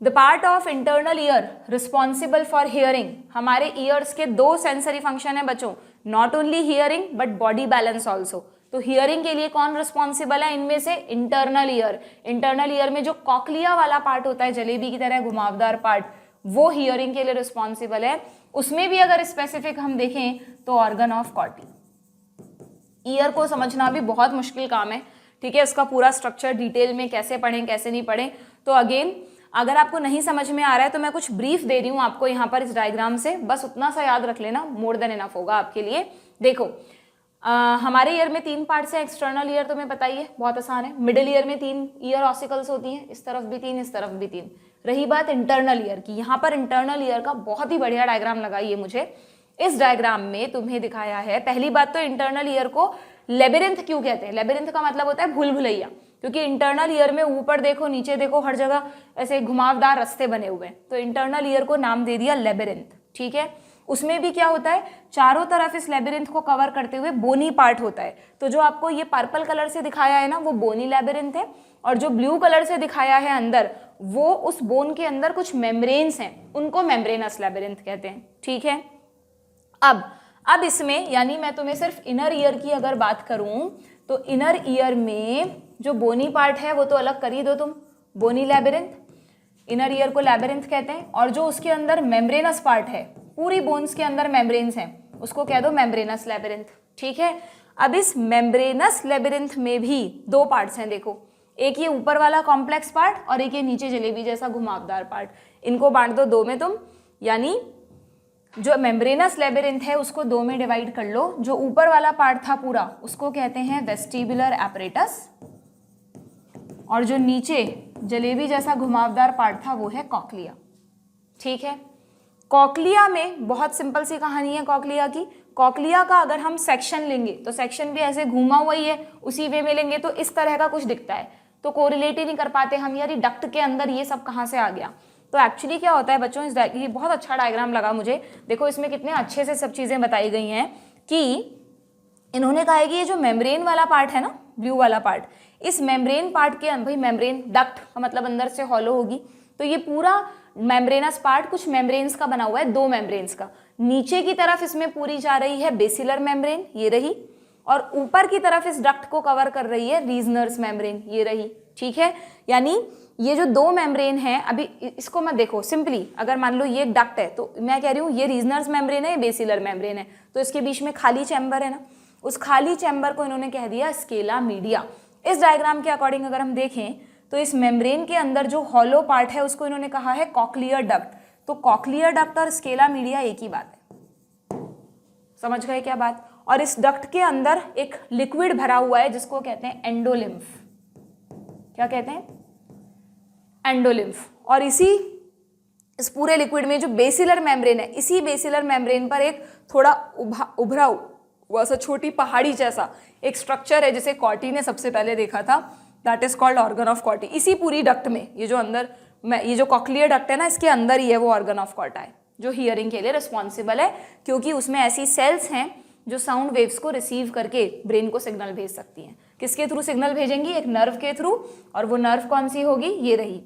S1: The part of internal ear responsible for hearing, हमारे ईयर्स के 2 सेंसरी फंक्शन है बच्चों, not only hearing but body balance also. तो हियरिंग के लिए कौन रिस्पॉन्सिबल है इनमें से, इंटरनल ईयर। इंटरनल ईयर में जो कॉकलिया वाला पार्ट होता है, जलेबी की तरह घुमावदार पार्ट, वो हियरिंग के लिए रिस्पॉन्सिबल है। उसमें भी अगर स्पेसिफिक हम देखें तो ऑर्गन ऑफ कॉर्टी। ईयर को समझना भी बहुत मुश्किल काम है, ठीक है, उसका पूरा स्ट्रक्चर डिटेल में कैसे पढ़ें कैसे नहीं पढ़ें। तो अगेन अगर आपको नहीं समझ में आ रहा है तो मैं कुछ ब्रीफ दे रही हूँ आपको यहाँ पर इस डायग्राम से, बस उतना सा याद रख लेना, मोर देन इनफ होगा आपके लिए। देखो हमारे ईयर में 3 पार्ट्स हैं। एक्सटर्नल ईयर तुम्हें पता ही है, बहुत आसान है। मिडिल ईयर में 3 ईयर ऑसिकल्स होती हैं, इस तरफ भी 3 इस तरफ भी 3। रही बात इंटरनल ईयर की, यहाँ पर इंटरनल ईयर का बहुत ही बढ़िया डायग्राम लगाइए मुझे। इस डायग्राम में तुम्हें दिखाया है, पहली बात तो इंटरनल ईयर को लेबिरिंथ क्यों कहते हैं? लेबिरिंथ का मतलब होता है भूल भुलैया, क्योंकि इंटरनल ईयर में ऊपर देखो नीचे देखो हर जगह ऐसे घुमावदार रास्ते बने हुए हैं, तो इंटरनल ईयर को नाम दे दिया लेबिरिंथ। ठीक है, उसमें भी क्या होता है, चारों तरफ इस लेबिरिंथ को कवर करते हुए बोनी पार्ट होता है। तो जो आपको ये पर्पल कलर से दिखाया है ना, वो बोनी लेबिरिंथ है, और जो ब्लू कलर से दिखाया है अंदर, वो उस बोन के अंदर कुछ मेम्ब्रेन्स हैं, उनको मेम्ब्रेनस लेबिरिंथ कहते हैं। ठीक है, अब इसमें यानी मैं तुम्हें सिर्फ इनर ईयर की अगर बात करूं तो इनर ईयर में जो बोनी पार्ट है वो तो अलग कर ही दो तुम, बोनी लेबिरिंथ, इनर ईयर को लेबिरिंथ कहते हैं, और जो उसके अंदर मेम्ब्रेनस पार्ट है, पूरी बोन्स के अंदर मेम्ब्रेन्स हैं, उसको कह दो मेम्ब्रेनस लेबिरिंथ। ठीक है, अब इस मेम्ब्रेनस लेबिरिंथ में भी दो पार्ट्स हैं, देखो, एक ये ऊपर वाला कॉम्प्लेक्स पार्ट और एक ये नीचे जलेबी जैसा घुमावदार पार्ट, इनको बांट दो दो में तुम, यानी जो मेम्ब्रेनस लेबिरिंथ है उसको दो में डिवाइड कर लो। जो ऊपर वाला पार्ट था पूरा उसको कहते हैं वेस्टिबुलर एपरेटस, और जो नीचे जलेबी जैसा घुमावदार पार्ट था वो है कॉक्लिया। ठीक है, कॉक्लिया में बहुत सिंपल सी कहानी है कॉक्लिया की। कॉक्लिया का अगर हम सेक्शन लेंगे तो सेक्शन भी ऐसे घूमा हुआ ही है, उसी वे में लेंगे तो इस तरह का कुछ दिखता है, तो कोरिलेट ही नहीं कर पाते हम, यार डक्ट के अंदर ये सब कहाँ से आ गया। तो एक्चुअली क्या होता है बच्चों, ये बहुत अच्छा डायग्राम लगा मुझे, देखो इसमें कितने अच्छे से सब चीज़ें बताई गई हैं कि इन्होंने कहा है कि ये जो मेम्ब्रेन वाला पार्ट है ना, ब्लू वाला पार्ट, इस मेम्ब्रेन पार्ट के भाई मेम्ब्रेन डक्ट का मतलब अंदर से हॉलो होगी, तो ये पूरा मेम्ब्रेनस पार्ट कुछ मेम्ब्रेन्स का बना हुआ है, दो मेम्ब्रेन्स का। नीचे की तरफ इसमें पूरी जा रही है बेसिलर मेम्ब्रेन, ये रही, और ऊपर की तरफ इस डक्ट को कवर कर रही है रीजनर्स मेम्ब्रेन, ये रही। ठीक है, यानी ये जो दो मेम्ब्रेन हैं, अभी इसको मत देखो, सिंपली अगर मान लो ये डक्ट है तो मैं कह रही हूँ ये रीजनर्स मेम्ब्रेन है, ये बेसिलर मेम्ब्रेन है, तो इसके बीच में खाली चैम्बर है ना, उस खाली चैम्बर को इन्होंने कह दिया स्केला मीडिया। इस डायग्राम के अकॉर्डिंग अगर हम देखें तो इस मेम्ब्रेन के अंदर जो हॉलो पार्ट है उसको इन्होंने कहा है कॉक्लियर डक्ट। तो कॉक्लियर डक्ट और स्केला मीडिया एक ही बात है, समझ गए क्या बात। और इस डक्ट के अंदर एक लिक्विड भरा हुआ है जिसको कहते हैं एंडोलिम्फ। क्या कहते हैं? एंडोलिम्फ। और इस पूरे लिक्विड में जो बेसिलर मेम्ब्रेन है, इसी बेसिलर मेम्ब्रेन पर एक थोड़ा उभरा हुआ सा छोटी पहाड़ी जैसा एक स्ट्रक्चर है जिसे कॉटी ने सबसे पहले देखा था, that is called organ of कॉटी। इसी पूरी डक्ट में ये जो अंदर ये जो कॉक्लियर डक्ट है ना, इसके अंदर ही है वो ऑर्गन ऑफ कॉटा है जो हियरिंग के लिए रिस्पॉन्सिबल है, क्योंकि उसमें ऐसी सेल्स हैं जो साउंड वेव्स को रिसीव करके ब्रेन को सिग्नल भेज सकती हैं। किसके थ्रू सिग्नल भेजेंगी? एक नर्व के थ्रू, और वो नर्व कौन सी होगी? ये रही।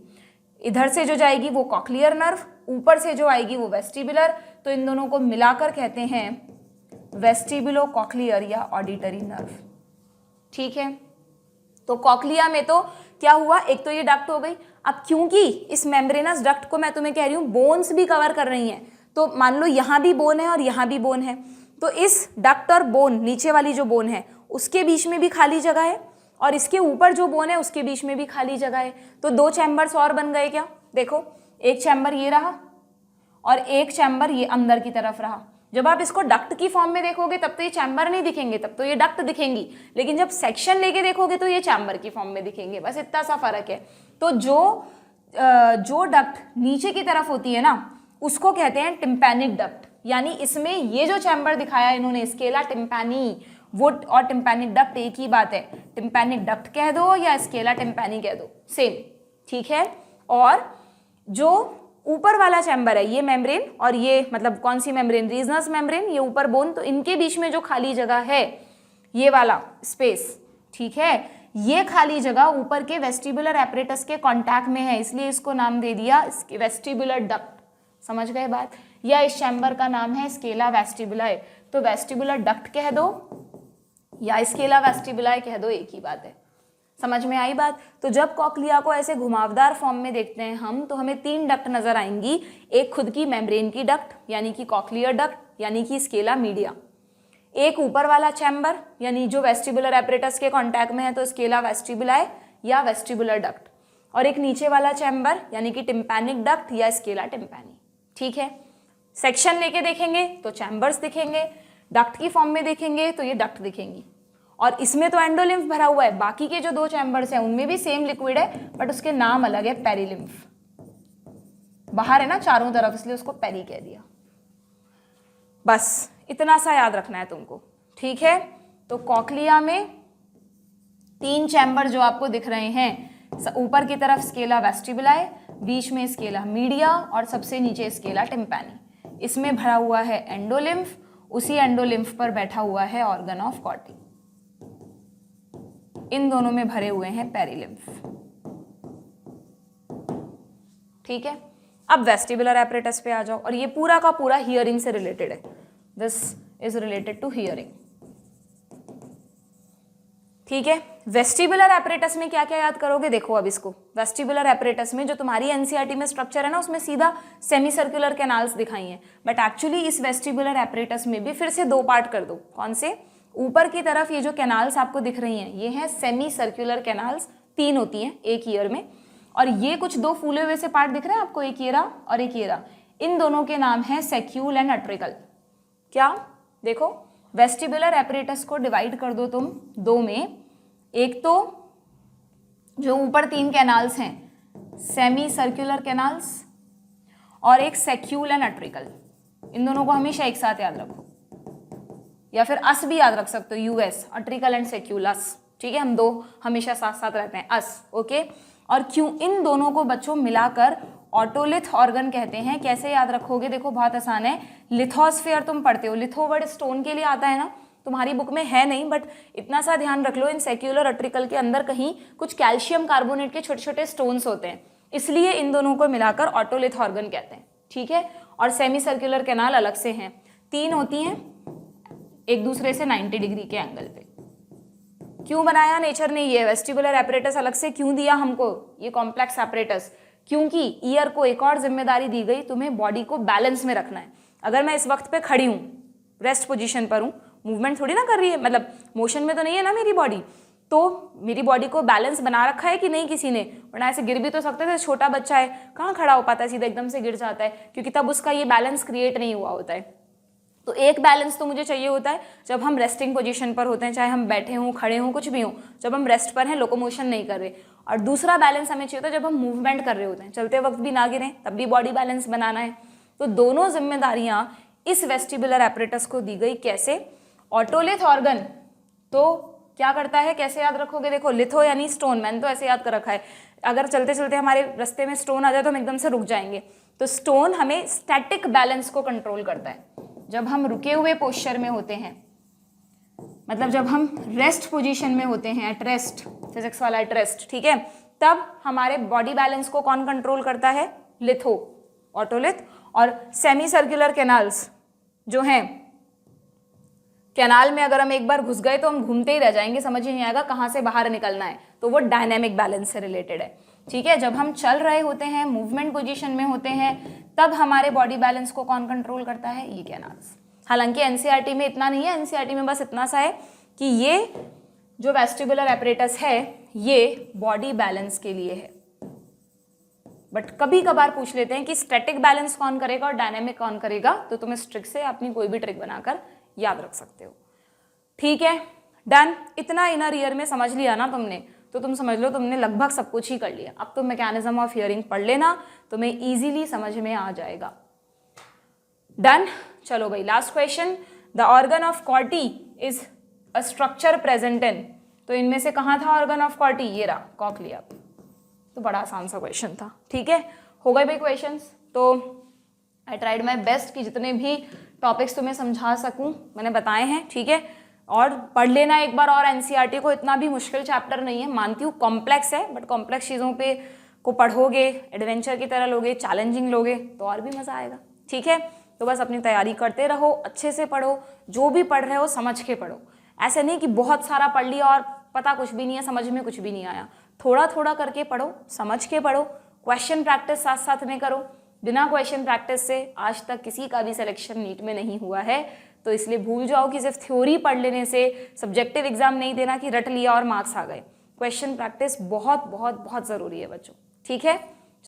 S1: इधर से जो जाएगी वो कॉक्लियर नर्व, ऊपर से जो आएगी वो वेस्टिबुलर, तो इन दोनों को मिलाकर कहते हैं वेस्टिबुलो कॉक्लियर या ऑडिटरी नर्व। ठीक है, तो कॉक्लिया में तो क्या हुआ, एक तो ये डक्ट हो गई। अब क्योंकि इस मेम्ब्रेनस डक्ट को मैं तुम्हें कह रही हूँ बोन्स भी कवर कर रही हैं, तो मान लो यहाँ भी बोन है और यहाँ भी बोन है, तो इस डक्ट और बोन, नीचे वाली जो बोन है उसके बीच में भी खाली जगह है, और इसके ऊपर जो बोन है उसके बीच में भी खाली जगह है, तो दो चैम्बर्स और बन गए। क्या देखो, एक चैम्बर ये रहा और एक चैम्बर ये अंदर की तरफ रहा। जब आप इसको डक्ट की फॉर्म में देखोगे तब तो ये चैम्बर नहीं दिखेंगे, तब तो ये डक्ट दिखेंगी, लेकिन जब सेक्शन लेके देखोगे तो ये चैम्बर की फॉर्म में दिखेंगे, बस इतना सा फर्क है। तो जो डक्ट नीचे की तरफ होती है ना उसको कहते हैं टिम्पैनिक डक्ट, यानी इसमें ये जो चैम्बर दिखाया इन्होंने स्केला टिम्पैनी, वो और टिम्पैनिक डक्ट एक ही बात है, टिम्पैनिक डक्ट कह दो या स्केला टिम्पैनी कह दो, सेम। ठीक है, और जो ऊपर वाला चैम्बर है ये मेम्ब्रेन, और ये मतलब कौन सी मेम्ब्रेन? रीजनस मेम्ब्रेन, ये ऊपर बोन, तो इनके बीच में जो खाली जगह है ये वाला स्पेस, ठीक है, ये खाली जगह ऊपर के वेस्टिबुलर एपरेटस के कांटेक्ट में है, इसलिए इसको नाम दे दिया वेस्टिबुलर डक्ट। समझ गए बात? या इस चैम्बर का नाम है स्केला वेस्टिबुलाe, तो वेस्टिबुलर डक्ट कह दो या स्केला वेस्टिबुलाe कह दो, एक ही बात है। समझ में आई बात? तो जब कॉक्लिया को ऐसे घुमावदार फॉर्म में देखते हैं हम, तो हमें तीन डक्ट नजर आएंगी, एक खुद की मेम्ब्रेन की डक्ट यानी कि कॉक्लियर डक्ट यानी कि स्केला मीडिया, एक ऊपर वाला चैम्बर यानी जो वेस्टिबुलर एपरेटस के कांटेक्ट में है तो स्केला वेस्टिबुलाe या वेस्टिबुलर डक्ट, और एक नीचे वाला चैम्बर यानी कि टिम्पैनिक डक्ट या स्केला टिम्पैनी। ठीक है, सेक्शन लेके देखेंगे तो चैम्बर्स दिखेंगे, डक्ट की फॉर्म में देखेंगे तो ये डक्ट दिखेंगी, और इसमें तो एंडोलिम्फ भरा हुआ है, बाकी के जो दो चैम्बर्स हैं उनमें भी सेम लिक्विड है बट उसके नाम अलग है, पेरिलिम्फ। बाहर है ना चारों तरफ, इसलिए उसको पेरी कह दिया। बस इतना सा याद रखना है तुमको, ठीक है। तो कॉक्लिया में 3 चैम्बर जो आपको दिख रहे हैं, ऊपर की तरफ स्केला वेस्टिबुलाई, बीच में स्केला मीडिया और सबसे नीचे स्केला टिम्पैनी। इसमें भरा हुआ है एंडोलिम्फ, उसी एंडोलिम्फ पर बैठा हुआ है ऑर्गन ऑफ कॉर्टी। इन दोनों में भरे हुए हैं पेरिलिम्फ, ठीक है। अब वेस्टिबुलर एपरेटस पे आ जाओ, और ये पूरा का पूरा हियरिंग से रिलेटेड है। This is related to hearing, ठीक है। वेस्टिबुलर एपरेटस में क्या क्या याद करोगे, देखो अब इसको। वेस्टिबुलर एपरेटस में जो तुम्हारी एनसीईआरटी में स्ट्रक्चर है ना, उसमें सीधा सेमी सर्कुलर कैनाल्स दिखाई हैं, बट एक्चुअली इस वेस्टिबुलर एपरेटस में भी फिर से 2 पार्ट कर दो। कौन से? ऊपर की तरफ ये जो कैनाल्स आपको दिख रही हैं, ये हैं सेमी सर्कुलर कैनाल्स, 3 होती हैं एक ईयर में, और ये कुछ 2 फूले हुए से पार्ट दिख रहे हैं आपको, एक ईयरा और एक ईयरा। इन दोनों के नाम है सेक्यूल एंड अट्रिकल। क्या? देखो, वेस्टिबुलर एपरेटस को डिवाइड कर दो तुम 2 में। एक तो जो ऊपर 3 कैनाल्स हैं, सेमी सर्कुलर कैनाल्स, और एक सेक्यूल एंड अट्रिकल। इन दोनों को हमेशा एक साथ याद रखो, या फिर अस भी याद रख सकते हो, यूएस, अट्रिकल एंड सेक्यूल, अस, ठीक है। हम 2 हमेशा साथ साथ रहते हैं, अस, ओके। और क्यों इन दोनों को बच्चों मिलाकर ऑटोलिथ ऑर्गन कहते हैं। कैसे याद रखोगे, देखो बहुत आसान है। लिथोस्फीयर तुम पढ़ते हो, लिथो वर्ड स्टोन के लिए आता है ना, तुम्हारी बुक में है नहीं, बट इतना सा ध्यान रख लो, इन सेक्यूलर अट्रिकल के अंदर कहीं कुछ कैल्शियम कार्बोनेट के छोटे छोटे स्टोन्स होते हैं, इसलिए इन दोनों को मिलाकर ऑटोलिथ ऑर्गन कहते हैं, ठीक है। और सेमी सर्कुलर कैनाल अलग से हैं, 3 होती हैं, एक दूसरे से 90 डिग्री के एंगल पे। क्यों बनाया नेचर ने ये वेस्टिबुलर एपरेटस अलग से, क्यों दिया हमको ये कॉम्प्लेक्स एपरेटस? क्योंकि ईयर को एक और जिम्मेदारी दी गई, तुम्हें बॉडी को बैलेंस में रखना है। अगर मैं इस वक्त पे खड़ी हूँ, रेस्ट पोजीशन पर हूँ, मूवमेंट थोड़ी ना कर रही है, मतलब मोशन में तो नहीं है ना मेरी बॉडी, तो मेरी बॉडी को बैलेंस बना रखा है कि नहीं किसी ने? वरना ऐसे गिर भी तो सकते थे, छोटा बच्चा है कहाँ खड़ा हो पाता है, सीधा एकदम से गिर जाता है, क्योंकि तब उसका ये बैलेंस क्रिएट नहीं हुआ होता है। तो एक बैलेंस तो मुझे चाहिए होता है जब हम रेस्टिंग पोजीशन पर होते हैं, चाहे हम बैठे हों, खड़े हों, कुछ भी हो, जब हम रेस्ट पर हैं, लोकोमोशन नहीं कर रहे। और दूसरा बैलेंस हमें चाहिए होता है जब हम मूवमेंट कर रहे होते हैं, चलते वक्त भी ना गिरें, तब भी बॉडी बैलेंस बनाना है। तो दोनों जिम्मेदारियां इस वेस्टिबुलर एपरेटस को दी गई। कैसे? ऑटोलिथ ऑर्गन तो क्या करता है, कैसे याद रखोगे? देखो, लिथो यानी स्टोन, मैंने तो ऐसे याद कर रखा है। अगर चलते चलते हमारे रास्ते में स्टोन आ जाए तो हम एकदम से रुक जाएंगे। तो स्टोन हमें स्टैटिक बैलेंस को कंट्रोल करता है। जब हम रुके हुए पोस्चर में होते हैं, मतलब जब हम रेस्ट पोजीशन में होते हैं, एट रेस्ट, फिजिक्स वाला एट रेस्ट, ठीक है, तब हमारे बॉडी बैलेंस को कौन कंट्रोल करता है? Litho, otolith. और सेमी सर्कुलर कैनाल्स जो हैं, कैनाल में अगर हम एक बार घुस गए तो हम घूमते ही रह जाएंगे, समझ ही नहीं आएगा कहाँ से बाहर निकलना है, तो वो डायनेमिक बैलेंस से रिलेटेड है, ठीक है। जब हम चल रहे होते हैं, मूवमेंट पोजीशन में होते हैं, तब हमारे बॉडी बैलेंस को कौन कंट्रोल करता है? ये कैनाल्स। हालांकि एनसीईआरटी में इतना नहीं है, एनसीईआरटी में बस इतना सा है कि ये जो वेस्टिबुलर एपरेटस है ये बॉडी बैलेंस के लिए है, बट कभी कभार पूछ लेते हैं कि स्टैटिक बैलेंस कौन करेगा और डायनेमिक कौन करेगा, तो तुम इस ट्रिक से अपनी कोई भी ट्रिक बनाकर याद रख सकते हो, ठीक है। डन। इतना इनर ईयर में समझ लिया ना तुमने, तो तुम समझ लो तुमने लगभग सब कुछ ही कर लिया। अब तो मैकेनिज्म ऑफ हियरिंग पढ़ लेना, तुम्हें इजीली समझ में आ जाएगा। डन। चलो भाई, last question. The organ of कॉर्टी is a structure present in, तो इनमें से कहाँ था ऑर्गन ऑफ कॉर्टी? ये रहा, कॉक्लिया। तो बड़ा आसान सा क्वेश्चन था, ठीक है। हो गए भाई क्वेश्चंस। तो आई ट्राइड माई बेस्ट कि जितने भी टॉपिक्स तुम्हें समझा सकूं मैंने बताए हैं, ठीक है। और पढ़ लेना एक बार और एनसीईआरटी को, इतना भी मुश्किल चैप्टर नहीं है, मानती हूँ कॉम्प्लेक्स है, बट कॉम्प्लेक्स चीज़ों पे को पढ़ोगे, एडवेंचर की तरह लोगे, चैलेंजिंग लोगे, तो और भी मज़ा आएगा, ठीक है। तो बस अपनी तैयारी करते रहो, अच्छे से पढ़ो, जो भी पढ़ रहे हो समझ के पढ़ो। ऐसे नहीं कि बहुत सारा पढ़ लिया और पता कुछ भी नहीं है, समझ में कुछ भी नहीं आया। थोड़ा थोड़ा करके पढ़ो, समझ के पढ़ो, क्वेश्चन प्रैक्टिस साथ साथ में करो। बिना क्वेश्चन प्रैक्टिस से आज तक किसी का भी सिलेक्शन नीट में नहीं हुआ है, तो इसलिए भूल जाओ कि सिर्फ थ्योरी पढ़ लेने से सब्जेक्टिव एग्जाम नहीं देना कि रट लिया और मार्क्स आ गए। क्वेश्चन प्रैक्टिस बहुत बहुत बहुत ज़रूरी है बच्चों, ठीक है।